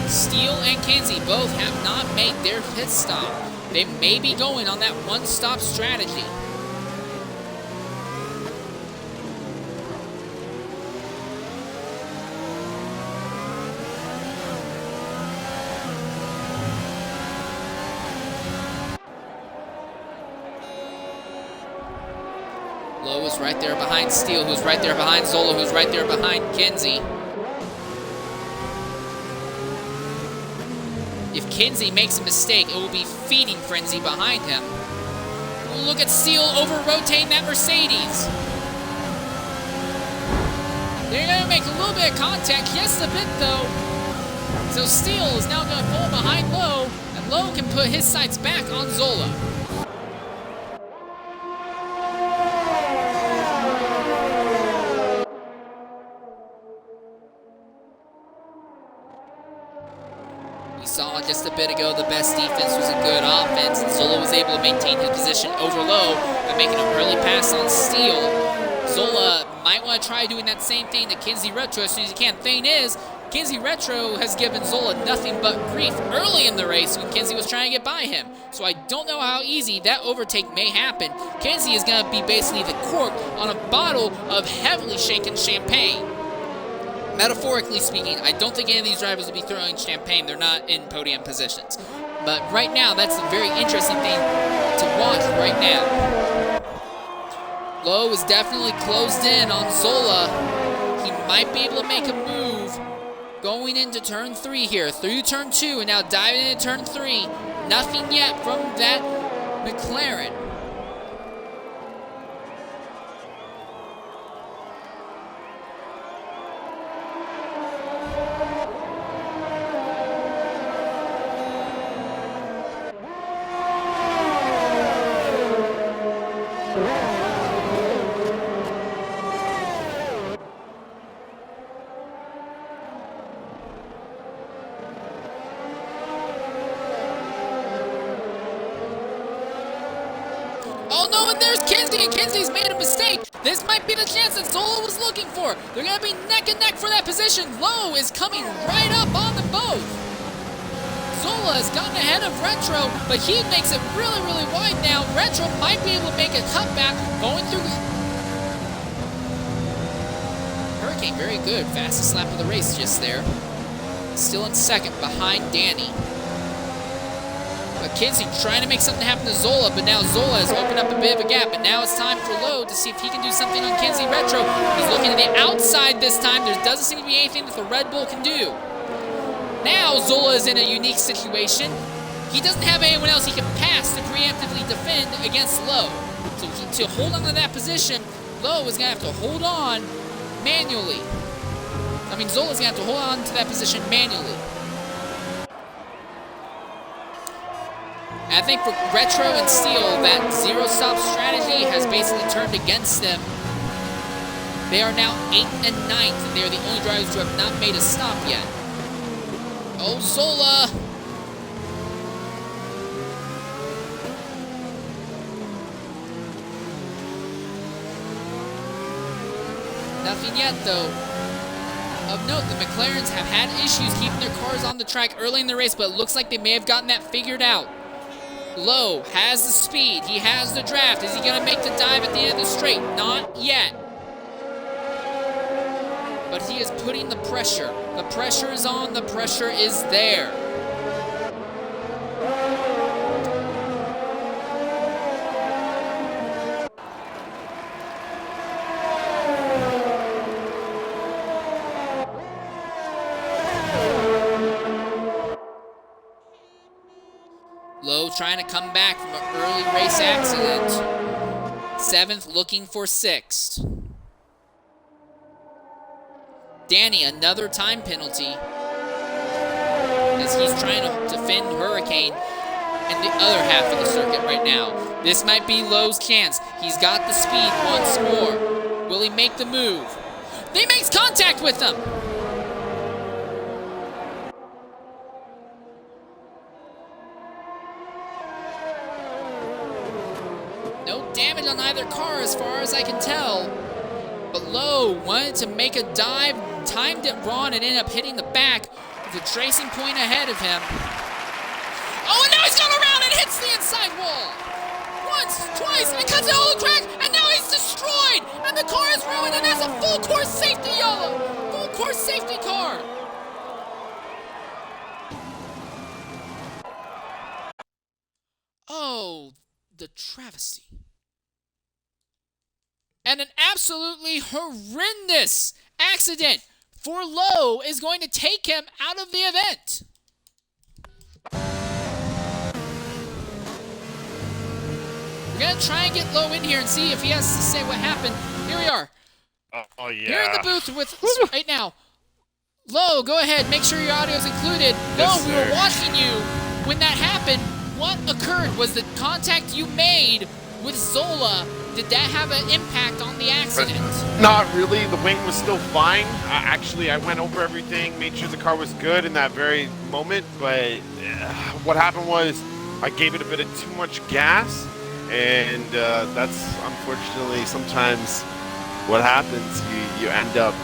Steele and Kinsey both have not made their pit stop. They may be going on that one-stop strategy. Low is right there behind Steele, who's right there behind Zola, who's right there behind Kinsey. If Kinsey makes a mistake, it will be feeding frenzy behind him. Look at Steele over-rotating that Mercedes. They're going to make a little bit of contact, just a bit though. So Steele is now going to fall behind Low, and Low can put his sights back on Zola. We saw just a bit ago the best defense was a good offense, and Zola was able to maintain his position over Low by making an early pass on Steele. Zola might want to try doing that same thing to Kinsey Retro as soon as he can. Thing is, Kinsey Retro has given Zola nothing but grief early in the race when Kinsey was trying to get by him. So I don't know how easy that overtake may happen. Kinsey is going to be basically the cork on a bottle of heavily shaken champagne. Metaphorically speaking, I don't think any of these drivers will be throwing champagne. They're not in podium positions. But right now, that's a very interesting thing to watch right now. Low is definitely closed in on Zola. He might be able to make a move going into turn 3 here. Through turn 2 and now diving into turn 3. Nothing yet from that McLaren. Oh no, and there's Kinsey, and Kinsey's made a mistake. This might be the chance that Zola was looking for. They're going to be neck and neck for that position. Low is coming right up on them both. Zola has gotten ahead of Retro, but he makes it really, really wide now. Retro might be able to make a cutback going through. Hurricane, very good. Fastest lap of the race just there. Still in second behind Danny. But Kinsey trying to make something happen to Zola, but now Zola has opened up a bit of a gap. And now it's time for Low to see if he can do something on Kinsey Retro. He's looking to the outside this time. There doesn't seem to be anything that the Red Bull can do. Now Zola is in a unique situation. He doesn't have anyone else he can pass to preemptively defend against Low. So to hold on to that position, Low is going to have to hold on manually. Zola's going to have to hold on to that position manually. I think for Retro and Steele, that zero-stop strategy has basically turned against them. They are now 8th and 9th, and they are the only drivers who have not made a stop yet. Oh, Zola! Nothing yet, though. Of note, the McLarens have had issues keeping their cars on the track early in the race, but it looks like they may have gotten that figured out. Low has the speed. He has the draft. Is he going to make the dive at the end of the straight? Not yet. But but he is putting the pressure. The pressure is on, the pressure is there. Lowe trying to come back from an early race accident. 7th looking for 6th. Danny, another time penalty as he's trying to defend Hurricane in the other half of the circuit right now. This might be Lowe's chance. He's got the speed once more. Will he make the move? He makes contact with them. No damage on either car as far as I can tell. But Lowe wanted to make a dive, timed it wrong, and ended up hitting the back with a tracing point ahead of him. Oh, and now he's going around and hits the inside wall. Once, twice, and cuts it all the track, and now he's destroyed. And the car is ruined, and that's a full course safety yellow. Full course safety car. Oh, the travesty. And an absolutely horrendous accident for Lowe is going to take him out of the event. We're going to try and get Lowe in here and see if he has to say what happened. Here we are. Oh, yeah. Here in the booth with us right now. Lowe, go ahead. Make sure your audio is included. Yes, Lowe, we were watching you when that happened. What occurred? Was the contact you made with Zola, did that have an impact on the accident? Not really. The wing was still fine. Actually, I went over everything, made sure the car was good in that very moment, but what happened was I gave it a bit of too much gas, and that's unfortunately sometimes what happens. You end up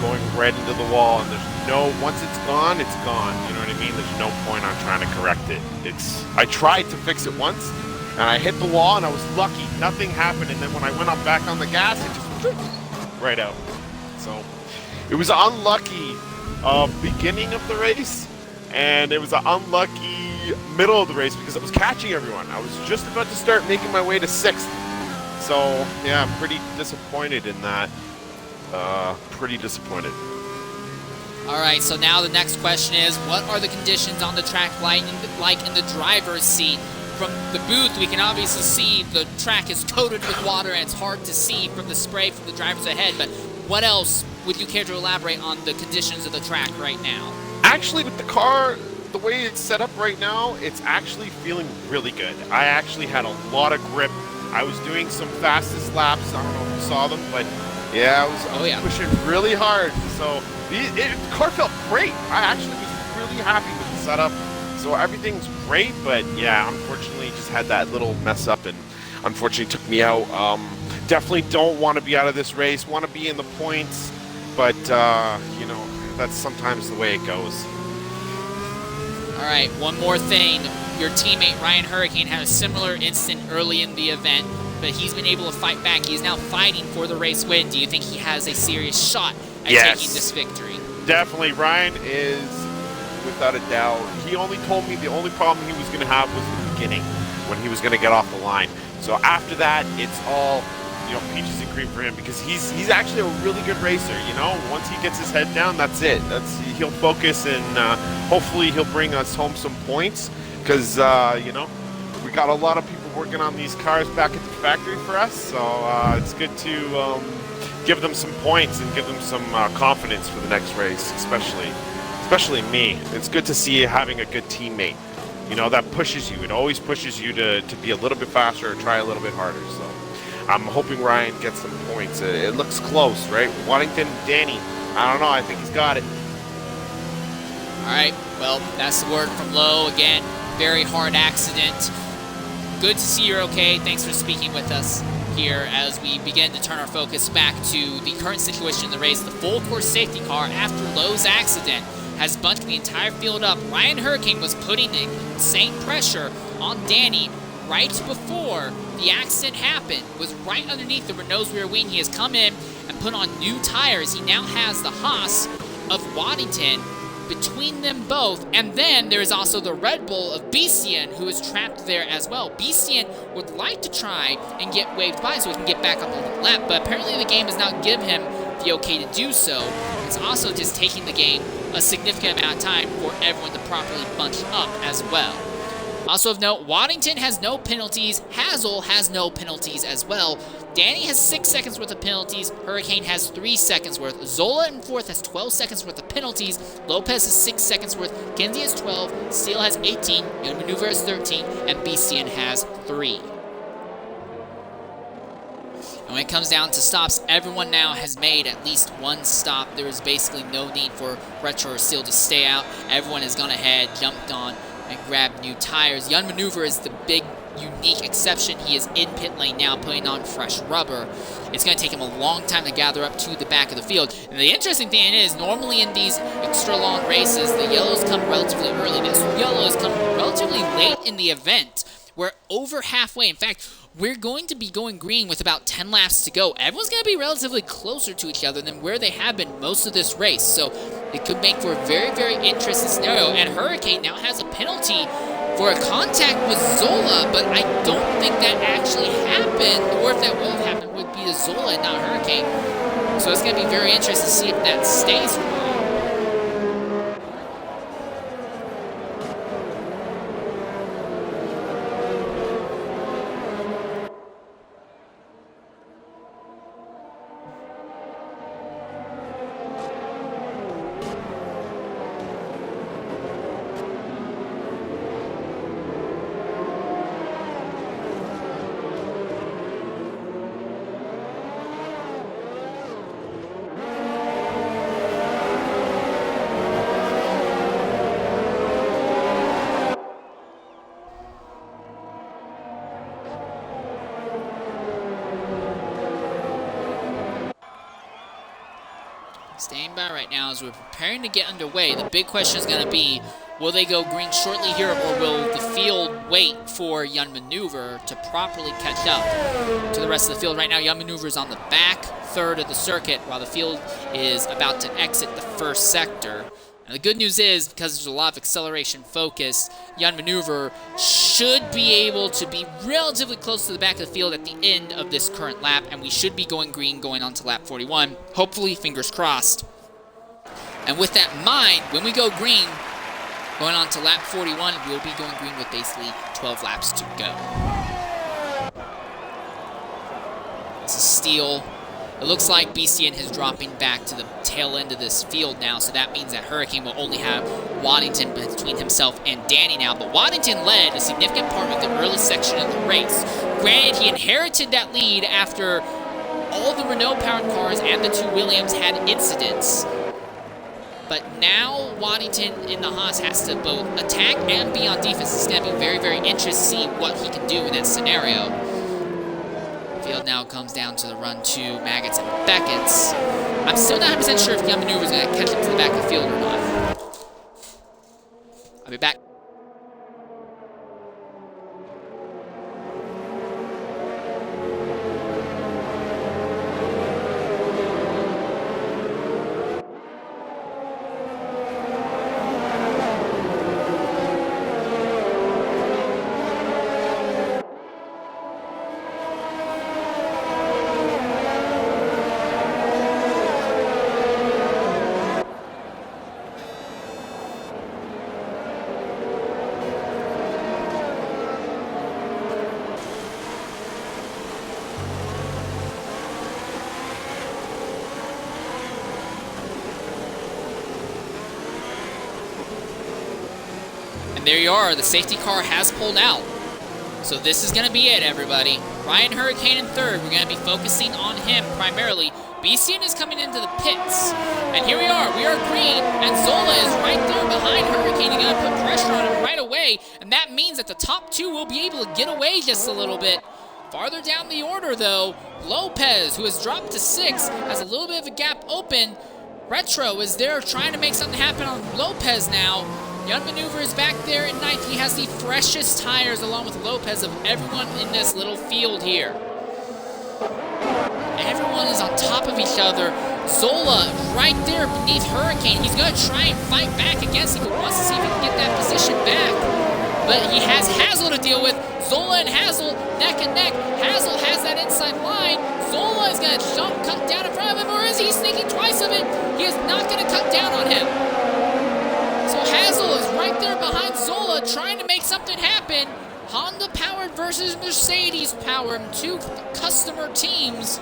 going right into the wall, and there's no, once it's gone, it's gone. You know what I mean? There's no point on trying to correct it. I tried to fix it once, and I hit the wall, and I was lucky. Nothing happened, and then when I went up back on the gas, it just right out. So it was an unlucky beginning of the race, and it was an unlucky middle of the race because I was catching everyone. I was just about to start making my way to 6th. So yeah, I'm pretty disappointed in that. Pretty disappointed. All right, so now the next question is, what are the conditions on the track like in the driver's seat? From the booth, we can obviously see the track is coated with water, and it's hard to see from the spray from the drivers ahead, but what else would you care to elaborate on the conditions of the track right now? Actually, with the car, the way it's set up right now, it's actually feeling really good. I actually had a lot of grip. I was doing some fastest laps. I don't know if you saw them, but yeah, I was pushing really hard. So the car felt great. I actually was really happy with the setup. So everything's great, but yeah, unfortunately just had that little mess up and unfortunately took me out. Definitely don't want to be out of this race, want to be in the points, but you know, that's sometimes the way it goes. All right, one more thing. Your teammate Ryan Hurricane had a similar incident early in the event, but he's been able to fight back. He's now fighting for the race win. Do you think he has a serious shot at taking this victory? Definitely. Ryan is, without a doubt, he only told me the only problem he was going to have was the beginning, when he was going to get off the line. So after that, it's all, you know, peaches and cream for him, because he's actually a really good racer. You know, once he gets his head down, that's it. He'll focus, and hopefully he'll bring us home some points, because you know, we got a lot of people working on these cars back at the factory for us. So it's good to give them some points and give them some confidence for the next race, especially me. It's good to see having a good teammate. You know, that pushes you. It always pushes you to be a little bit faster or try a little bit harder. So I'm hoping Ryan gets some points. It looks close, right? Waddington, Danny. I don't know. I think he's got it. All right. Well, that's the word from Lowe. Again, very hard accident. Good to see you're okay. Thanks for speaking with us here as we begin to turn our focus back to the current situation in the race. The full course safety car, after Lowe's accident, has bunched the entire field up. Ryan Hurricane was putting insane pressure on Danny right before the accident happened, was right underneath the Renault's rear wing. He has come in and put on new tires. He now has the Haas of Waddington between them both, and then there is also the Red Bull of Bestian, who is trapped there as well. Bestian would like to try and get waved by so he can get back up on the lap, but apparently the game does not give him the okay to do so. It's also just taking the game a significant amount of time for everyone to properly bunch up as well. Also of note, Waddington has no penalties, Hazel has no penalties as well. Danny has 6 seconds worth of penalties, Hurricane has 3 seconds worth, Zola in 4th has 12 seconds worth of penalties, Lopez has 6 seconds worth, Kinsey has 12, Steele has 18, Young Maneuver has 13, and Bestian has 3. And when it comes down to stops, everyone now has made at least one stop. There is basically no need for Retro or Steele to stay out. Everyone has gone ahead, jumped on, and grabbed new tires. Young Maneuver is the big, unique exception. He is in pit lane now, putting on fresh rubber. It's going to take him a long time to gather up to the back of the field. And the interesting thing is, normally in these extra long races, the yellows come relatively early. This yellows come relatively late in the event. We're over halfway. In fact, we're going to be going green with about 10 laps to go. Everyone's going to be relatively closer to each other than where they have been most of this race. So it could make for a very, very interesting scenario. And Hurricane now has a penalty for a contact with Zola, but I don't think that actually happened. Or if that would have happened, it would be to Zola and not Hurricane. So it's going to be very interesting to see if that stays or not. Staying by right now as we're preparing to get underway. The big question is going to be, will they go green shortly here, or will the field wait for Young Maneuver to properly catch up to the rest of the field? Right now, Young Maneuver is on the back third of the circuit, while the field is about to exit the first sector. And the good news is, because there's a lot of acceleration focus, Young Maneuver should be able to be relatively close to the back of the field at the end of this current lap, and we should be going green going on to lap 41. Hopefully, fingers crossed. And with that in mind, when we go green, going on to lap 41, we'll be going green with basically 12 laps to go. This is Steele. It looks like Bestian is dropping back to the tail end of this field now, so that means that Hurricane will only have Waddington between himself and Danny now. But Waddington led a significant part of the early section of the race. Granted, he inherited that lead after all the Renault-powered cars and the two Williams had incidents. But now Waddington in the Haas has to both attack and be on defense. It's going to be very, very interesting to see what he can do in that scenario. Field now comes down to the run to Maggots and Beckett's. I'm still not 100% sure if Young Maneuver is going to catch up to the back of the field or not. I'll be back. And there you are, the safety car has pulled out. So this is going to be it, everybody. Ryan Hurricane in third. We're going to be focusing on him primarily. Bestian is coming into the pits. And here we are green, and Zola is right there behind Hurricane. He's going to put pressure on him right away, and that means that the top two will be able to get away just a little bit. Farther down the order, though, Lopez, who has dropped to 6, has a little bit of a gap open. Retro is there trying to make something happen on Lopez now. Young Maneuver is back there in ninth. He has the freshest tires along with Lopez of everyone in this little field here. Everyone is on top of each other. Zola right there beneath Hurricane. He's going to try and fight back against him. He wants to see if he can get that position back. But he has Hazel to deal with. Zola and Hazel neck and neck. Hazel has that inside line. Zola is going to cut down in front of him, or is he sneaking twice of it? He is not going to cut down on him. So Hazel is right there behind Zola trying to make something happen. Honda powered versus Mercedes powered, two customer teams.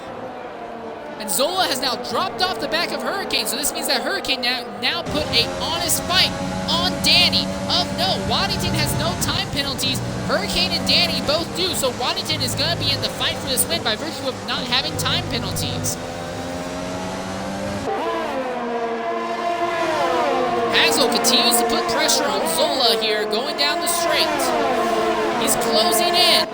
And Zola has now dropped off the back of Hurricane, so this means that Hurricane now put an honest fight on Danny. No, Waddington has no time penalties. Hurricane and Danny both do, so Waddington is going to be in the fight for this win by virtue of not having time penalties. Hazel continues to put pressure on Zola here, going down the straight. He's closing in.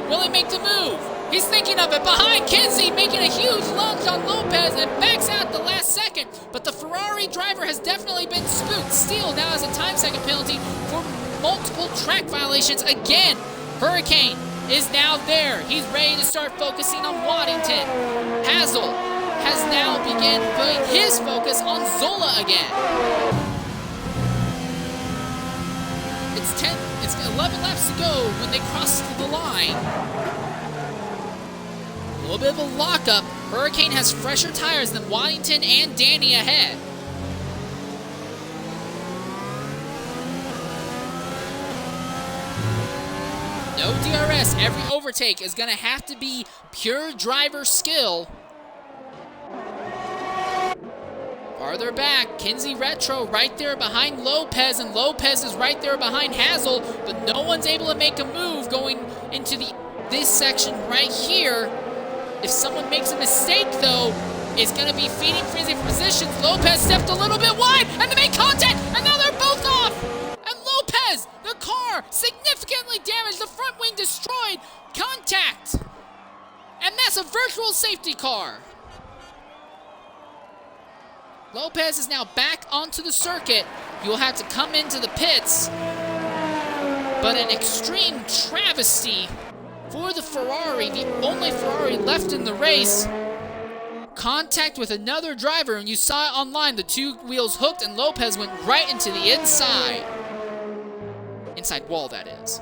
Will he make the move? He's thinking of it. Behind Kinsey, making a huge lunge on Lopez and backs out at the last second. But the Ferrari driver has definitely been spooked. Steele now has a time second penalty for multiple track violations. Again, Hurricane is now there. He's ready to start focusing on Waddington. Hazel has now begun putting his focus on Zola again. It's 11 laps to go when they cross the line. A little bit of a lockup. Hurricane has fresher tires than Waddington and Danny ahead. No DRS. Every overtake is going to have to be pure driver skill. Farther back, Kinsey Retro right there behind Lopez, and Lopez is right there behind Hazel, but no one's able to make a move going into this section right here. If someone makes a mistake, though, it's going to be feeding frenzy for positions. Lopez stepped a little bit wide, and they made contact, and now they're both off! And Lopez, the car, significantly damaged, the front wing destroyed, contact! And that's a virtual safety car. Lopez is now back onto the circuit. He will have to come into the pits. But an extreme travesty for the Ferrari, the only Ferrari left in the race. Contact with another driver, and you saw it online. The two wheels hooked, and Lopez went right into the inside wall, that is.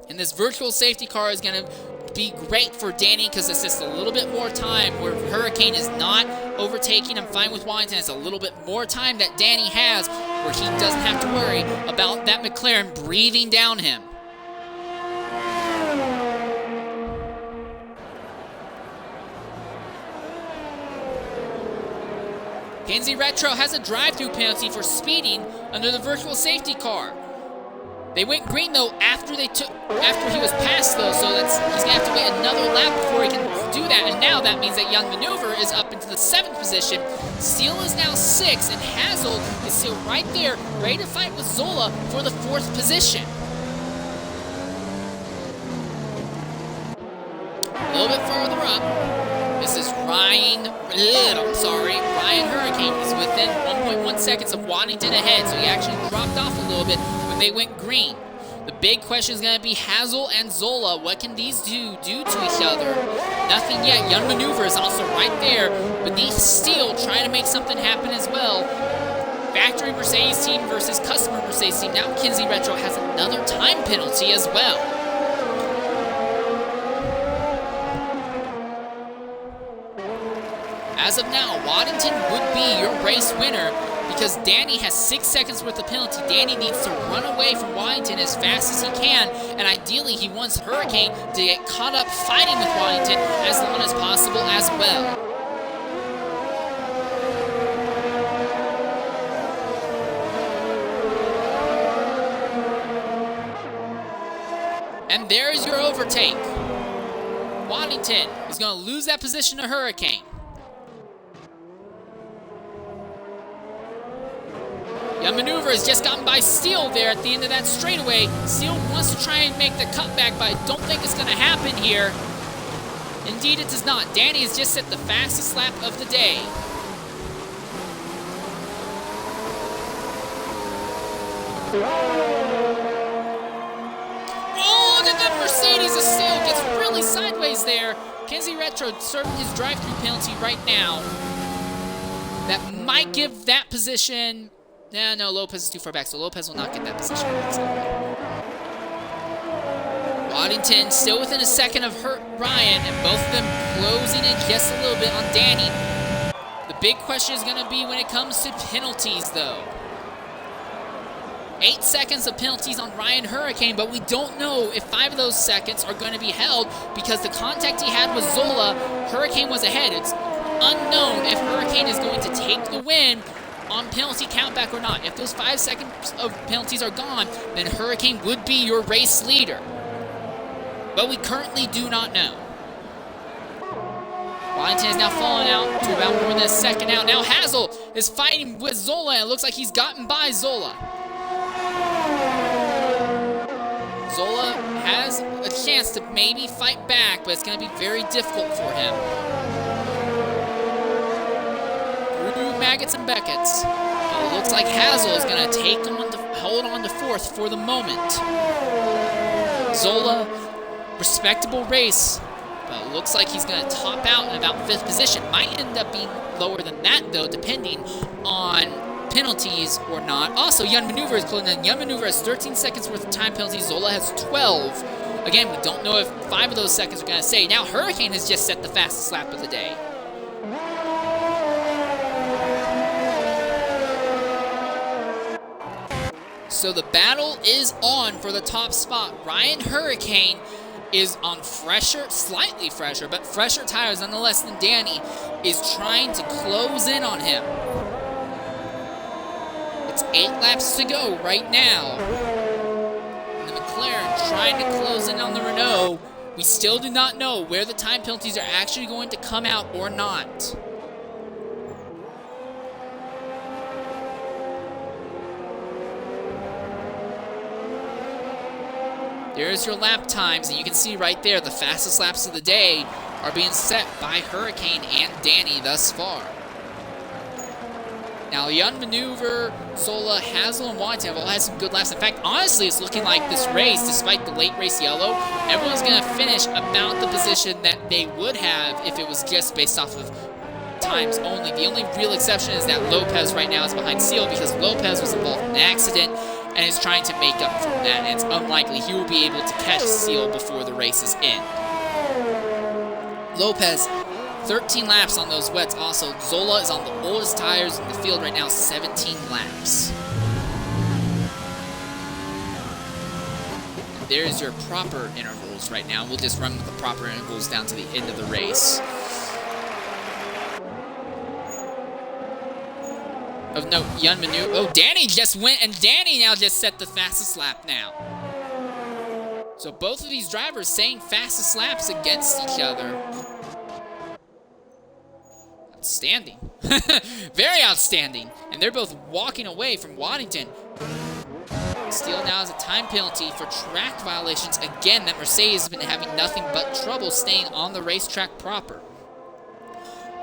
And this virtual safety car is going to be great for Danny because it's just a little bit more time where Hurricane is not overtaking. I'm fine with Waddington. It's a little bit more time that Danny has where he doesn't have to worry about that McLaren breathing down him. Kinsey Retro has a drive-through penalty for speeding under the virtual safety car. They went green though after he was passed though, so he's gonna have to wait another lap before he can do that. And now that means that Young Maneuver is up into the 7th position. Steele is now 6th, and Hazel is still right there, ready to fight with Zola for the 4th position. A little bit further up, this is Ryan Hurricane. He's within 1.1 seconds of Waddington ahead, so he actually dropped off a little bit when they went green. The big question is going to be Hazel and Zola. What can these two do to each other? Nothing yet. Young Maneuver is also right there beneath Steele, trying to make something happen as well. Factory Mercedes team versus customer Mercedes team. Now Kinsey Retro has another time penalty as well. As of now, Waddington would be your race winner because Danny has 6 seconds worth of penalty. Danny needs to run away from Waddington as fast as he can, and ideally he wants Hurricane to get caught up fighting with Waddington as long as possible as well. And there's your overtake. Waddington is going to lose that position to Hurricane. Young Maneuver has just gotten by Steele there at the end of that straightaway. Steele wants to try and make the cutback, but I don't think it's going to happen here. Indeed, it does not. Danny has just set the fastest lap of the day. Oh, look at that Mercedes still gets really sideways there. Kenzie Retro serving his drive-through penalty right now. That might give that position. No, Lopez is too far back, so Lopez will not get that position. Waddington still within a second of Ryan, and both of them closing in just a little bit on Danny. The big question is going to be when it comes to penalties, though. 8 seconds of penalties on Ryan Hurricane, but we don't know if 5 of those seconds are going to be held because the contact he had with Zola, Hurricane was ahead. It's unknown if Hurricane is going to take the win on penalty countback or not. If those 5 seconds of penalties are gone, then Hurricane would be your race leader. But we currently do not know. Waddington is now falling out to about more than a second out. Now Hazel is fighting with Zola, and it looks like he's gotten by Zola. Zola has a chance to maybe fight back, but it's going to be very difficult for him. Through Maggots and Beckett's. It looks like Hazel is going to hold on to fourth for the moment. Zola, respectable race, but it looks like he's going to top out in about 5th position. Might end up being lower than that, though, depending on penalties or not. Also, Young Maneuver is closing in. Young Maneuver has 13 seconds worth of time penalties. Zola has 12. Again, we don't know if 5 of those seconds are going to stay. Now, Hurricane has just set the fastest lap of the day. So the battle is on for the top spot. Ryan Hurricane is on fresher, slightly fresher, but fresher tires nonetheless than Danny, is trying to close in on him. It's 8 laps to go right now. And the McLaren trying to close in on the Renault. We still do not know where the time penalties are actually going to come out or not. There's your lap times, and you can see right there the fastest laps of the day are being set by Hurricane and Danny thus far. Now, Young Maneuver, Zola, Hazel, and Waddington have all had some good laps. In fact, honestly, it's looking like this race, despite the late race yellow, everyone's going to finish about the position that they would have if it was just based off of times only. The only real exception is that Lopez right now is behind Seal because Lopez was involved in an accident and is trying to make up for that, and it's unlikely he will be able to catch Seal before the race is in. Lopez, 13 laps on those wets also. Zola is on the oldest tires in the field right now, 17 laps. And there's your proper intervals right now. We'll just run with the proper intervals down to the end of the race. Of note, Young Maneuver. Oh, Danny just went, and Danny now just set the fastest lap now. So both of these drivers saying fastest laps against each other. Outstanding. Very outstanding. And they're both walking away from Waddington. Steele now has a time penalty for track violations. Again, that Mercedes has been having nothing but trouble staying on the racetrack proper.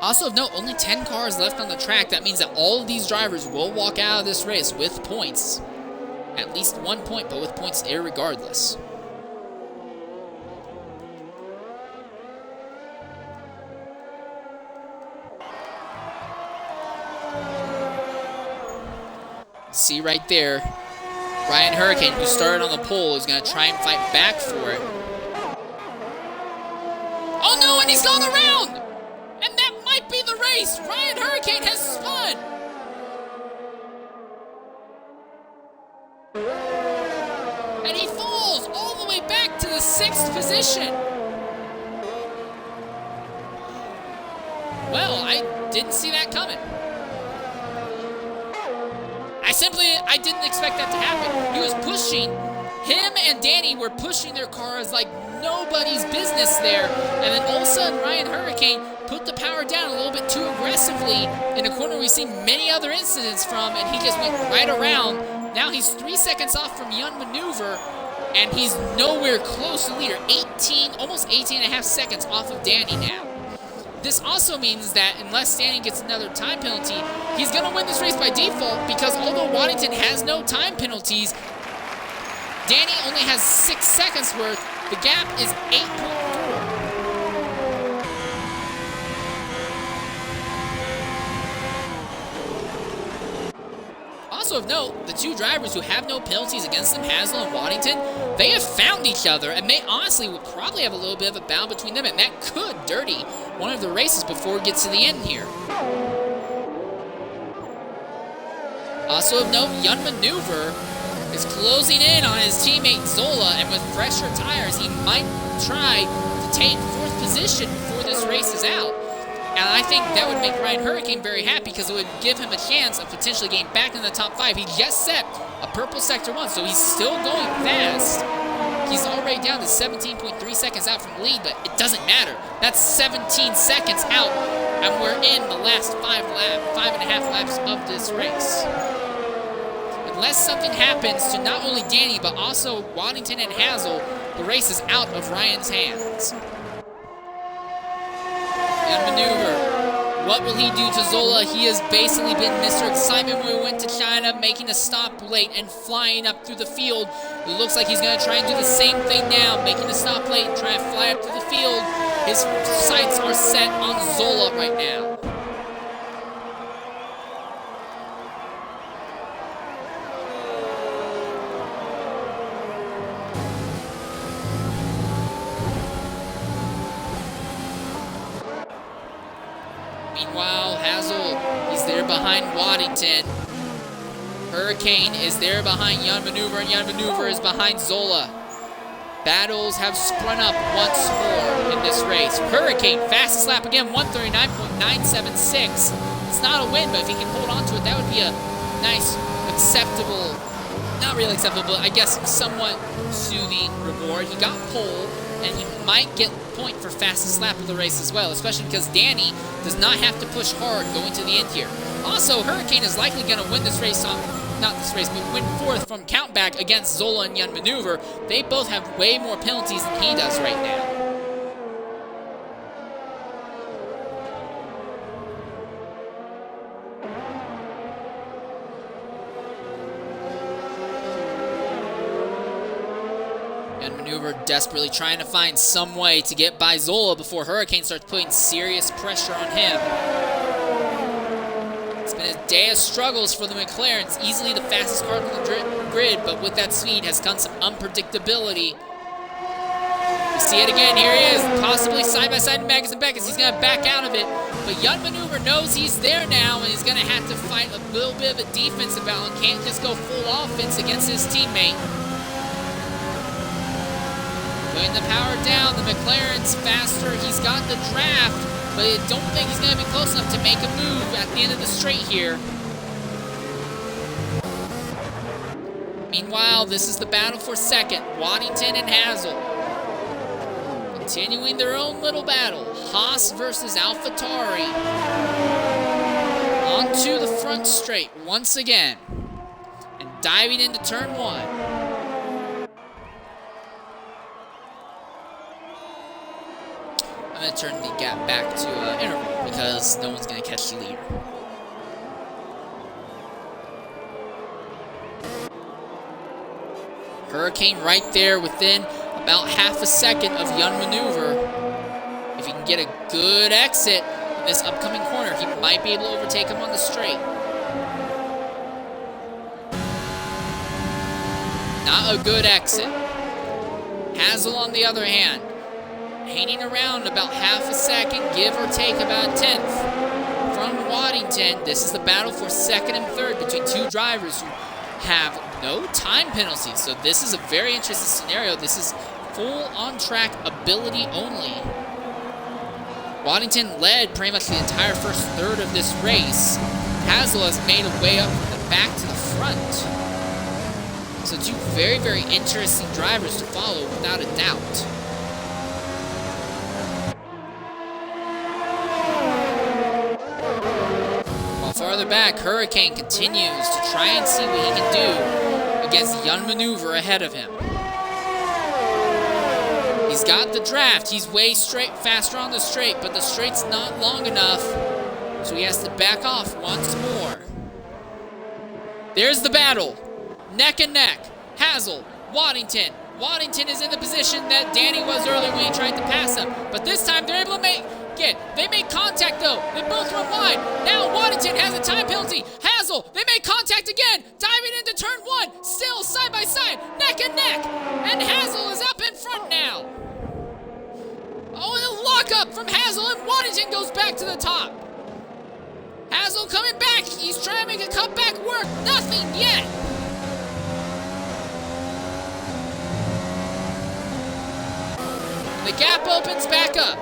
Also of note, only 10 cars left on the track. That means that all of these drivers will walk out of this race with points. At least 1 point, but with points irregardless. See right there, Ryan Hurricane, who started on the pole, is going to try and fight back for it. Oh no, and he's gone around! And that might be the race! Ryan Hurricane has spun! And he falls all the way back to the 6th position! Well, I didn't see that coming. I didn't expect that to happen. He was pushing. Him and Danny were pushing their cars like nobody's business there. And then all of a sudden, Ryan Hurricane put the power down a little bit too aggressively in a corner we've seen many other incidents from, and he just went right around. Now he's 3 seconds off from Young Maneuver, and he's nowhere close to leader. Almost 18 and a half seconds off of Danny now. this also means that unless Danny gets another time penalty, he's going to win this race by default, because although Waddington has no time penalties, Danny only has 6 seconds worth. The gap is 8.4. Also of note, the two drivers who have no penalties against them, Hazel and Waddington, they have found each other, and they honestly will probably have a little bit of a battle between them, and that could dirty one of the races before it gets to the end here. Also of note, Young Maneuver is closing in on his teammate Zola, and with fresher tires, he might try to take 4th position before this race is out. And I think that would make Ryan Hurricane very happy, because it would give him a chance of potentially getting back in the top 5. He just set a purple Sector 1, so he's still going fast. He's already down to 17.3 seconds out from the lead, but it doesn't matter. That's 17 seconds out, and we're in the last 5.5 laps of this race. Unless something happens to not only Danny, but also Waddington and Hazel, the race is out of Ryan's hands. And Maneuver, what will he do to Zola? He has basically been Mr. Excitement when we went to China, making a stop late and flying up through the field. It looks like he's going to try and do the same thing now, making a stop late and try to fly up through the field. His sights are set on Zola right now. Meanwhile, Hazel, he's there behind Waddington. Hurricane is there behind Young Maneuver, and Young Maneuver is behind Zola. Battles have sprung up once more in this race. Hurricane, fastest lap again, 139.976. It's not a win, but if he can hold on to it, that would be a nice, acceptable, not really acceptable, but I guess somewhat soothing reward. He got pole, and he might get point for fastest lap of the race as well, especially because Danny does not have to push hard going to the end here. Also, Hurricane is likely going to win this race not this race, but win 4th from countback against Zola and Young Maneuver. They both have way more penalties than he does right now. Young Maneuver desperately trying to find some way to get by Zola before Hurricane starts putting serious pressure on him. It's been a day of struggles for the McLarens. Easily the fastest car on the grid, but with that speed has come some unpredictability. You see it again. Here he is, possibly side by side to Magnus and Beckes. He's going to back out of it, but Young Maneuver knows he's there now, and he's going to have to fight a little bit of a defensive battle and can't just go full offense against his teammate. Putting the power down, the McLaren's faster. He's got the draft, but I don't think he's going to be close enough to make a move at the end of the straight here. Meanwhile, this is the battle for second. Waddington and Hazel continuing their own little battle. Haas versus AlphaTauri. Onto the front straight once again. And diving into turn 1. I'm going to turn the gap back to interval because no one's going to catch the leader. Hurricane right there within about half a second of Young Maneuver. If he can get a good exit in this upcoming corner, he might be able to overtake him on the straight. Not a good exit. Hazel, on the other hand, hanging around about half a second, give or take about a tenth from Waddington. This is the battle for second and third between two drivers who have no time penalties. So this is a very interesting scenario. This is full on-track ability only. Waddington led pretty much the entire first third of this race. Hazel has made a way up from the back to the front. So two very, very interesting drivers to follow without a doubt. Farther back, Hurricane continues to try and see what he can do against Young Maneuver ahead of him. He's He's got the draft. He's way faster on the straight, but the straight's not long enough, so he has to back off once more. There's the battle. Neck and neck. Hazel, Waddington. Waddington is in the position that Danny was earlier when he tried to pass him, but this time they're able to make it. They made contact though. They both run wide. Now Waddington has a time penalty. Hazel, they made contact again. Diving into turn one. Still side by side. Neck and neck. And Hazel is up in front now. Oh, and a lockup from Hazel, and Waddington goes back to the top. Hazel coming back. He's trying to make a comeback work. Nothing yet. The gap opens back up.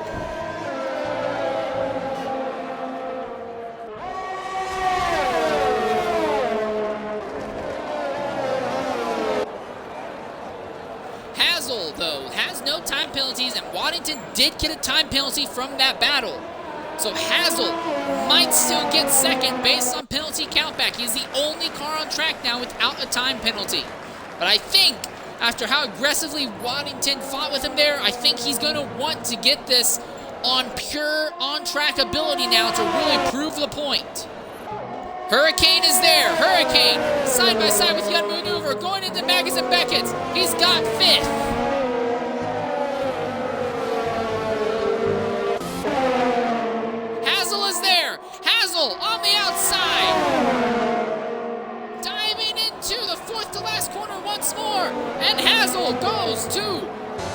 Hazel, though, has no time penalties, and Waddington did get a time penalty from that battle. So Hazel might still get second based on penalty countback. He's the only car on track now without a time penalty. But I think after how aggressively Waddington fought with him there, I think he's going to want to get this on pure on-track ability now to really prove the point. Hurricane is there. Hurricane side by side with Young Maneuver going into Maggis and Beckett's. He's got fifth. Hazel is there. Hazel on the outside. Diving into the fourth to last corner once more. And Hazel goes to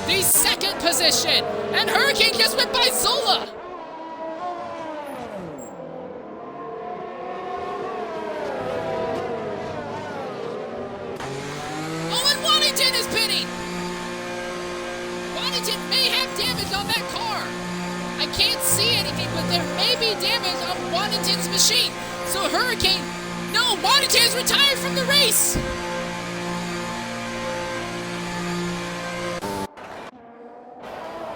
the second position. And Hurricane gets whipped by Zola. Waddington is pinning! Waddington may have damage on that car. I can't see anything, but there may be damage on Waddington's machine. So Hurricane, no, Waddington is retired from the race.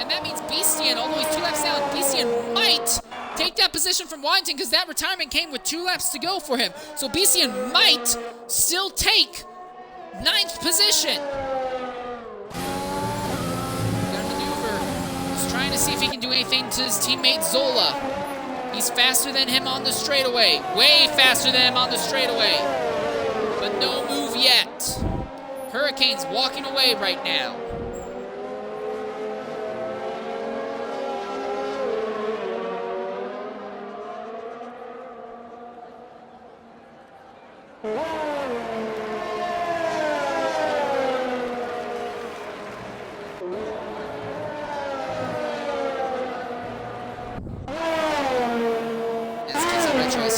And that means Beastian, although he's 2 laps down, Beastian might take that position from Waddington because that retirement came with 2 laps to go for him. So Beastian might still take 9th position. Maneuver is trying to see if he can do anything to his teammate Zola. He's faster than him on the straightaway. Way faster than him on the straightaway. But no move yet. Hurricane's walking away right now.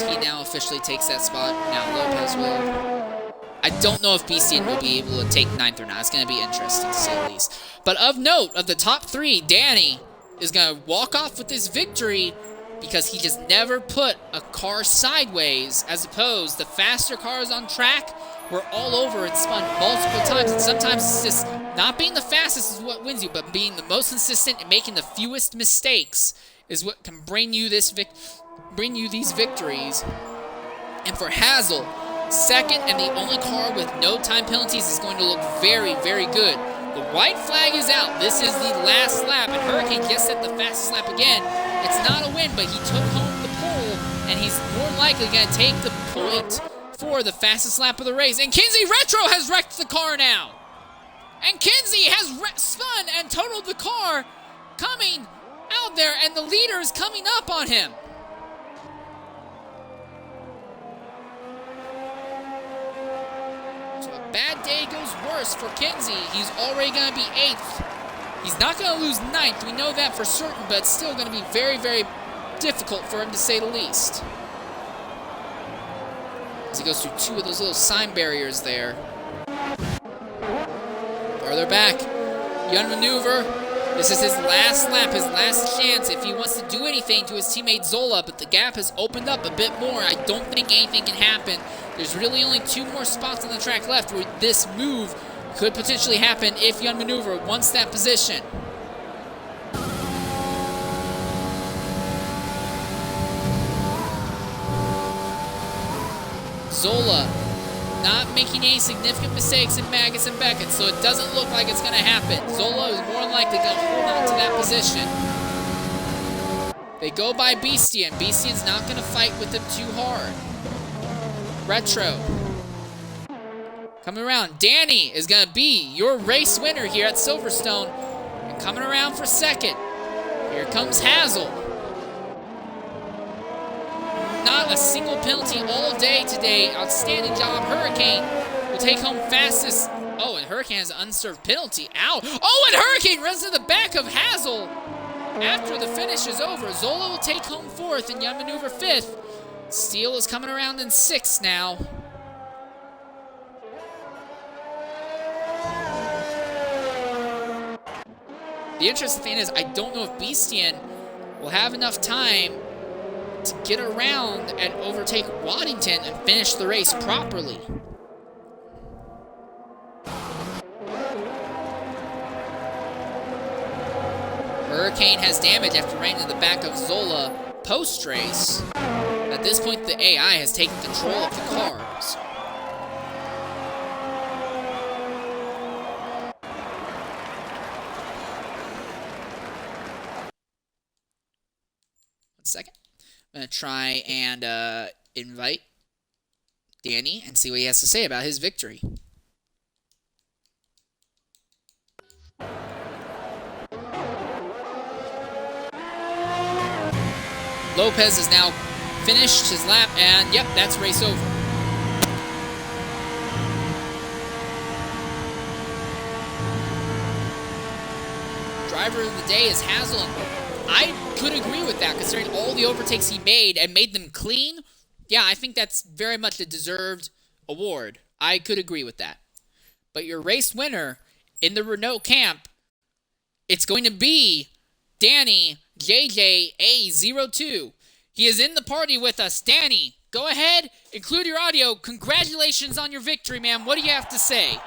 He now officially takes that spot. Now Lopez will. I don't know if Beastian will be able to take 9th or not. It's going to be interesting to say the least. But of note, of the top 3, Danny is going to walk off with this victory because he just never put a car sideways, as opposed the faster cars on track were all over and spun multiple times. And sometimes it's just not being the fastest is what wins you, but being the most consistent and making the fewest mistakes is what can bring you these victories. And for Hazel, second and the only car with no time penalties is going to look very, very good. The white flag is out. This is the last lap, and Hurricane gets set the fastest lap again. It's not a win, but he took home the pole, and he's more likely going to take the point for the fastest lap of the race. And Kinsey Retro has wrecked the car now. And Kinsey has spun and totaled the car coming out there, and the leader is coming up on him. So a bad day goes worse for Kinsey. He's already going to be 8th. He's not going to lose 9th. We know that for certain, but it's still going to be very, very difficult for him, to say the least. As he goes through 2 of those little sign barriers there. Farther back, Young Maneuver. This is his last lap, his last chance if he wants to do anything to his teammate Zola, but the gap has opened up a bit more. I don't think anything can happen. There's really only 2 more spots on the track left where this move could potentially happen if Young Maneuver wants that position. Zola not making any significant mistakes in Magus and Beckett, so it doesn't look like it's going to happen. Zola is more than likely going to hold on to that position. They go by Beastian. Beastian's not going to fight with them too hard. Retro. Coming around. Danny is going to be your race winner here at Silverstone. And coming around for second. Here comes Hazel. Not a single penalty all day today. Outstanding job. Hurricane will take home fastest. Oh, and Hurricane has an unserved penalty. Ow. Oh, and Hurricane runs to the back of Hazel. After the finish is over, Zola will take home fourth and Young Maneuver fifth. Steele is coming around in sixth now. The interesting thing is, I don't know if Beastian will have enough time to get around and overtake Waddington and finish the race properly. Hurricane has damage after running to the back of Zola post-race. At this point, the AI has taken control of the cars. One second. I'm going to try and invite Danny and see what he has to say about his victory. Lopez has now finished his lap, and yep, that's race over. Driver of the day is Hazel. I could agree with that, considering all the overtakes he made and made them clean. Yeah, I think that's very much a deserved award. I could agree with that. But your race winner in the Renault camp, it's going to be Danny JJA02. He is in the party with us. Danny, go ahead, include your audio. Congratulations on your victory, man. What do you have to say?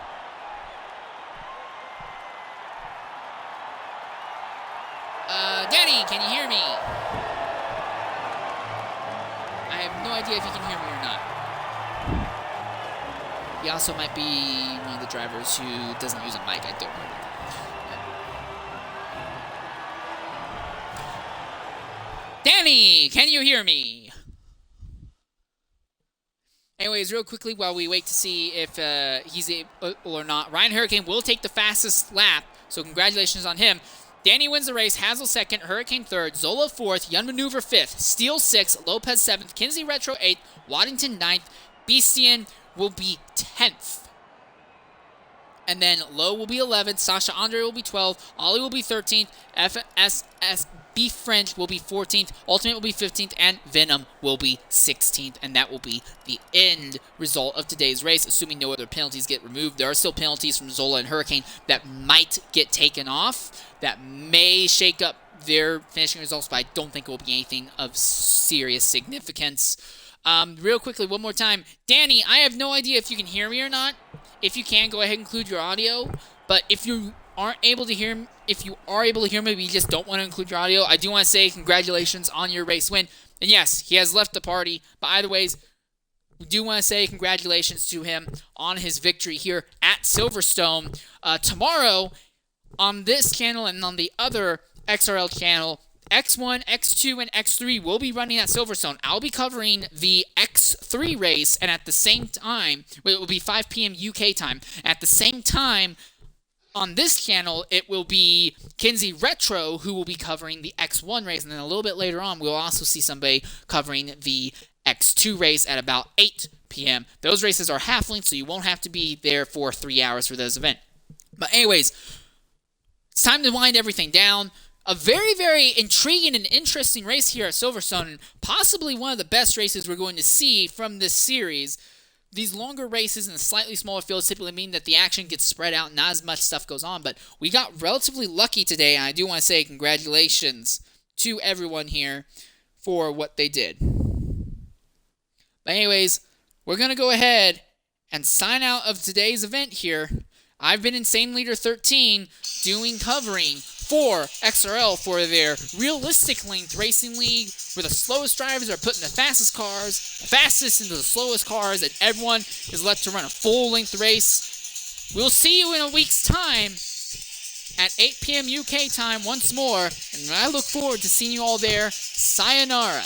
Danny, can you hear me? I have no idea if you can hear me or not. He also might be one of the drivers who doesn't use a mic. I don't know. Danny, can you hear me? Anyways, real quickly, while we wait to see if he's able or not, Ryan Hurricane will take the fastest lap, so congratulations on him. Danny wins the race, Hazel second, Hurricane third, Zola fourth, Young Maneuver fifth, Steele sixth, Lopez seventh, Kinsey Retro eighth, Waddington ninth, Beastian will be 10th. And then Lowe will be 11th, Sasha Andre will be 12th, Ollie will be 13th, FSS Beef French will be 14th, Ultimate will be 15th, and Venom will be 16th. And that will be the end result of today's race, assuming no other penalties get removed. There are still penalties from Zola and Hurricane that might get taken off, that may shake up their finishing results, but I don't think it will be anything of serious significance. Real quickly, one more time. Danny, I have no idea if you can hear me or not. If you can, go ahead and include your audio. But if you aren't able to hear me, if you are able to hear me, but you just don't want to include your audio, I do want to say congratulations on your race win. And yes, he has left the party. But either ways, we do want to say congratulations to him on his victory here at Silverstone. Tomorrow, on this channel and on the other XRL channel, X1, X2, and X3 will be running at Silverstone. I'll be covering the X3 race, and at the same time, it will be 5 p.m. UK time. At the same time, on this channel, it will be Kinsey Retro who will be covering the X1 race, and then a little bit later on, we'll also see somebody covering the X2 race at about 8 p.m. Those races are half-length, so you won't have to be there for 3 hours for those events. But anyways, it's time to wind everything down. A very, very intriguing and interesting race here at Silverstone, and possibly one of the best races we're going to see from this series. These longer races in slightly smaller fields typically mean that the action gets spread out and not as much stuff goes on, but we got relatively lucky today, and I do want to say congratulations to everyone here for what they did. But anyways, we're going to go ahead and sign out of today's event here. I've been Insane Leader 13 covering for XRL for their realistic length racing league, where the slowest drivers are put in the fastest cars, the fastest into the slowest cars, and everyone is left to run a full-length race. We'll see you in a week's time at 8 p.m. UK time once more, and I look forward to seeing you all there. Sayonara.